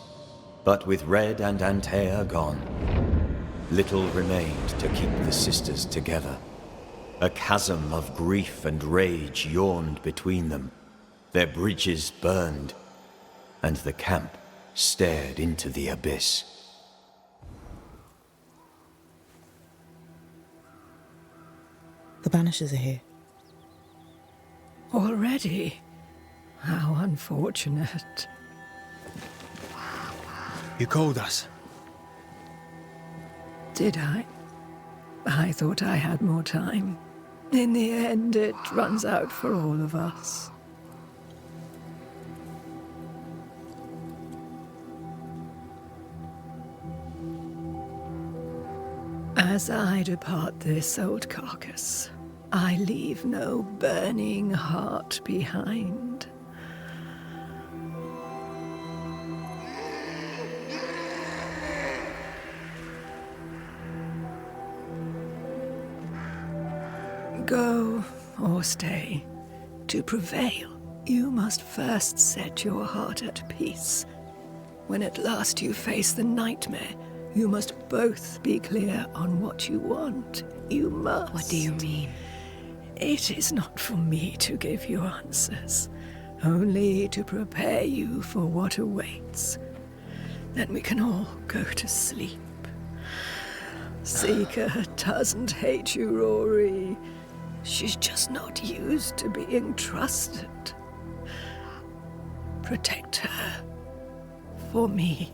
but with Red and Antea gone, little remained to keep the sisters together. A chasm of grief and rage yawned between them, their bridges burned, and the camp stared into the abyss. The Banishers are here. Already? How unfortunate. You called us. Did I? I thought I had more time. In the end, it runs out for all of us. As I depart this old carcass, I leave no burning heart behind. Go or stay. To prevail, you must first set your heart at peace. When at last you face the nightmare, you must both be clear on what you want. You must. What do you mean? It is not for me to give you answers, only to prepare you for what awaits. Then we can all go to sleep. Seeker doesn't hate you, Rory. She's just not used to being trusted. Protect her. For me.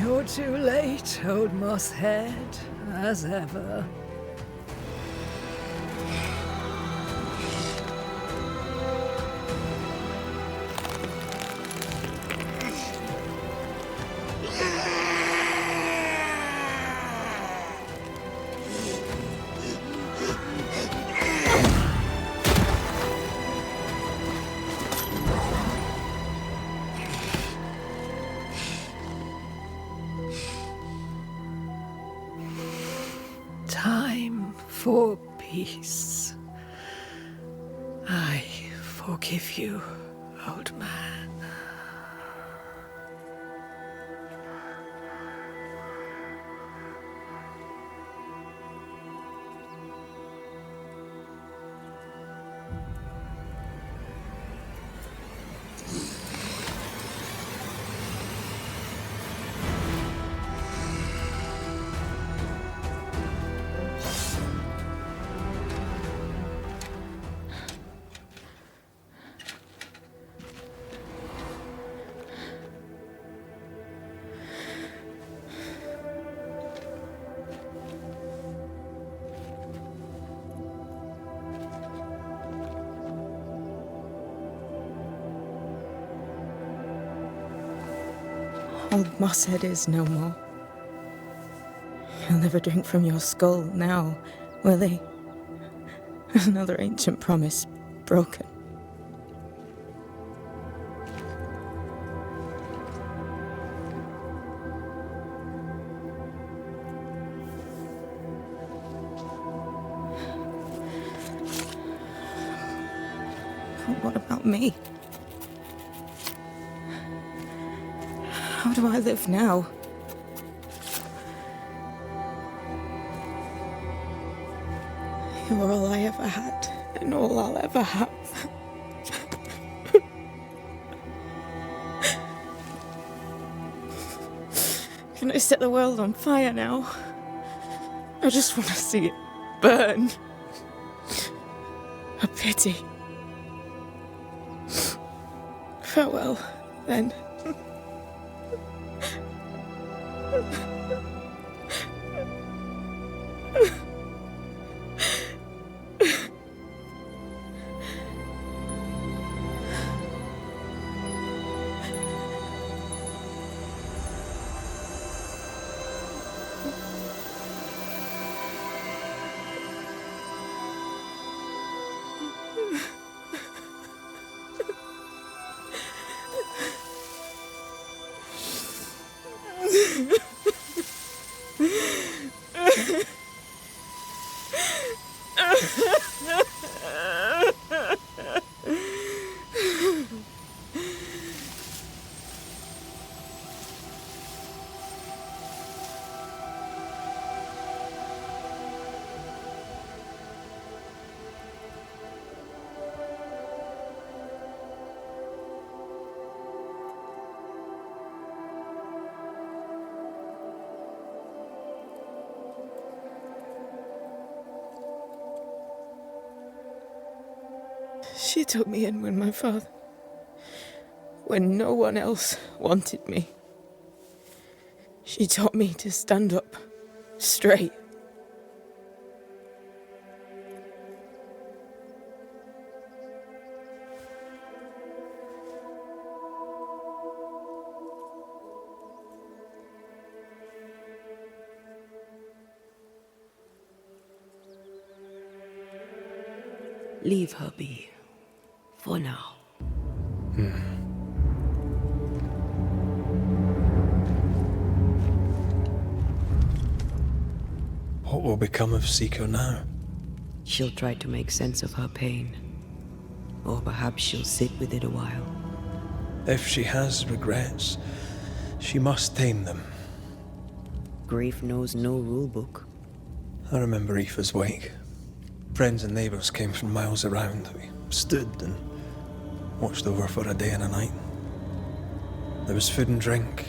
You're too late, old mosshead, as ever. Time for peace. I forgive you, old man. Old Mosshead is no more. He'll never drink from your skull now, will he? Another ancient promise broken. But what about me? How do I live now? You're all I ever had, and all I'll ever have. Can I set the world on fire now? I just want to see it burn. A pity. Farewell, then. She took me in when no one else wanted me. She taught me to stand up straight. Leave her be. For now. What will become of Seeker now? She'll try to make sense of her pain. Or perhaps she'll sit with it a while. If she has regrets, she must tame them. Grief knows no rule book. I remember Aoife's wake. Friends and neighbours came from miles around. We stood and watched over for a day and a night. There was food and drink,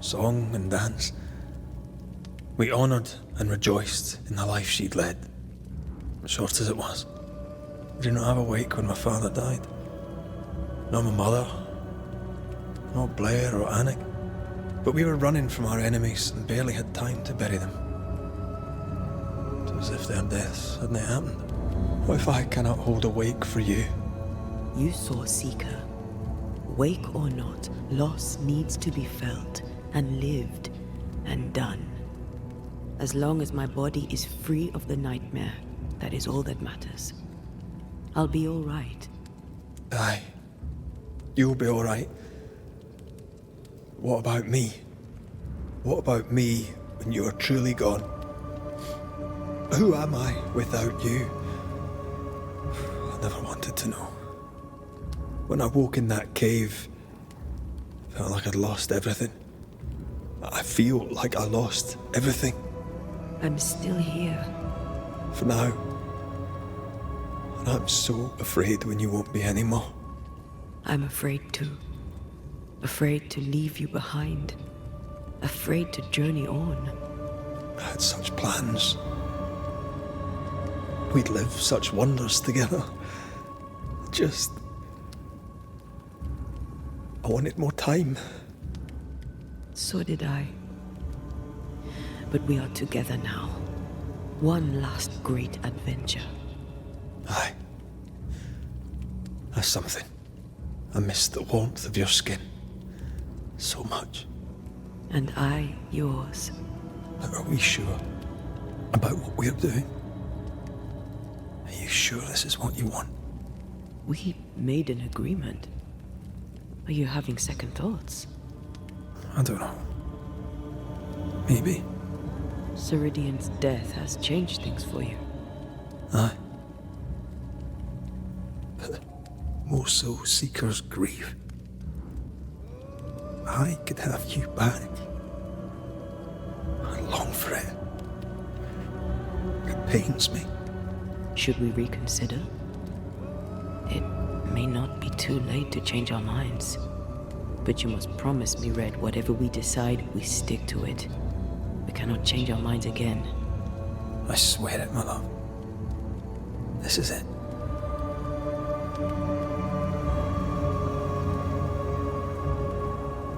song and dance. We honoured and rejoiced in the life she'd led, short as it was. I did not have a wake when my father died. Not my mother, not Blair or Anik. But we were running from our enemies and barely had time to bury them. It was as if their deaths hadn't happened. What if I cannot hold a wake for you? You saw Seeker. Wake or not, loss needs to be felt and lived and done. As long as my body is free of the nightmare, that is all that matters. I'll be all right. Aye. You'll be all right. What about me? What about me when you are truly gone? Who am I without you? I never wanted to know. When I woke in that cave, I felt like I'd lost everything. I feel like I lost everything. I'm still here. For now. And I'm so afraid when you won't be anymore. I'm afraid too. Afraid to leave you behind. Afraid to journey on. I had such plans. We'd live such wonders together. I wanted more time. So did I. But we are together now. One last great adventure. Aye. That's something. I miss the warmth of your skin. So much. and I yours. But are we sure about what we're doing? Are you sure this is what you want? We made an agreement. Are you having second thoughts? I don't know. Maybe. Ceridian's death has changed things for you. Aye. But more so Seeker's grief. I could have you back. I long for it. It pains me. Should we reconsider? It may not be too late to change our minds. But you must promise me, Red, whatever we decide, we stick to it. We cannot change our minds again. I swear it, my love. This is it.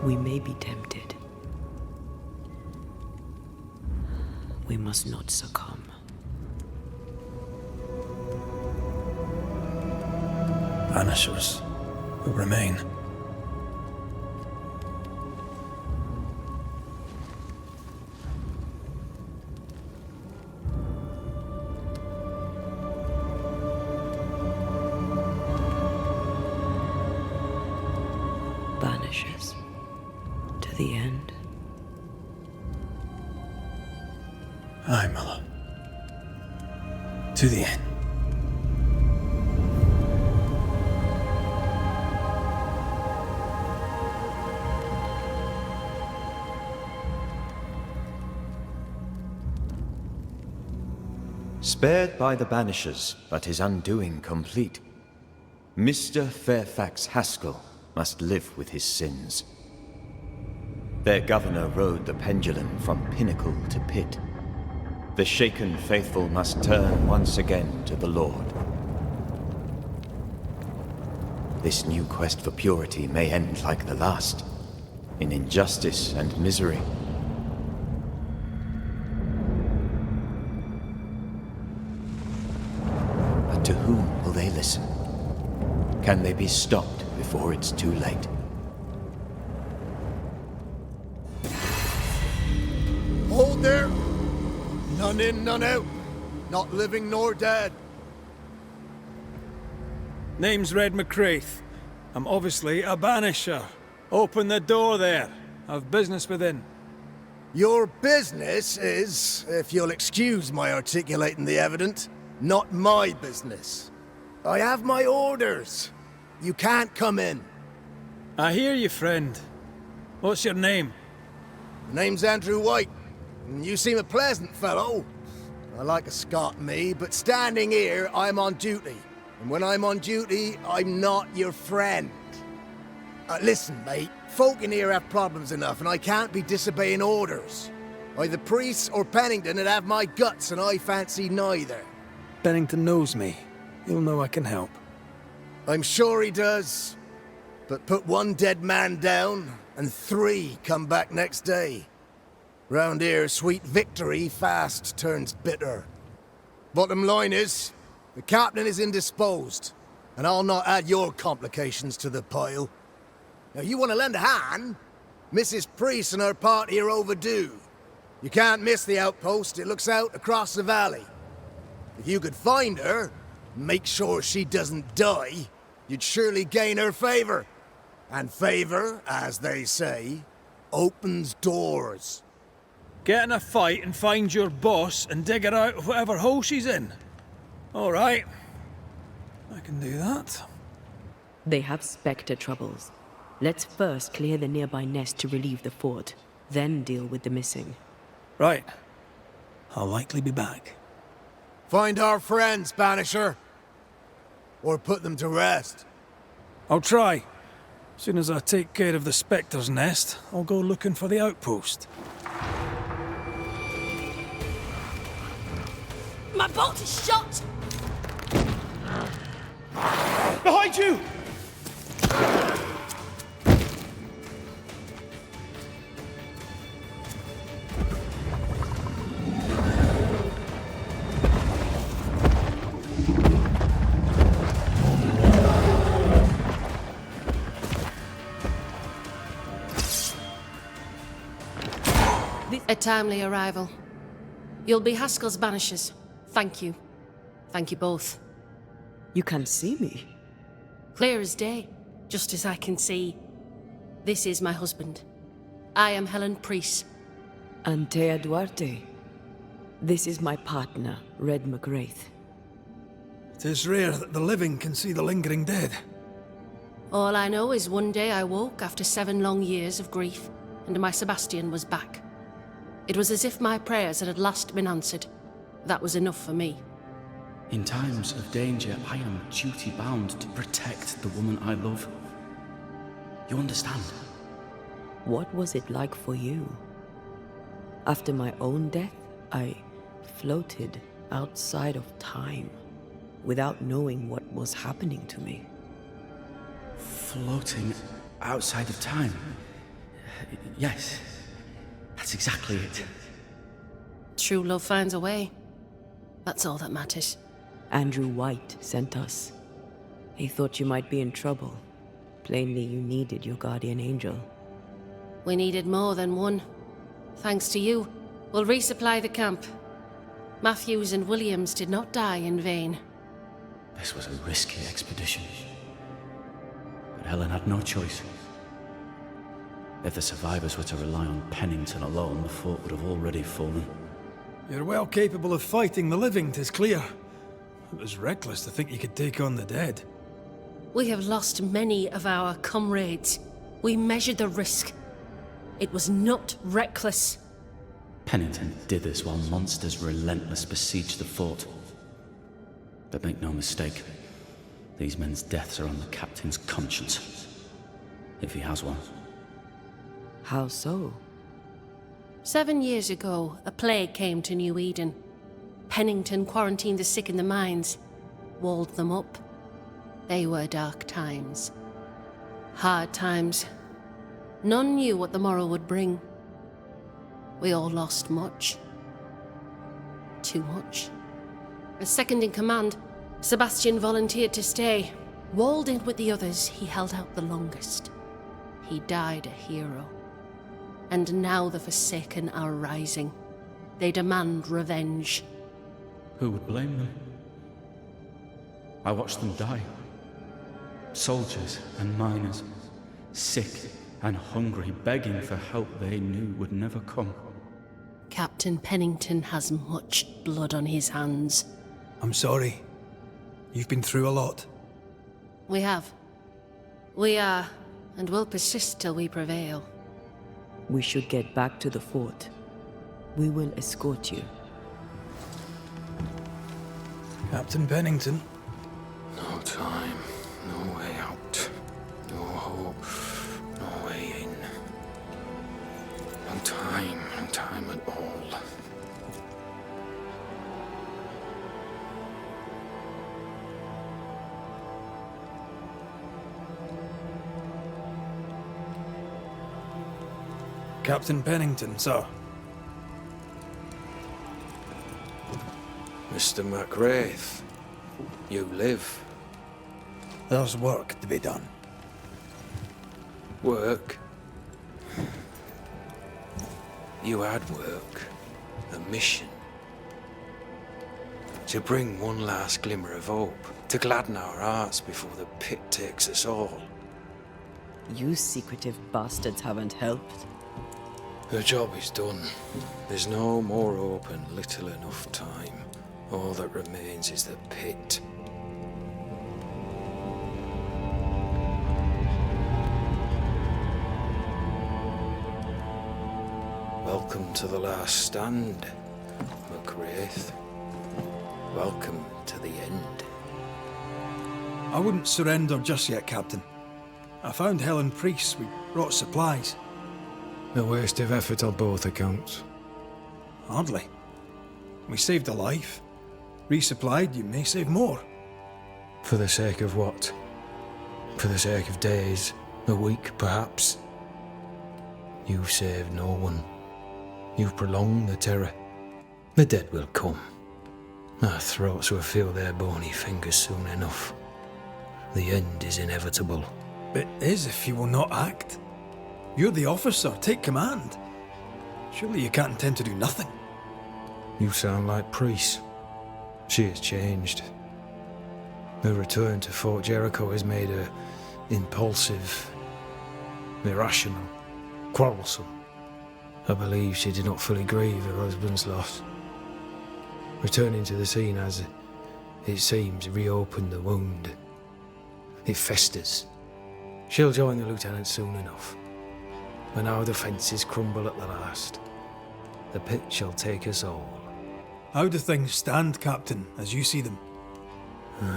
We may be tempted. We must not succumb. Banishers will remain. Banishers. To the end. Aye, my love. To the end. Spared by the Banishers, but his undoing complete, Mr. Fairfax Haskell must live with his sins. Their governor rode the pendulum from pinnacle to pit. The shaken faithful must turn once again to the Lord. This new quest for purity may end like the last, in injustice and misery. But to whom will they listen? Can they be stopped before it's too late? Hold there! None in, none out. Not living nor dead. Name's Red McCraith. I'm obviously a banisher. Open the door there. I've business within. Your business is, if you'll excuse my articulating the evident, not my business. I have my orders. You can't come in. I hear you, friend. What's your name? The name's Andrew White. You seem a pleasant fellow. I like a Scot, me, but standing here, I'm on duty. And when I'm on duty, I'm not your friend. Listen, mate, folk in here have problems enough, and I can't be disobeying orders. Either priests or Pennington would have my guts, and I fancy neither. Pennington knows me. He'll know I can help. I'm sure he does. But put one dead man down, and 3 come back next day. Round here, sweet victory fast turns bitter. Bottom line is, the captain is indisposed, and I'll not add your complications to the pile. Now, you want to lend a hand? Mrs. Priest and her party are overdue. You can't miss the outpost, it looks out across the valley. If you could find her, make sure she doesn't die, you'd surely gain her favor. And favor, as they say, opens doors. Get in a fight and find your boss and dig her out of whatever hole she's in. All right. I can do that. They have Spectre troubles. Let's first clear the nearby nest to relieve the fort, then deal with the missing. Right. I'll likely be back. Find our friends, Banisher. Or put them to rest. I'll try. As soon as I take care of the Spectre's nest, I'll go looking for the outpost. My bolt is shot! Behind you! A timely arrival. You'll be Haskell's Banishers. Thank you. Thank you both. You can see me? Clear as day, just as I can see. This is my husband. I am Helen Priest. Antea Duarte. This is my partner, Red McGrath. It is rare that the living can see the lingering dead. All I know is one day I woke after 7 long years of grief, and my Sebastian was back. It was as if my prayers had at last been answered. That was enough for me. In times of danger, I am duty-bound to protect the woman I love. You understand? What was it like for you? After my own death, I floated outside of time, without knowing what was happening to me. Floating outside of time? Yes, that's exactly it. True love finds a way. That's all that matters. Andrew White sent us. He thought you might be in trouble. Plainly, you needed your guardian angel. We needed more than one. Thanks to you, we'll resupply the camp. Matthews and Williams did not die in vain. This was a risky expedition. But Helen had no choice. If the survivors were to rely on Pennington alone, the fort would have already fallen. You're well capable of fighting the living, 'tis clear. It was reckless to think you could take on the dead. We have lost many of our comrades. We measured the risk. It was not reckless. Pennington did this while monsters relentless besieged the fort. But make no mistake, these men's deaths are on the captain's conscience. If he has one. How so? 7 years ago, a plague came to New Eden. Pennington quarantined the sick in the mines, walled them up. They were dark times. Hard times. None knew what the morrow would bring. We all lost much. Too much. As second in command, Sebastian volunteered to stay. Walled in with the others, he held out the longest. He died a hero. And now the Forsaken are rising. They demand revenge. Who would blame them? I watched them die. Soldiers and miners, sick and hungry, begging for help they knew would never come. Captain Pennington has much blood on his hands. I'm sorry. You've been through a lot. We have. We are, and will persist till we prevail. We should get back to the fort. We will escort you. Captain Pennington. No time, no way out, no hope, no way in. No time at all. Captain Pennington, sir. Mr. McGrath, you live. There's work to be done. Work? You had work. A mission. To bring one last glimmer of hope. To gladden our hearts before the pit takes us all. You secretive bastards haven't helped. The job is done. There's no more hope and little enough time. All that remains is the pit. Welcome to the last stand, McGrath. Welcome to the end. I wouldn't surrender just yet, Captain. I found Helen Priest. We brought supplies. A waste of effort on both accounts. Hardly. We saved a life. Resupplied, you may save more. For the sake of what? For the sake of days, a week perhaps? You've saved no one. You've prolonged the terror. The dead will come. Our throats will feel their bony fingers soon enough. The end is inevitable. It is if you will not act. You're the officer, take command. Surely you can't intend to do nothing. You sound like Priest. She has changed. Her return to Fort Jericho has made her impulsive, irrational, quarrelsome. I believe she did not fully grieve her husband's loss. Returning to the scene has, it seems, reopened the wound. It festers. She'll join the lieutenant soon enough. When our defences crumble at the last, the pit shall take us all. How do things stand, Captain, as you see them?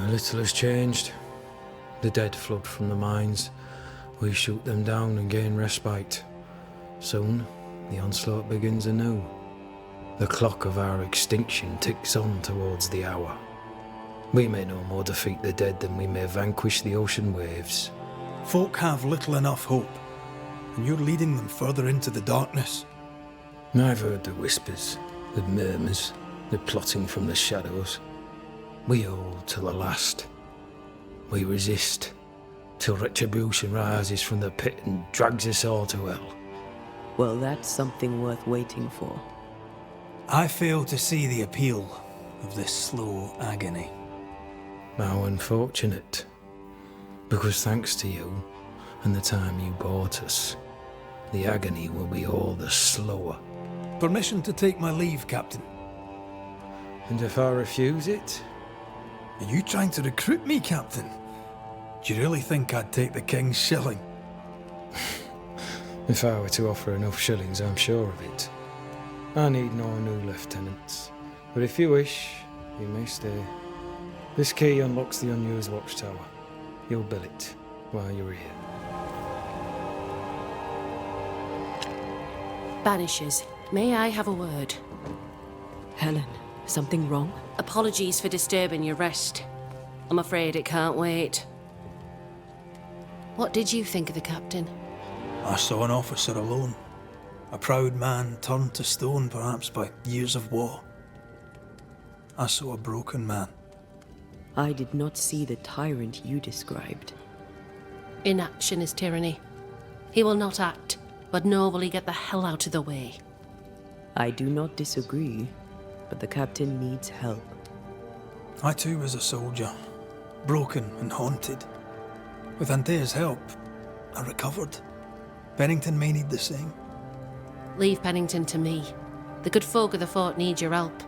Little has changed. The dead flood from the mines. We shoot them down and gain respite. Soon, the onslaught begins anew. The clock of our extinction ticks on towards the hour. We may no more defeat the dead than we may vanquish the ocean waves. Folk have little enough hope, and you're leading them further into the darkness. I've heard the whispers, the murmurs, the plotting from the shadows. We hold till the last. We resist, till retribution rises from the pit and drags us all to hell. Well, that's something worth waiting for. I fail to see the appeal of this slow agony. How unfortunate. Because thanks to you, and the time you bought us, the agony will be all the slower. Permission to take my leave, Captain. And if I refuse it? Are you trying to recruit me, Captain? Do you really think I'd take the King's shilling? If I were to offer enough shillings, I'm sure of it. I need no new lieutenants. But if you wish, you may stay. This key unlocks the unused watchtower. You'll bill it while you're here. Banishers, may I have a word? Helen, something wrong? Apologies for disturbing your rest. I'm afraid it can't wait. What did you think of the captain? I saw an officer alone. A proud man turned to stone, perhaps by years of war. I saw a broken man. I did not see the tyrant you described. Inaction is tyranny. He will not act, but nobly get the hell out of the way. I do not disagree, but the captain needs help. I too was a soldier, broken and haunted. With Antea's help, I recovered. Pennington may need the same. Leave Pennington to me. The good folk of the fort need your help.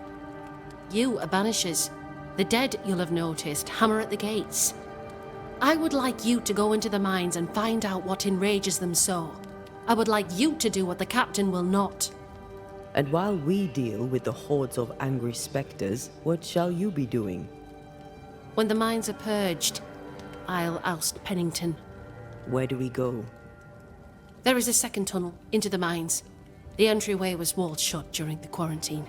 You are banishers. The dead, you'll have noticed, hammer at the gates. I would like you to go into the mines and find out what enrages them so. I would like you to do what the captain will not. And while we deal with the hordes of angry spectres, what shall you be doing? When the mines are purged, I'll oust Pennington. Where do we go? There is a second tunnel into the mines. The entryway was walled shut during the quarantine.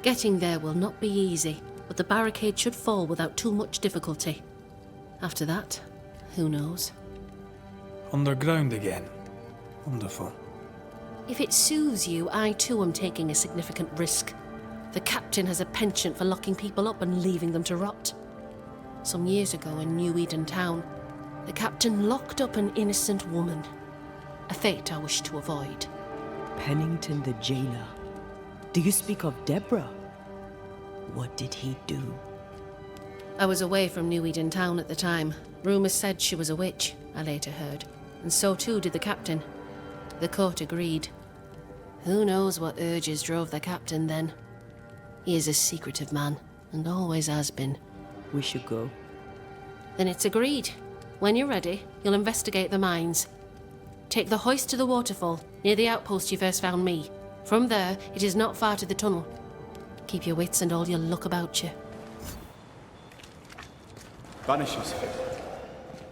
Getting there will not be easy, but the barricade should fall without too much difficulty. After that, who knows? Underground again. Wonderful. If it soothes you, I too am taking a significant risk. The captain has a penchant for locking people up and leaving them to rot. Some years ago in New Eden town, the captain locked up an innocent woman. A fate I wish to avoid. Pennington the jailer. Do you speak of Deborah? What did he do? I was away from New Eden town at the time. Rumours said she was a witch, I later heard. And so too did the captain. The court agreed. Who knows what urges drove the captain then? He is a secretive man, and always has been. We should go. Then it's agreed. When you're ready, you'll investigate the mines. Take the hoist to the waterfall, near the outpost you first found me. From there, it is not far to the tunnel. Keep your wits and all your luck about you. Banishers.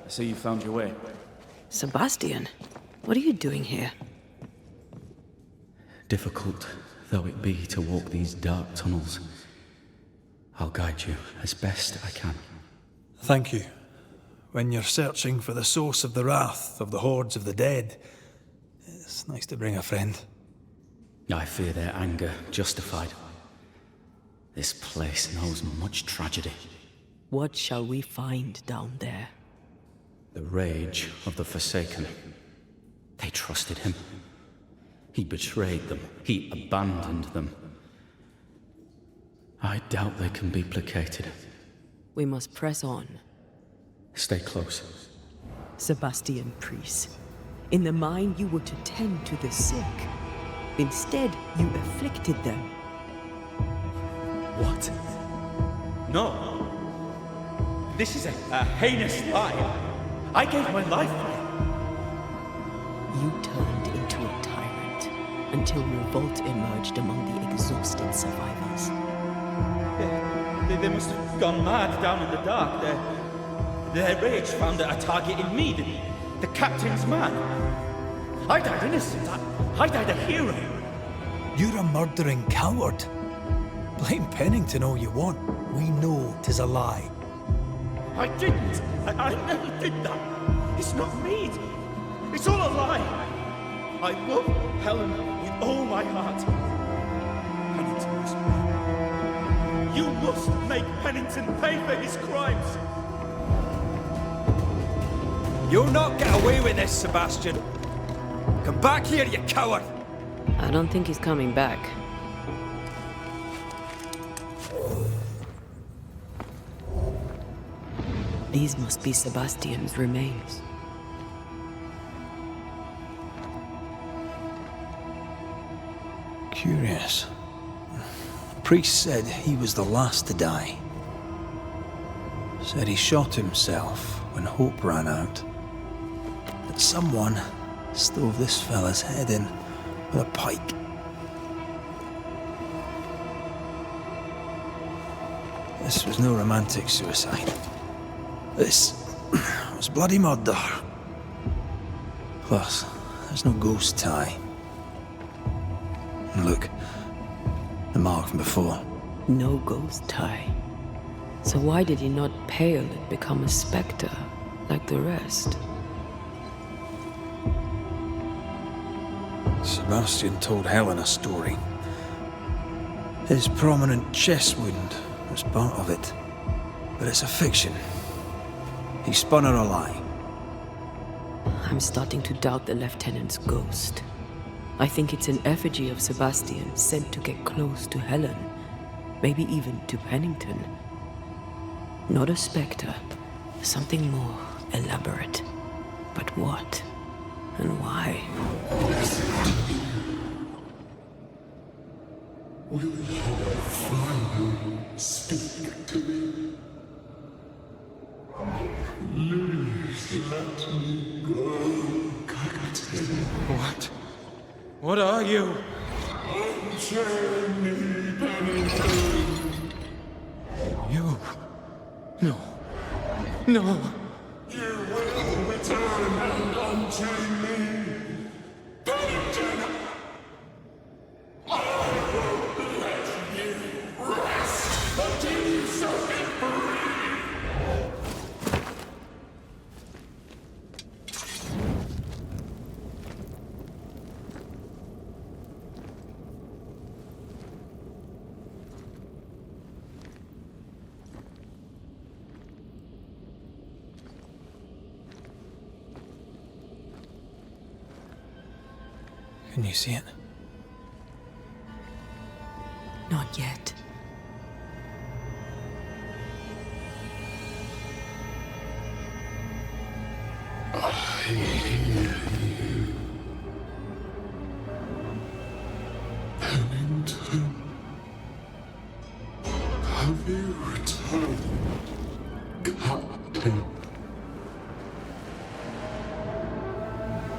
I see you found your way. Sebastian, what are you doing here? Difficult though it be to walk these dark tunnels, I'll guide you as best I can. Thank you. When you're searching for the source of the wrath of the hordes of the dead, it's nice to bring a friend. I fear their anger justified. This place knows much tragedy. What shall we find down there? The rage of the Forsaken. They trusted him. He betrayed them. He abandoned them. I doubt they can be placated. We must press on. Stay close. Sebastian Priest. In the mine, you were to tend to the sick. Instead, you afflicted them. What? No. This is a heinous lie. I gave my life for it. You turned into a tyrant until revolt emerged among the exhausted survivors. They must have gone mad down in the dark. Their rage found a target in me, the captain's man. I died innocent. I died a hero. You're a murdering coward. Blame Pennington all you want. We know 'tis a lie. I didn't. I never did that. It's not me. It's all a lie. I love Helen with all my heart. Pennington must pay. You must make Pennington pay for his crimes. You'll not get away with this, Sebastian. Come back here, you coward! I don't think he's coming back. These must be Sebastian's remains. Curious. Priest said he was the last to die. Said he shot himself when hope ran out. That someone stove this fella's head in with a pike. This was no romantic suicide. This was bloody murder. Plus, there's no ghost tie. And look, the mark from before. No ghost tie. So why did he not pale and become a spectre like the rest? Sebastian told Helen a story. His prominent chest wound was part of it. But it's a fiction. He spun her a lie. I'm starting to doubt the lieutenant's ghost. I think it's an effigy of Sebastian sent to get close to Helen. Maybe even to Pennington. Not a spectre. Something more elaborate. But what? And why? Will you finally speak to me? Please let me go, Captain. What? What are you? Unchain me, Pennington. You? No. No. You will return and unchain me. Pennington! I won't let you rest until you set me free. Can you see it? Not yet. I hear you. Pennington. Have you returned, Captain?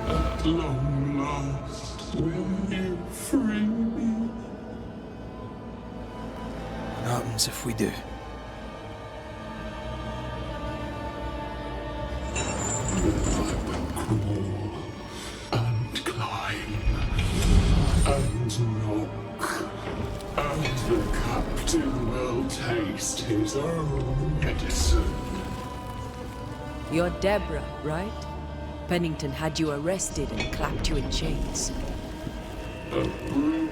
At long last, will you free me? What happens if we do? Crawl and climb and knock, and the captain will taste his own medicine. You're Deborah, right? Pennington had you arrested and clapped you in chains. A broken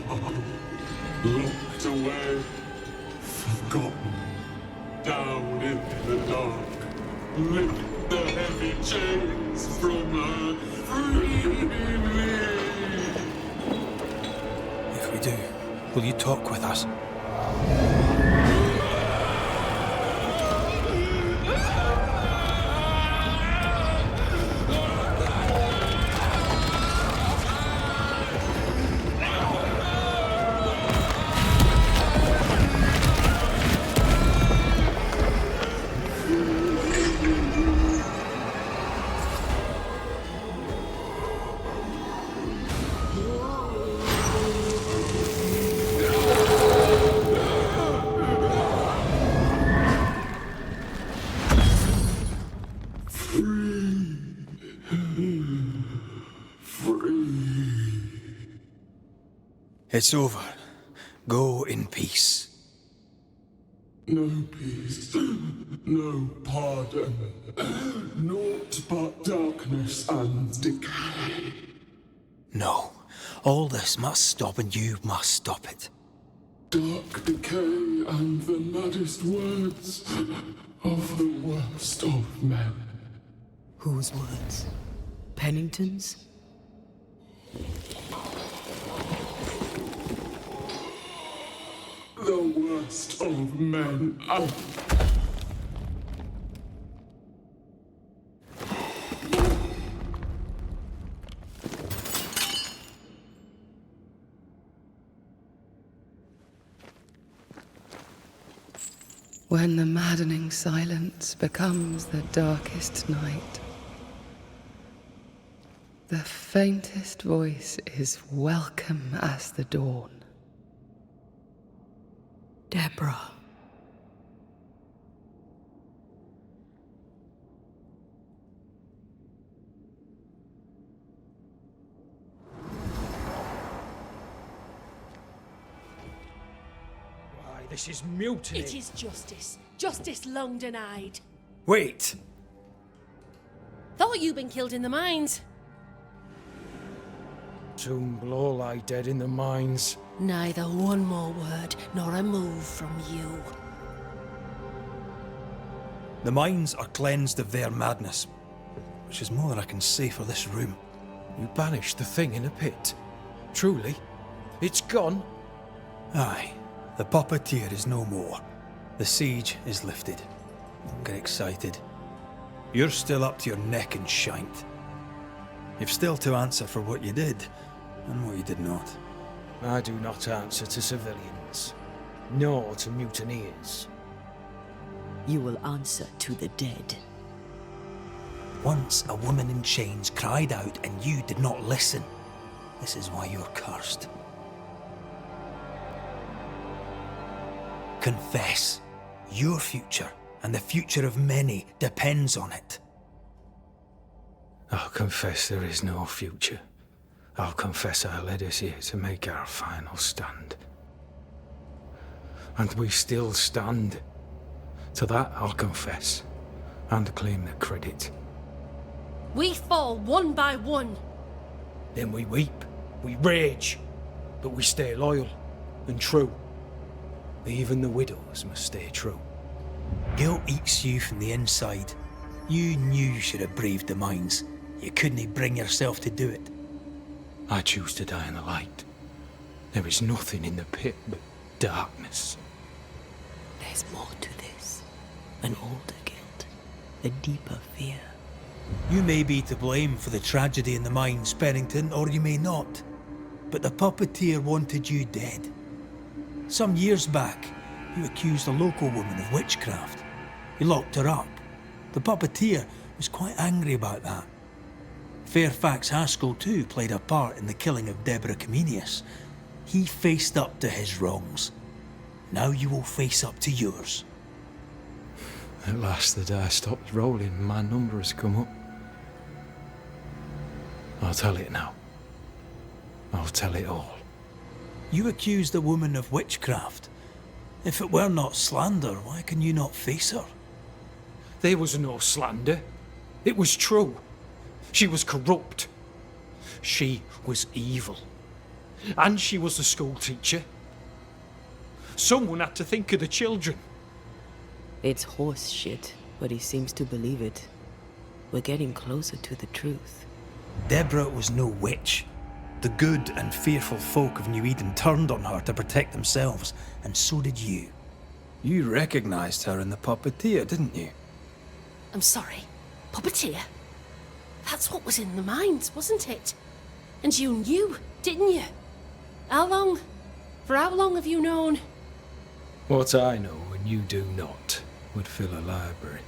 part, locked away, forgotten, down in the dark. Lift the heavy chains from her, free me. do, will you talk with us? It's over. Go in peace. No peace, no pardon, naught but darkness and decay. No. All this must stop and you must stop it. Dark decay and the maddest words of the worst of men. Whose words? Pennington's? The worst of men. When the maddening silence becomes the darkest night, the faintest voice is welcome as the dawn. Deborah. Why, this is mutiny. It is justice. Justice long denied. Wait! Thought you'd been killed in the mines. Soon will all lie dead in the mines. Neither one more word nor a move from you. The mines are cleansed of their madness, which is more than I can say for this room. You banished the thing in a pit. Truly? It's gone? Aye. The puppeteer is no more. The siege is lifted. Don't get excited. You're still up to your neck in shite. You've still to answer for what you did, and what you did not. I do not answer to civilians, nor to mutineers. You will answer to the dead. Once a woman in chains cried out and you did not listen. This is why you're cursed. Confess. Your future, and the future of many, depends on it. I'll confess there is no future. I'll confess I led us here to make our final stand. And we still stand. To that I'll confess, and claim the credit. We fall one by one. Then we weep, we rage, but we stay loyal and true. Even the widows must stay true. Guilt eats you from the inside. You knew you should have braved the mines. You couldn't bring yourself to do it. I choose to die in the light. There is nothing in the pit but darkness. There's more to this. An older guilt. A deeper fear. You may be to blame for the tragedy in the mines, Pennington, or you may not. But the puppeteer wanted you dead. Some years back, you accused a local woman of witchcraft. You locked her up. The puppeteer was quite angry about that. Fairfax Haskell too played a part in the killing of Deborah Comenius. He faced up to his wrongs. Now you will face up to yours. At last the die stops rolling, my number has come up. I'll tell it now. I'll tell it all. You accused a woman of witchcraft. If it were not slander, why can you not face her? There was no slander. It was true. She was corrupt. She was evil. And she was a school teacher. Someone had to think of the children. It's horse shit, but he seems to believe it. We're getting closer to the truth. Deborah was no witch. The good and fearful folk of New Eden turned on her to protect themselves, and so did you. You recognized her in the puppeteer, didn't you? I'm sorry. Puppeteer? That's what was in the mines, wasn't it? And you knew, didn't you? How long? For how long have you known? What I know and you do not would fill a library.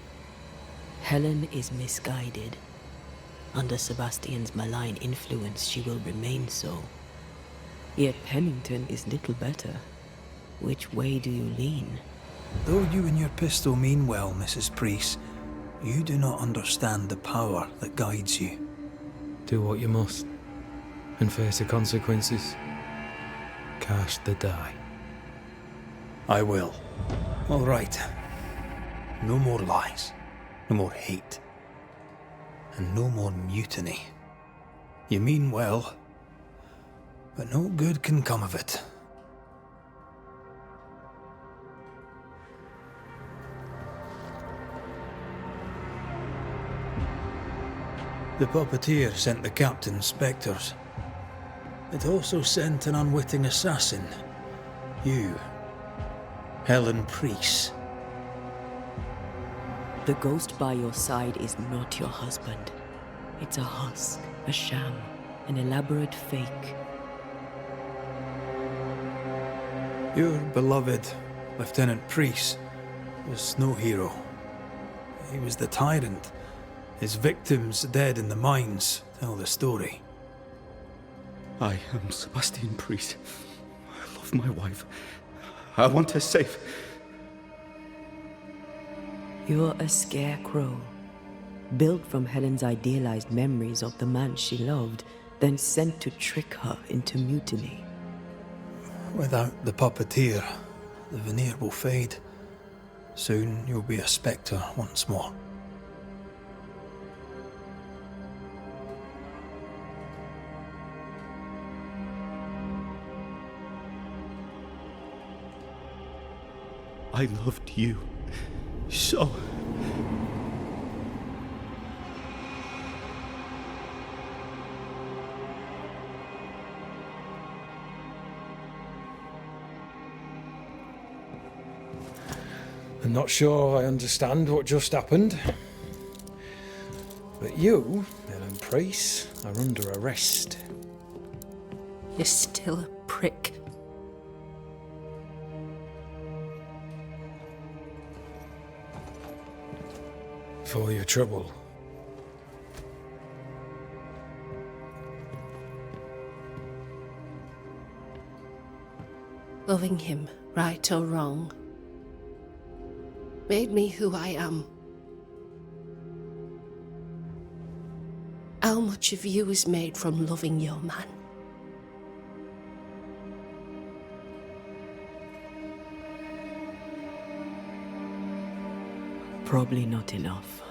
Helen is misguided. Under Sebastian's malign influence, she will remain so. Yet Pennington is little better. Which way do you lean? Though you and your pistol mean well, Mrs. Priest, you do not understand the power that guides you. Do what you must, and face the consequences. Cast the die. I will. All right. No more lies. No more hate. And no more mutiny. You mean well, but no good can come of it. The puppeteer sent the captain spectres. It also sent an unwitting assassin. You. Helen Priest. The ghost by your side is not your husband. It's a husk, a sham, an elaborate fake. Your beloved Lieutenant Priest was no hero. He was the tyrant. His victims dead in the mines tell the story. I am Sebastian Priest. I love my wife. I want her safe. You're a scarecrow, built from Helen's idealized memories of the man she loved, then sent to trick her into mutiny. Without the puppeteer, the veneer will fade. Soon you'll be a spectre once more. I loved you so. I'm not sure I understand what just happened. But you, Helen Priest, are under arrest. You're still a prick. For your trouble. Loving him, right or wrong, made me who I am. How much of you is made from loving your man? Probably not enough.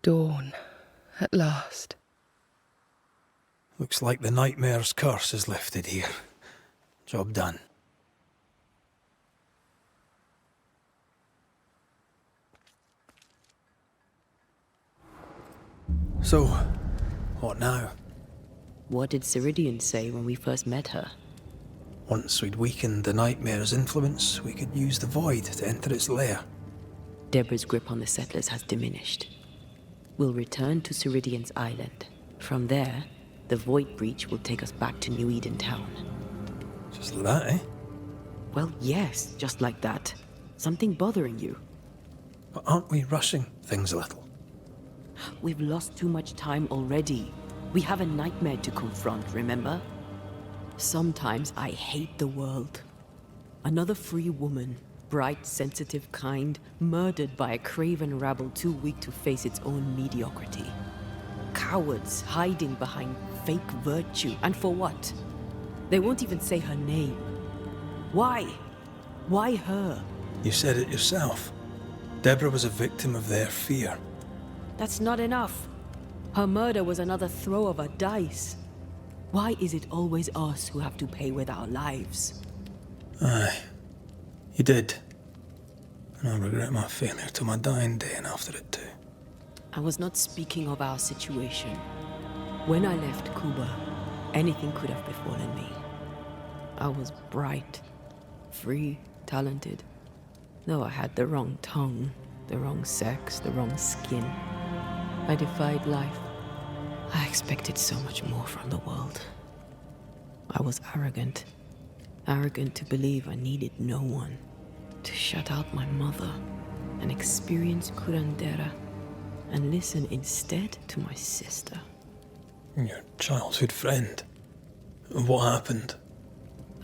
Dawn, at last. Looks like the nightmare's curse is lifted here. Job done. So, what now? What did Ceridian say when we first met her? Once we'd weakened the nightmare's influence, we could use the void to enter its lair. Deborah's grip on the settlers has diminished. We'll return to Ceridian's island. From there, the void breach will take us back to New Eden town. Just like that, eh? Well, yes, just like that. Something bothering you. But aren't we rushing things a little? We've lost too much time already. We have a nightmare to confront, remember? Sometimes I hate the world. Another free woman, bright, sensitive, kind, murdered by a craven rabble too weak to face its own mediocrity. Cowards hiding behind fake virtue. And for what? They won't even say her name. Why? Why her? You said it yourself. Deborah was a victim of their fear. That's not enough. Her murder was another throw of a dice. Why is it always us who have to pay with our lives? Aye. You did. And I'll regret my failure to my dying day and after it too. I was not speaking of our situation. When I left Cuba, anything could have befallen me. I was bright, free, talented. Though I had the wrong tongue, the wrong sex, the wrong skin. I defied life. I expected so much more from the world. I was arrogant. Arrogant to believe I needed no one. To shut out my mother and experience curandera and listen instead to my sister. Your childhood friend. What happened?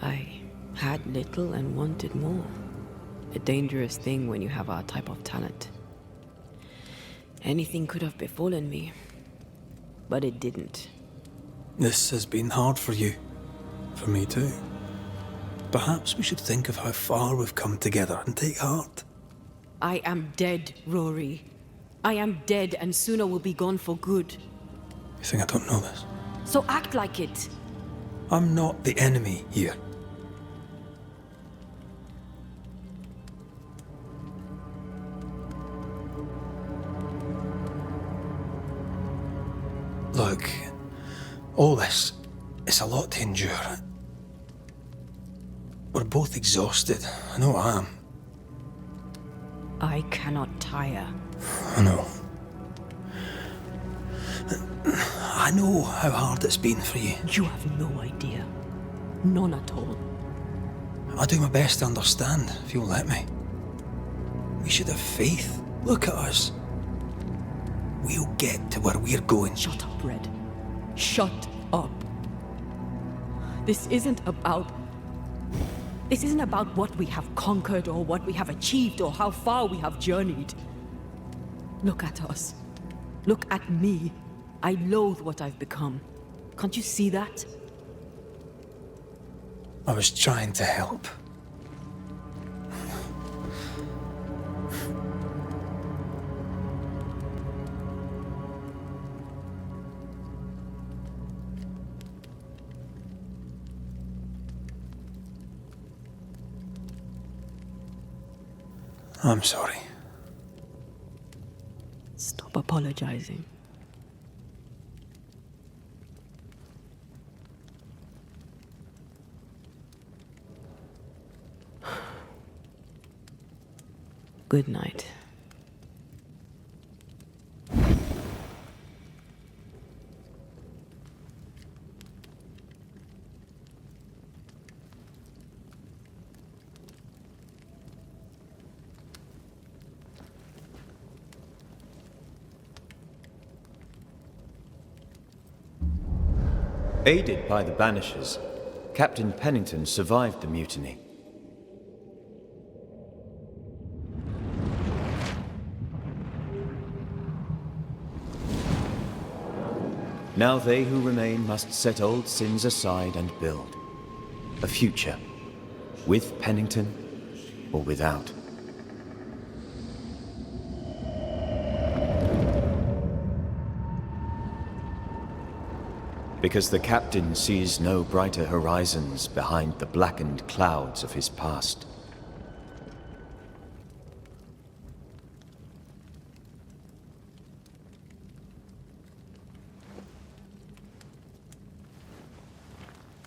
I had little and wanted more. A dangerous thing when you have our type of talent. Anything could have befallen me, but it didn't. This has been hard for you. For me too. Perhaps we should think of how far we've come together and take heart. I am dead, Rory. I am dead and sooner will be gone for good. You think I don't know this? So act like it. I'm not the enemy here. Look, all this, it's a lot to endure. We're both exhausted. I know I am. I cannot tire. I know. I know how hard it's been for you. You have no idea. None at all. I'll do my best to understand, if you'll let me. We should have faith. Look at us. We'll get to where we're going. Shut up, Red. Shut up. This isn't about what we have conquered or what we have achieved or how far we have journeyed. Look at us. Look at me. I loathe what I've become. Can't you see that? I was trying to help. I'm sorry. Stop apologizing. Good night. Aided by the Banishers, Captain Pennington survived the mutiny. Now they who remain must set old sins aside and build a future, with Pennington or without. Because the captain sees no brighter horizons behind the blackened clouds of his past.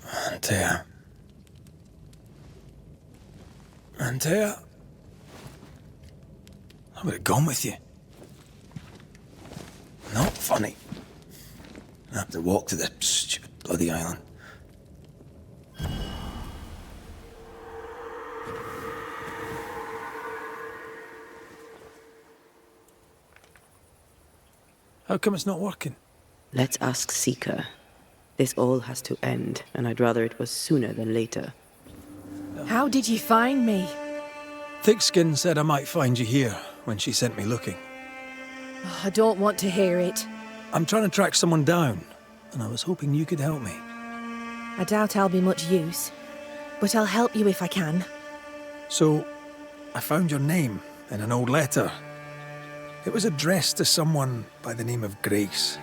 Antea. Antea? I would have gone with you. Not funny. I have to walk to the stupid bloody island. How come it's not working? Let's ask Seeker. This all has to end, and I'd rather it was sooner than later. How did you find me? Thickskin said I might find you here when she sent me looking. Oh, I don't want to hear it. I'm trying to track someone down, and I was hoping you could help me. I doubt I'll be much use, but I'll help you if I can. So, I found your name in an old letter. It was addressed to someone by the name of Grace.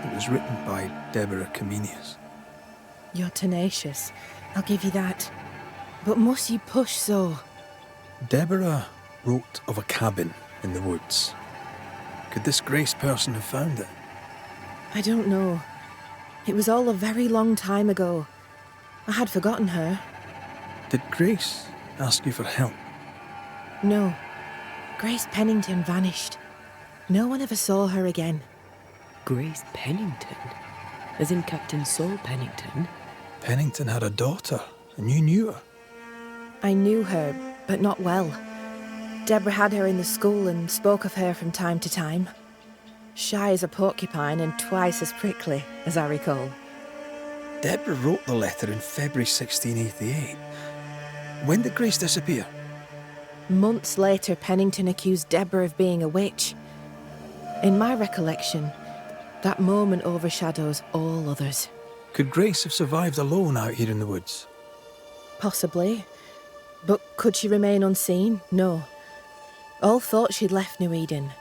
It was written by Deborah Comenius. You're tenacious. I'll give you that. But must you push so? Deborah wrote of a cabin in the woods. Could this Grace person have found it? I don't know. It was all a very long time ago. I had forgotten her. Did Grace ask you for help? No. Grace Pennington vanished. No one ever saw her again. Grace Pennington? As in Captain Saul Pennington? Pennington had a daughter, and you knew her. I knew her, but not well. Deborah had her in the school and spoke of her from time to time. Shy as a porcupine and twice as prickly, as I recall. Deborah wrote the letter in February 1688. When did Grace disappear? Months later, Pennington accused Deborah of being a witch. In my recollection, that moment overshadows all others. Could Grace have survived alone out here in the woods? Possibly. But could she remain unseen? No. All thought she'd left New Eden.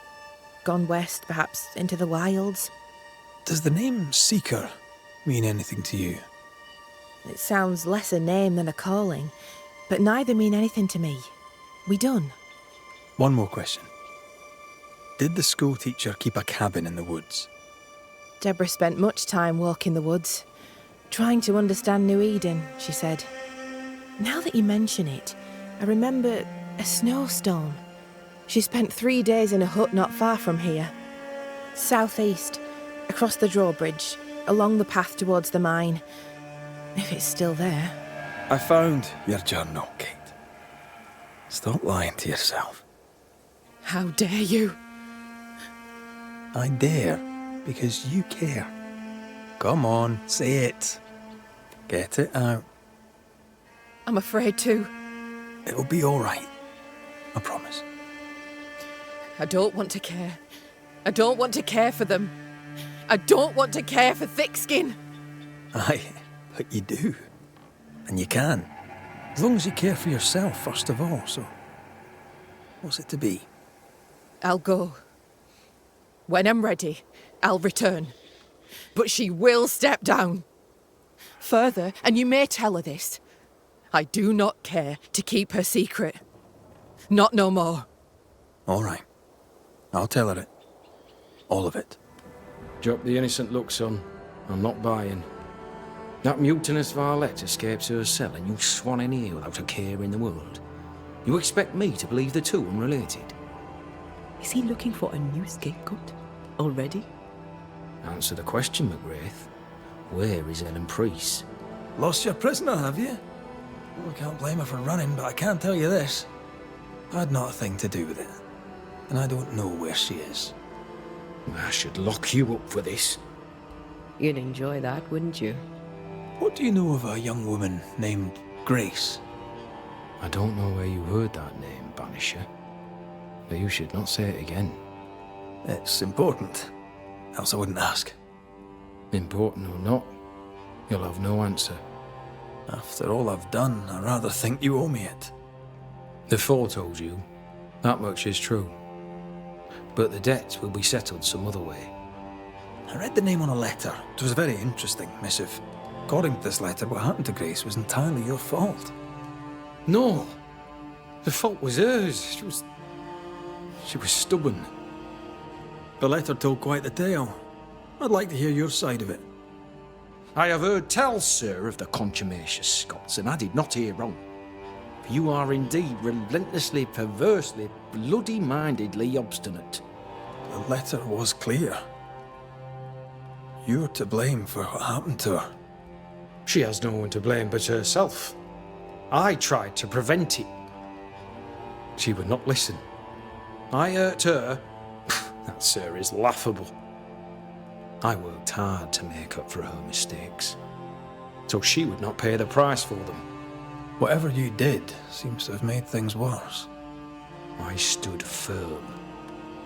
Gone west, perhaps into the wilds. Does the name Seeker mean anything to you? It sounds less a name than a calling, but neither mean anything to me. We done. One more question. Did the school teacher keep a cabin in the woods? Deborah spent much time walking the woods, trying to understand New Eden, she said. Now that you mention it, I remember a snowstorm. She spent 3 days in a hut not far from here. Southeast, across the drawbridge, along the path towards the mine. If it's still there. I found your journal, Kate. Stop lying to yourself. How dare you? I dare, because you care. Come on, say it. Get it out. I'm afraid to. It'll be all right. I promise. I don't want to care. I don't want to care for them. I don't want to care for Thickskin. Aye, but you do. And you can. As long as you care for yourself, first of all, so... What's it to be? I'll go. When I'm ready, I'll return. But she will step down. Further, and you may tell her this, I do not care to keep her secret. Not no more. All right. I'll tell her it. All of it. Drop the innocent look, son. I'm not buying. That mutinous varlet escapes her cell and you swan in here without a care in the world. You expect me to believe the two unrelated? Is he looking for a new scapegoat? Already? Answer the question, McGrath. Where is Ellen Priest? Lost your prisoner, have you? Well, I can't blame her for running, but I can tell you this. I had not a thing to do with it. And I don't know where she is. I should lock you up for this. You'd enjoy that, wouldn't you? What do you know of a young woman named Grace? I don't know where you heard that name, Banisher. But you should not say it again. It's important. Else I wouldn't ask. Important or not, you'll have no answer. After all I've done, I rather think you owe me it. The Four told you. That much is true. But the debt will be settled some other way. I read the name on a letter. It was a very interesting missive. According to this letter, what happened to Grace was entirely your fault. No! The fault was hers. She was stubborn. The letter told quite the tale. I'd like to hear your side of it. I have heard tell, sir, of the contumacious Scots, and I did not hear wrong. For you are indeed relentlessly, perversely, bloody-mindedly obstinate. The letter was clear. You're to blame for what happened to her. She has no one to blame but herself. I tried to prevent it. She would not listen. I hurt her. That, sir, is laughable. I worked hard to make up for her mistakes, so she would not pay the price for them. Whatever you did seems to have made things worse. I stood firm.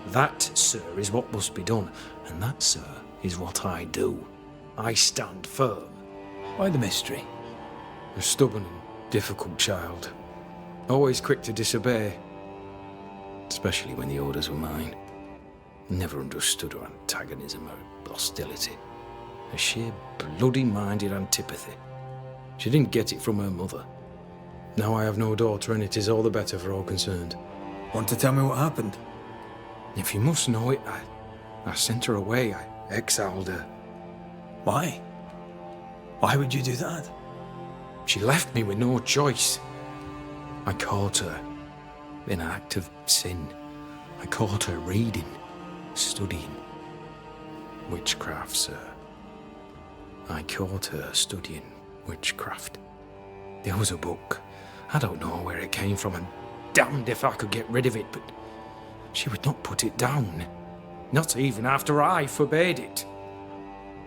That, sir, is what must be done, and that, sir, is what I do. I stand firm. Why the mystery? A stubborn and difficult child. Always quick to disobey. Especially when the orders were mine. Never understood her antagonism or hostility. A sheer bloody-minded antipathy. She didn't get it from her mother. Now I have no daughter, and it is all the better for all concerned. Want to tell me what happened? If you must know it, I sent her away. I exiled her. Why? Why would you do that? She left me with no choice. I caught her in an act of sin. I caught her reading, studying. Witchcraft, sir. I caught her studying witchcraft. There was a book. I don't know where it came from, and damned if I could get rid of it, but she would not put it down. Not even after I forbade it.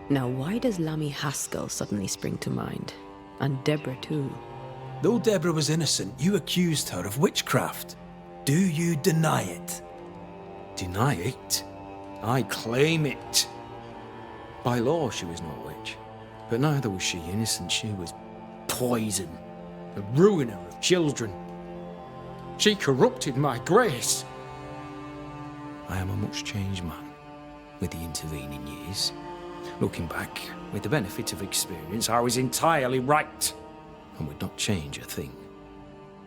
Now, why does Lammy Haskell suddenly spring to mind? And Deborah, too. Though Deborah was innocent, you accused her of witchcraft. Do you deny it? Deny it? I claim it. By law, she was no witch. But neither was she innocent. She was poison. The ruiner of children. She corrupted my grace. I am a much changed man with the intervening years. Looking back, with the benefit of experience, I was entirely right and would not change a thing.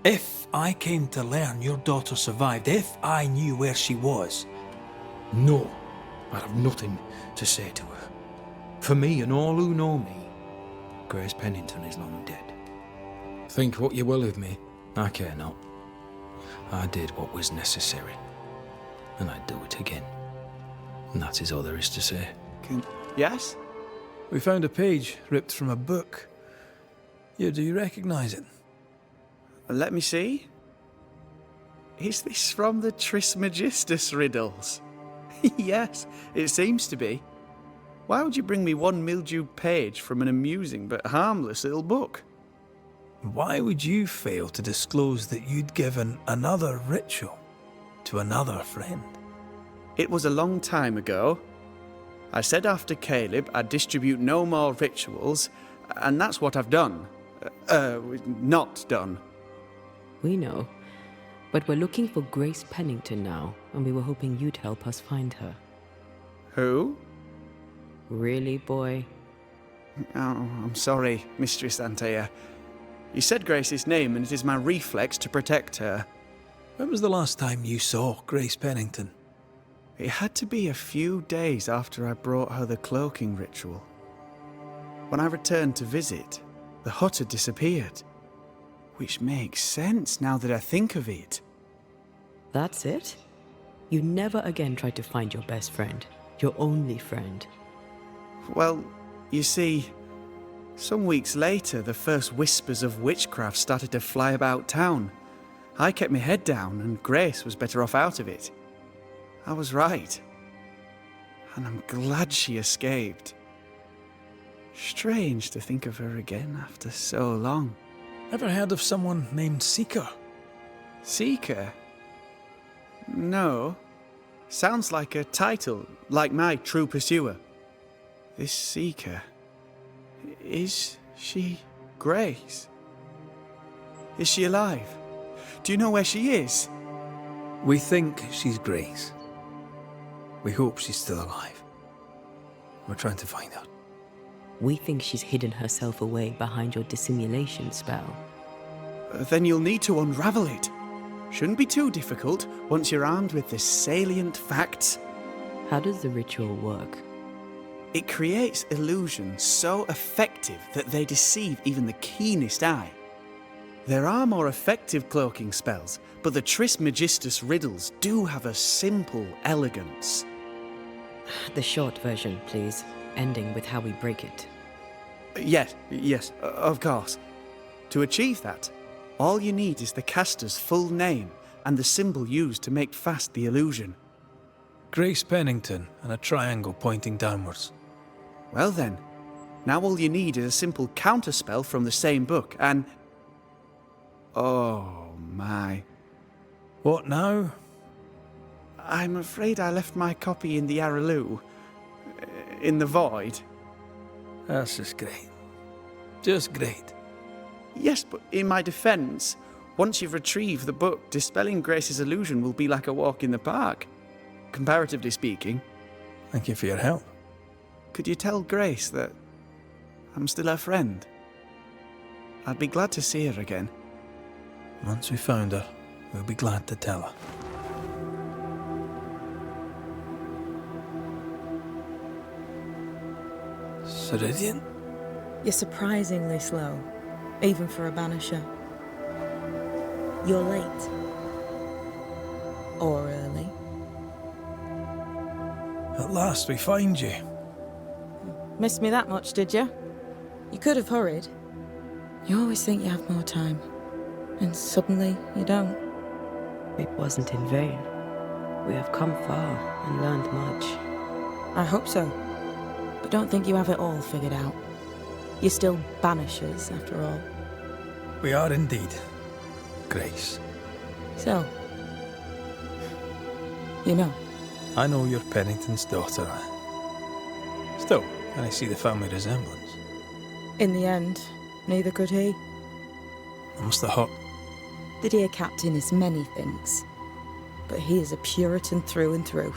If I came to learn your daughter survived, if I knew where she was... No, I'd have nothing to say to her. For me and all who know me, Grace Pennington is long dead. Think what you will of me, I care not. I did what was necessary, and I'd do it again. And that is all there is to say. Yes? We found a page ripped from a book. Yeah, do you recognize it? Let me see. Is this from the Trismegistus riddles? Yes, it seems to be. Why would you bring me one mildewed page from an amusing but harmless little book? Why would you fail to disclose that you'd given another ritual to another friend? It was a long time ago. I said after Caleb I'd distribute no more rituals, and that's what I've done. Not done. We know. But we're looking for Grace Pennington now, and we were hoping you'd help us find her. Who? Really, boy? Oh, I'm sorry, Mistress Antea. You said Grace's name, and it is my reflex to protect her. When was the last time you saw Grace Pennington? It had to be a few days after I brought her the cloaking ritual. When I returned to visit, the hut had disappeared. Which makes sense now that I think of it. That's it? You never again tried to find your best friend, your only friend. Well, you see, some weeks later, the first whispers of witchcraft started to fly about town. I kept my head down, and Grace was better off out of it. I was right. And I'm glad she escaped. Strange to think of her again after so long. Ever heard of someone named Seeker? Seeker? No. Sounds like a title, like my True Pursuer. This Seeker... Is she Grace? Is she alive? Do you know where she is? We think she's Grace. We hope she's still alive. We're trying to find out. We think she's hidden herself away behind your dissimulation spell. Then you'll need to unravel it. Shouldn't be too difficult once you're armed with the salient facts. How does the ritual work? It creates illusions so effective that they deceive even the keenest eye. There are more effective cloaking spells, but the Trismegistus riddles do have a simple elegance. The short version, please, ending with how we break it. Yes, of course. To achieve that, all you need is the caster's full name and the symbol used to make fast the illusion. Grace Pennington and a triangle pointing downwards. Well then, now all you need is a simple counterspell from the same book and... Oh my. What now? I'm afraid I left my copy in the Araloo. In the void. That's just great. Just great. Yes, but in my defense, once you've retrieved the book, dispelling Grace's illusion will be like a walk in the park. Comparatively speaking. Thank you for your help. Could you tell Grace that I'm still her friend? I'd be glad to see her again. Once we found her, we'll be glad to tell her. Ceridian? You're surprisingly slow, even for a banisher. You're late. Or early. At last we find you. Missed me that much, did you? You could have hurried. You always think you have more time, and suddenly you don't. It wasn't in vain. We have come far and learned much. I hope so. But don't think you have it all figured out. You're still banishers, after all. We are indeed, Grace. So, you know. I know you're Pennington's daughter. Still, can I see the family resemblance? In the end, neither could he. I must have hurt. The dear captain is many things, but he is a Puritan through and through.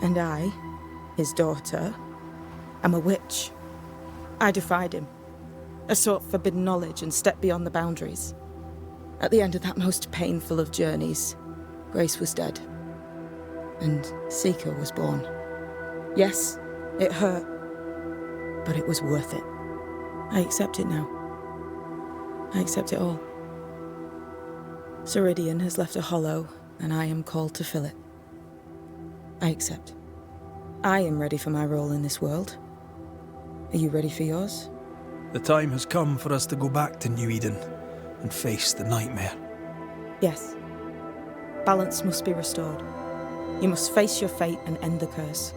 And I, his daughter, am a witch. I defied him. I sought forbidden knowledge and stepped beyond the boundaries. At the end of that most painful of journeys, Grace was dead. And Seeker was born. Yes, it hurt, but it was worth it. I accept it now. I accept it all. Ceridian has left a hollow, and I am called to fill it. I accept. I am ready for my role in this world. Are you ready for yours? The time has come for us to go back to New Eden and face the nightmare. Yes. Balance must be restored. You must face your fate and end the curse.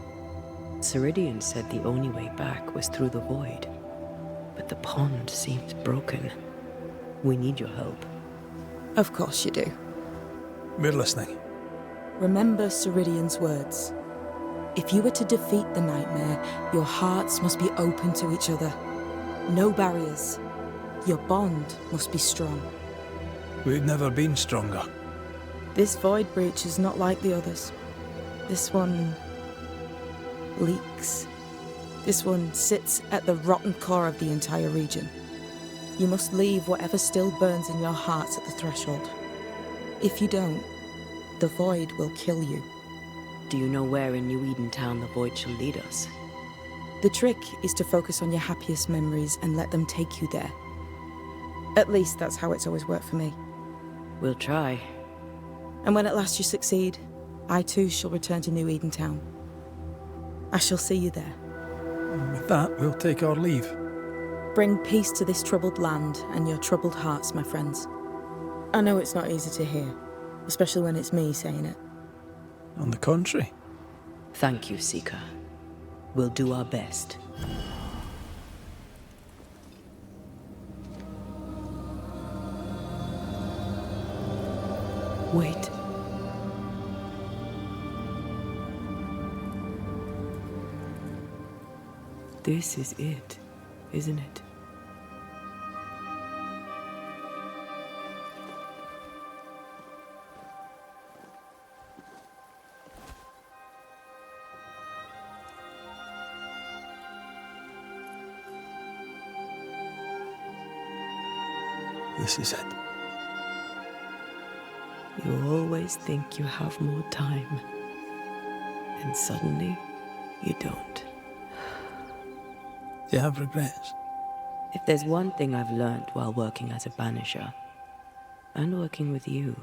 Ceridian said the only way back was through the void. But the pond seems broken. We need your help. Of course you do. We're listening. Remember Ceridian's words. If you were to defeat the nightmare, your hearts must be open to each other. No barriers. Your bond must be strong. We've never been stronger. This void breach is not like the others. This one leaks. This one sits at the rotten core of the entire region. You must leave whatever still burns in your hearts at the threshold. If you don't, the void will kill you. Do you know where in New Eden Town the void shall lead us? The trick is to focus on your happiest memories and let them take you there. At least that's how it's always worked for me. We'll try. And when at last you succeed, I too shall return to New Eden Town. I shall see you there. And with that, we'll take our leave. Bring peace to this troubled land and your troubled hearts, my friends. I know it's not easy to hear, especially when it's me saying it. On the contrary. Thank you, Seeker. We'll do our best. Wait. This is it, isn't it? This is it. You always think you have more time, and suddenly you don't. Do you have regrets? If there's one thing I've learned while working as a banisher, and working with you,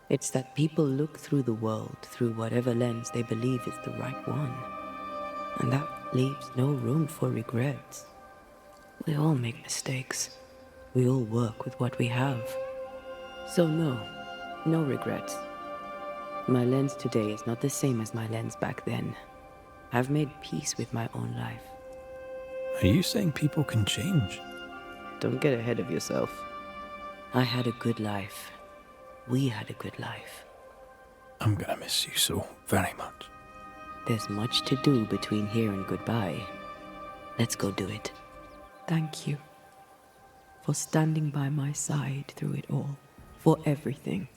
it's that people look through the world through whatever lens they believe is the right one. And that leaves no room for regrets. We all make mistakes. We all work with what we have. So no regrets. My lens today is not the same as my lens back then. I've made peace with my own life. Are you saying people can change? Don't get ahead of yourself. I had a good life. We had a good life. I'm gonna miss you so very much. There's much to do between here and goodbye. Let's go do it. Thank you for standing by my side through it all. For everything.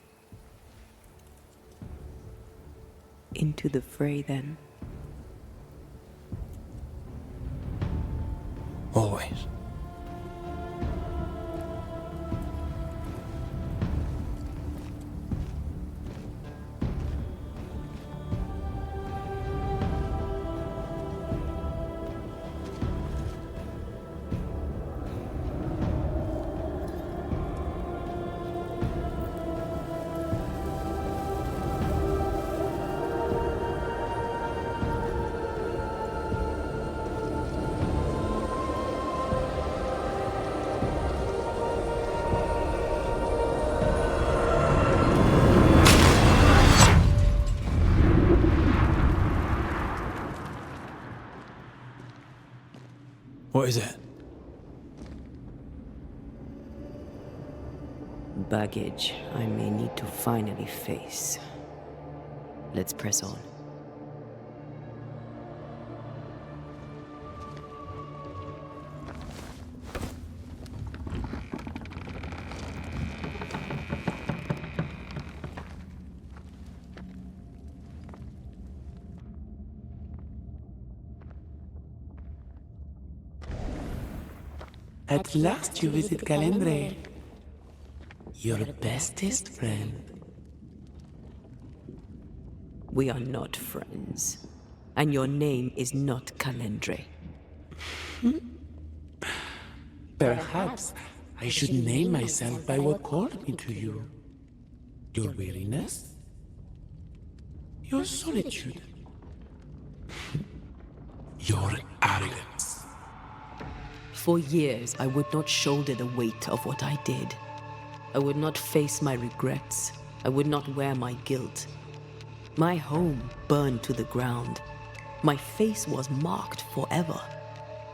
Into the fray, then. Always. What is it? Baggage I may need to finally face. Let's press on. At last you visit Calendre, your bestest friend. We are not friends, and your name is not Calendre. Perhaps I should name myself by what called me to you. Your weariness? Your solitude? Your arrogance? For years, I would not shoulder the weight of what I did. I would not face my regrets. I would not wear my guilt. My home burned to the ground. My face was marked forever.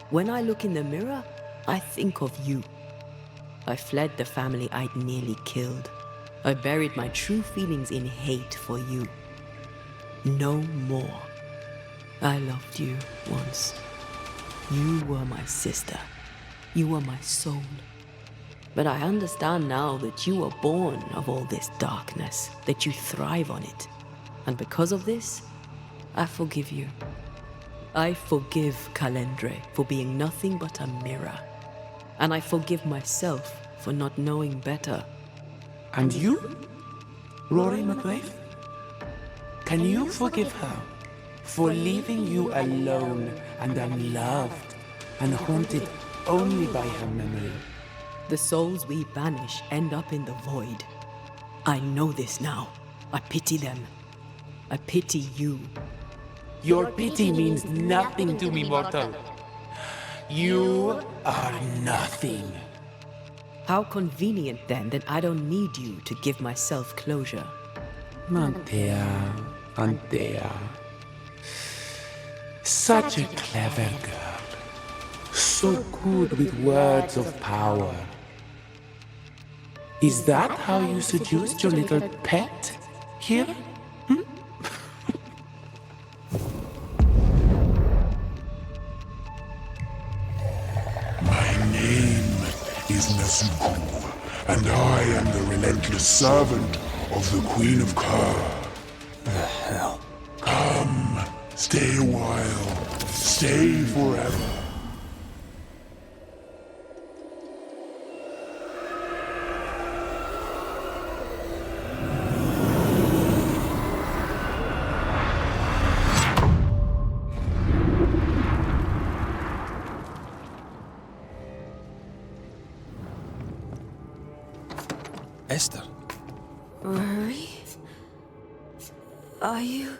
When I look in the mirror, I think of you. I fled the family I'd nearly killed. I buried my true feelings in hate for you. No more. I loved you once. You were my sister. You were my soul. But I understand now that you were born of all this darkness, that you thrive on it. And because of this, I forgive you. I forgive Calendre for being nothing but a mirror. And I forgive myself for not knowing better. And you? Rory McGrath? Can you forgive her for leaving you alone and unloved and haunted only by her memory? The souls we banish end up in the void. I know this now. I pity them. I pity you. Your pity means nothing to me, mortal. You are nothing. How convenient then that I don't need you to give myself closure. Antea. Such a clever girl. So good with words of power. Is that how you seduced your little pet here? My name is Nezuko, and I am the relentless servant of the Queen of Kher. The hell? Come, stay a while, stay forever. Esther? Rory? Are you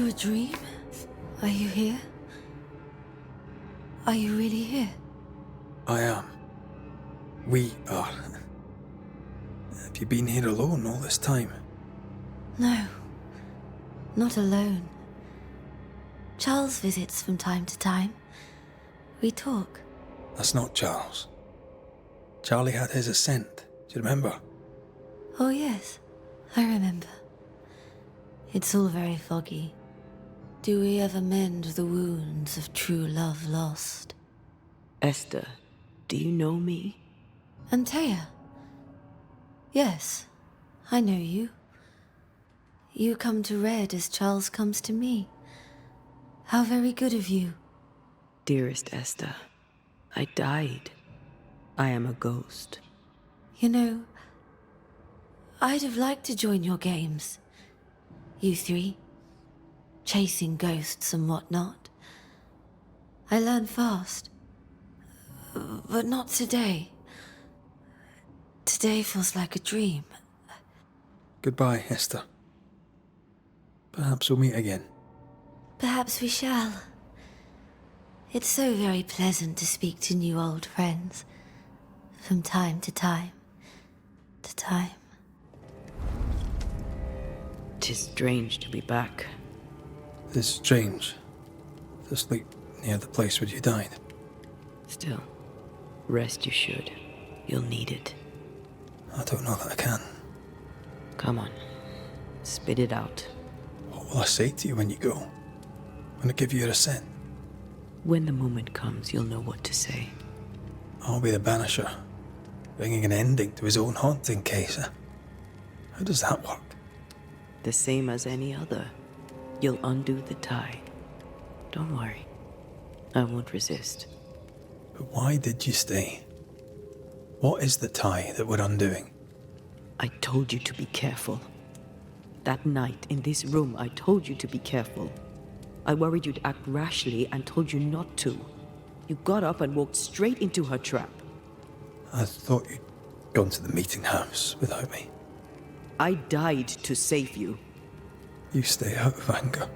a dream? Are you here? Are you really here? I am. We are. Have you been here alone all this time? No. Not alone. Charles visits from time to time. We talk. That's not Charles. Charlie had his ascent. Do you remember? Oh yes, I remember. It's all very foggy. Do we ever mend the wounds of true love lost? Esther, do you know me? Antea? Yes, I know you. You come to Red as Charles comes to me. How very good of you. Dearest Esther, I died. I am a ghost. You know, I'd have liked to join your games. You three. Chasing ghosts and whatnot. I learn fast. But not today. Today feels like a dream. Goodbye, Esther. Perhaps we'll meet again. Perhaps we shall. It's so very pleasant to speak to new old friends. From time to time. To time. 'Tis strange to be back. It's strange to sleep near the place where you died. Still, rest you should. You'll need it. I don't know that I can. Come on. Spit it out. What will I say to you when you go? When I give you your assent? When the moment comes, you'll know what to say. I'll be the banisher, bringing an ending to his own haunting case. How does that work? The same as any other. You'll undo the tie. Don't worry. I won't resist. But why did you stay? What is the tie that we're undoing? I told you to be careful. That night in this room, I told you to be careful. I worried you'd act rashly and told you not to. You got up and walked straight into her trap. I thought you'd gone to the meeting house without me. I died to save you. You stay out of anger.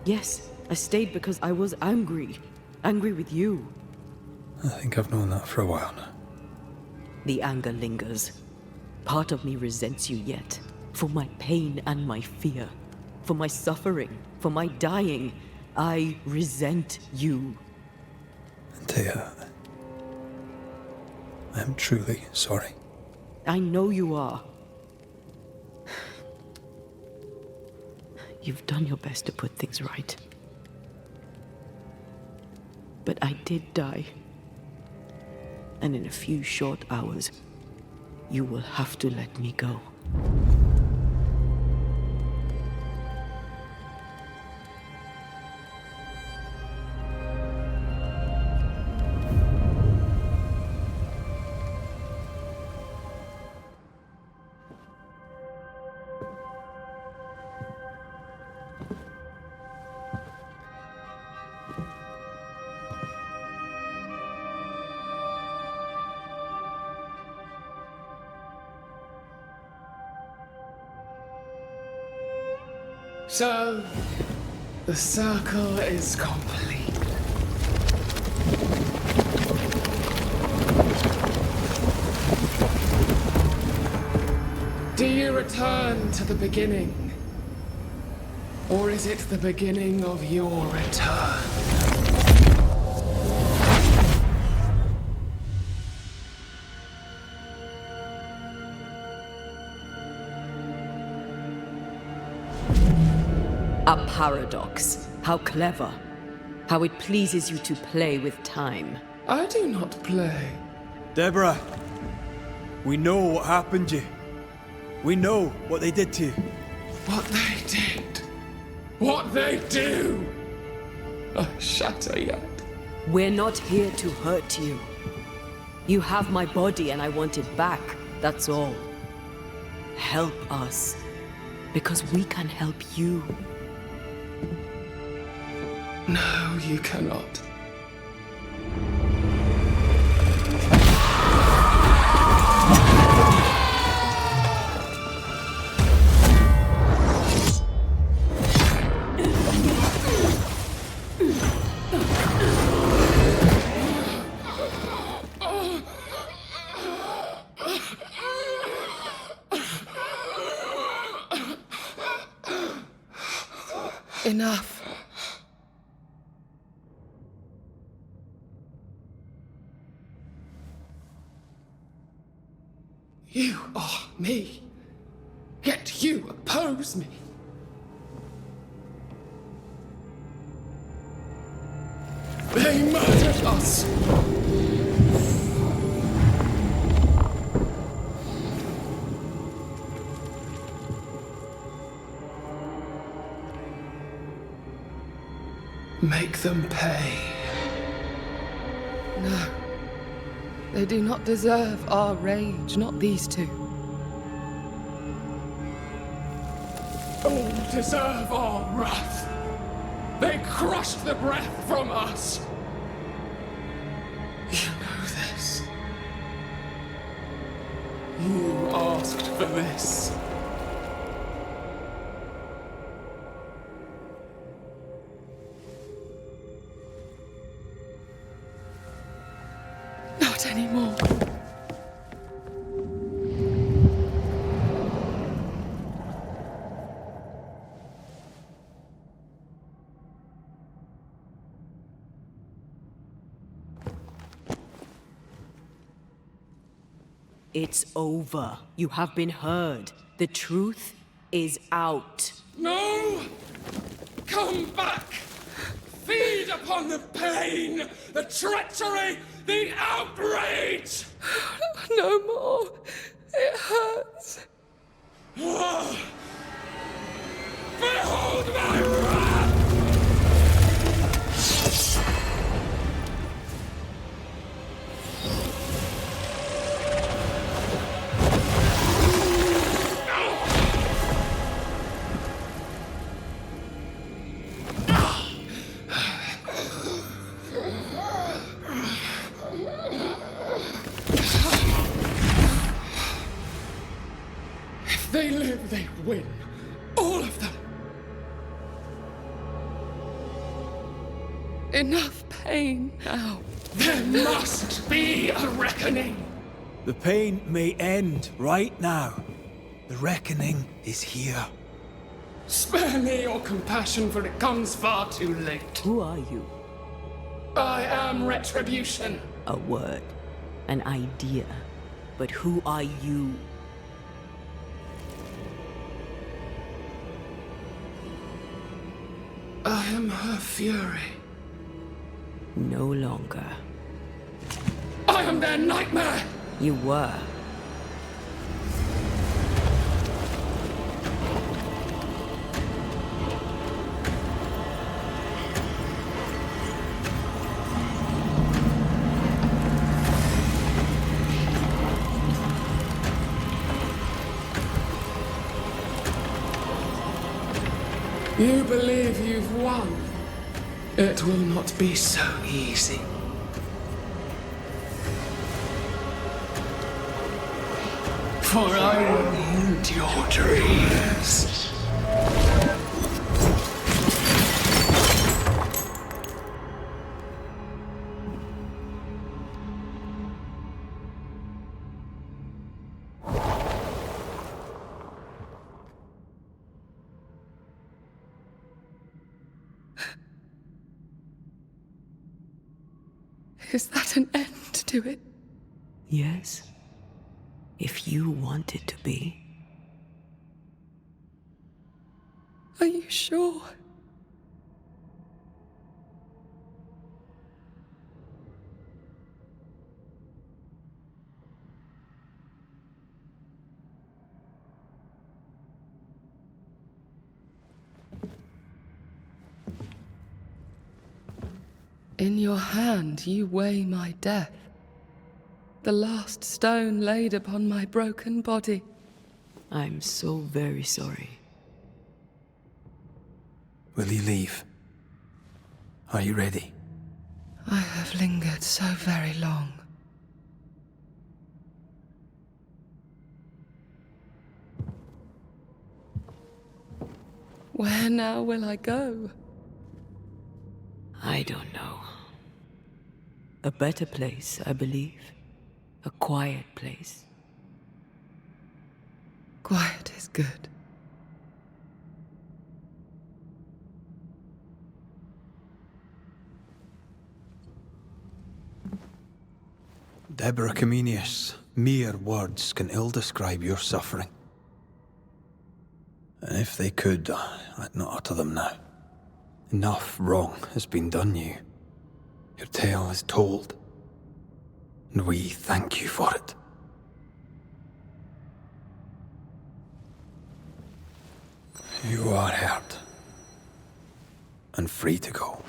Yes, I stayed because I was angry. Angry with you. I think I've known that for a while now. The anger lingers. Part of me resents you yet. For my pain and my fear. For my suffering. For my dying. I resent you. Antea, I am truly sorry. I know you are. You've done your best to put things right. But I did die. And in a few short hours, you will have to let me go. So, the circle is complete. Do you return to the beginning? Or is it the beginning of your return? A paradox. How clever. How it pleases you to play with time. I do not play. Deborah, we know what happened to you. We know what they did to you. What they did. What they do. I shatter yet. We're not here to hurt you. You have my body and I want it back. That's all. Help us. Because we can help you. No, you cannot. Enough. You are me, yet you oppose me. They murdered us. Make them pay. No. They do not deserve our rage, not these two. All deserve our wrath. They crushed the breath from us. You know this. You asked for this. Not anymore. It's over. You have been heard. The truth is out. No! Come back! Feed upon the pain, the treachery, the outrage! No more. It hurts. Behold my wrath! If they live, they win. All of them. Enough pain now. There must be a reckoning. The pain may end right now. The reckoning is here. Spare me your compassion, for it comes far too late. Who are you? I am Retribution. A word. An idea. But who are you? I am her fury. No longer. I am their nightmare! You were. You believe you've won? It will not be so easy. For I will end your dreams. Is that an end to it? Yes. If you want it to be. Are you sure? In your hand you weigh my death, the last stone laid upon my broken body. I'm so very sorry. Will you leave? Are you ready? I have lingered so very long. Where now will I go? I don't know. A better place, I believe. A quiet place. Quiet is good. Deborah Comenius, mere words can ill describe your suffering. And if they could, I'd not utter them now. Enough wrong has been done you. Your tale is told. And we thank you for it. You are heard. And free to go.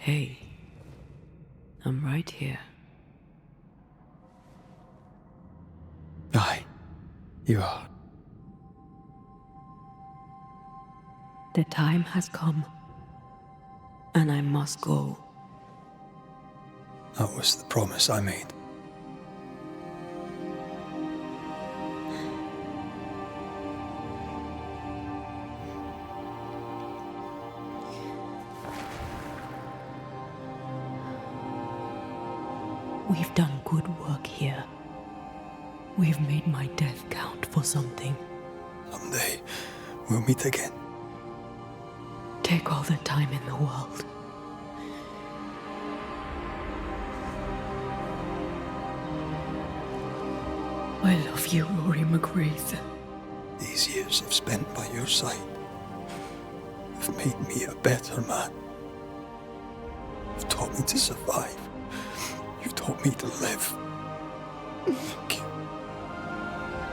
Hey, I'm right here. Aye, you are. The time has come, and I must go. That was the promise I made. We've done good work here. We've made my death count for something. Someday, we'll meet again. Take all the time in the world. I love you, Rory McGrath. These years I've spent by your side have made me a better man. You've taught me to survive. You've taught me to live. Thank you.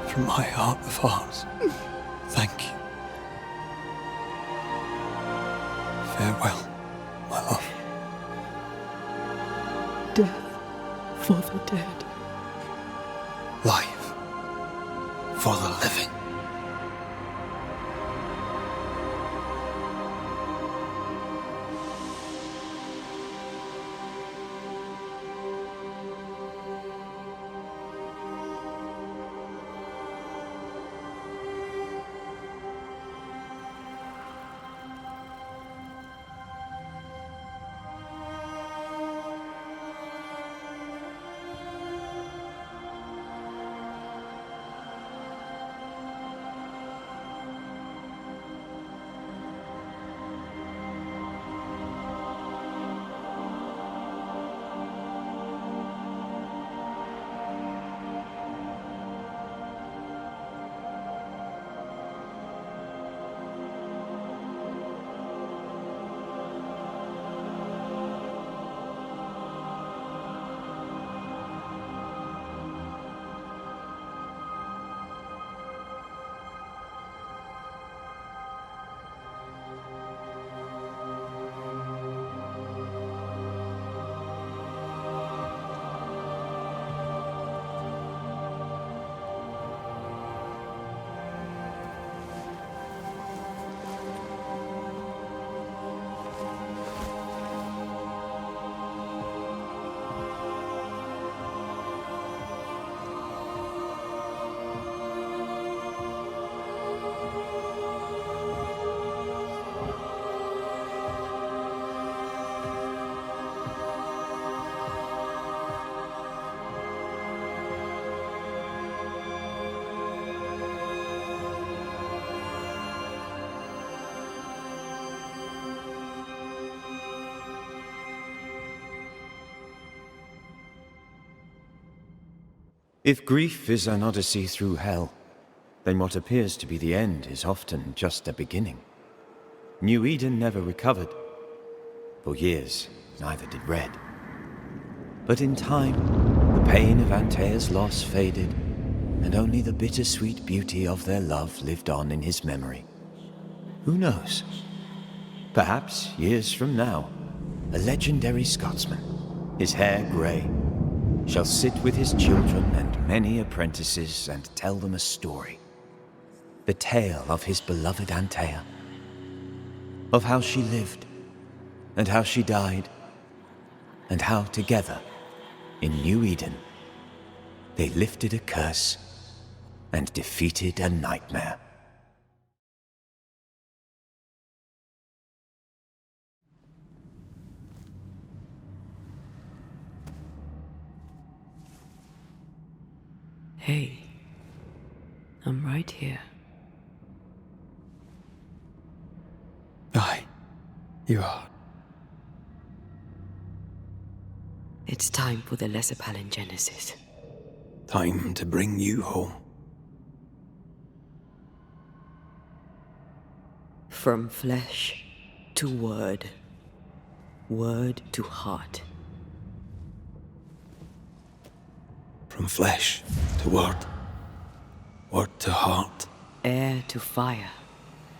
From my heart of hearts, thank you. Farewell, my love. Death for the dead. Life for the living. If grief is an odyssey through hell, then what appears to be the end is often just a beginning. New Eden never recovered. For years, neither did Red. But in time, the pain of Antea's loss faded, and only the bittersweet beauty of their love lived on in his memory. Who knows? Perhaps, years from now, a legendary Scotsman, his hair grey, shall sit with his children and many apprentices and tell them a story. The tale of his beloved Antea. Of how she lived, and how she died, and how together, in New Eden, they lifted a curse and defeated a nightmare. Hey, I'm right here. Aye, you are. It's time for the lesser palingenesis. Time to bring you home. From flesh to word, word to heart. From flesh to word, word to heart. Air to fire,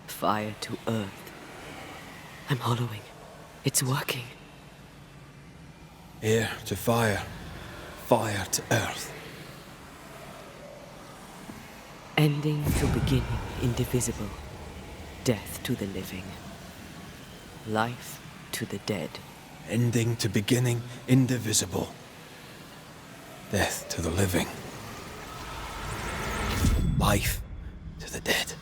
fire to earth. I'm hollowing. It's working. Air to fire, fire to earth. Ending to beginning, indivisible. Death to the living. Life to the dead. Ending to beginning, indivisible. Death to the living. Life to the dead.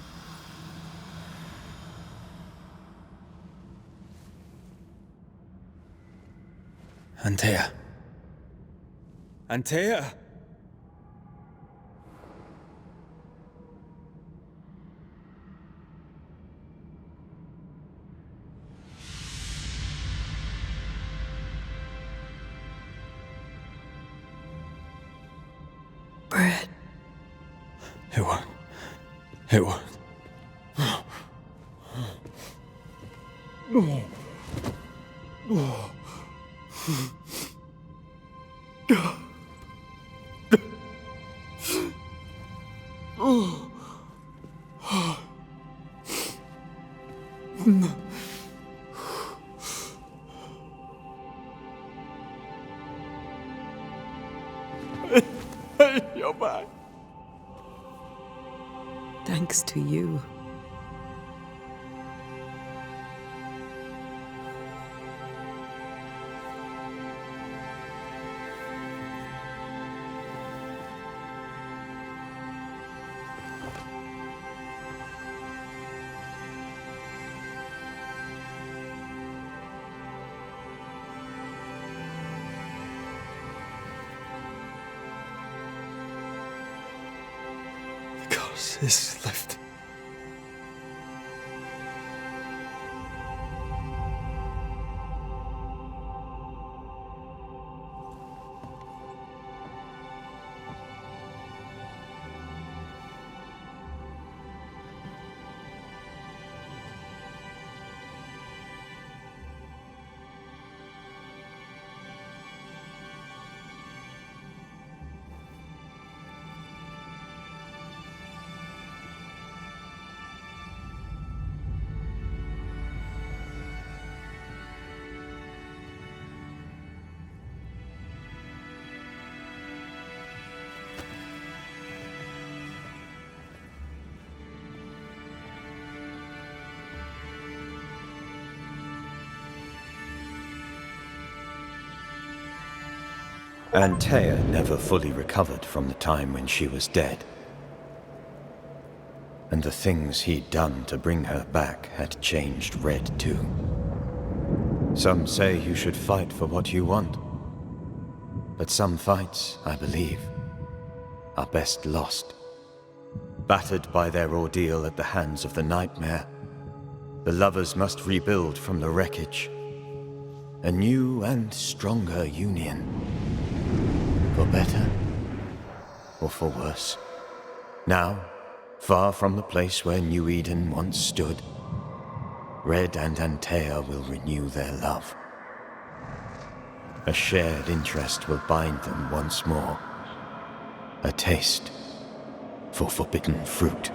Antea. Antea! Bread. It won't. It won't. You're back. Thanks to you. Is left. Antea never fully recovered from the time when she was dead. And the things he'd done to bring her back had changed Red too. Some say you should fight for what you want. But some fights, I believe, are best lost. Battered by their ordeal at the hands of the nightmare, the lovers must rebuild from the wreckage. A new and stronger union. For better, or for worse. Now, far from the place where New Eden once stood, Red and Antea will renew their love. A shared interest will bind them once more. A taste for forbidden fruit.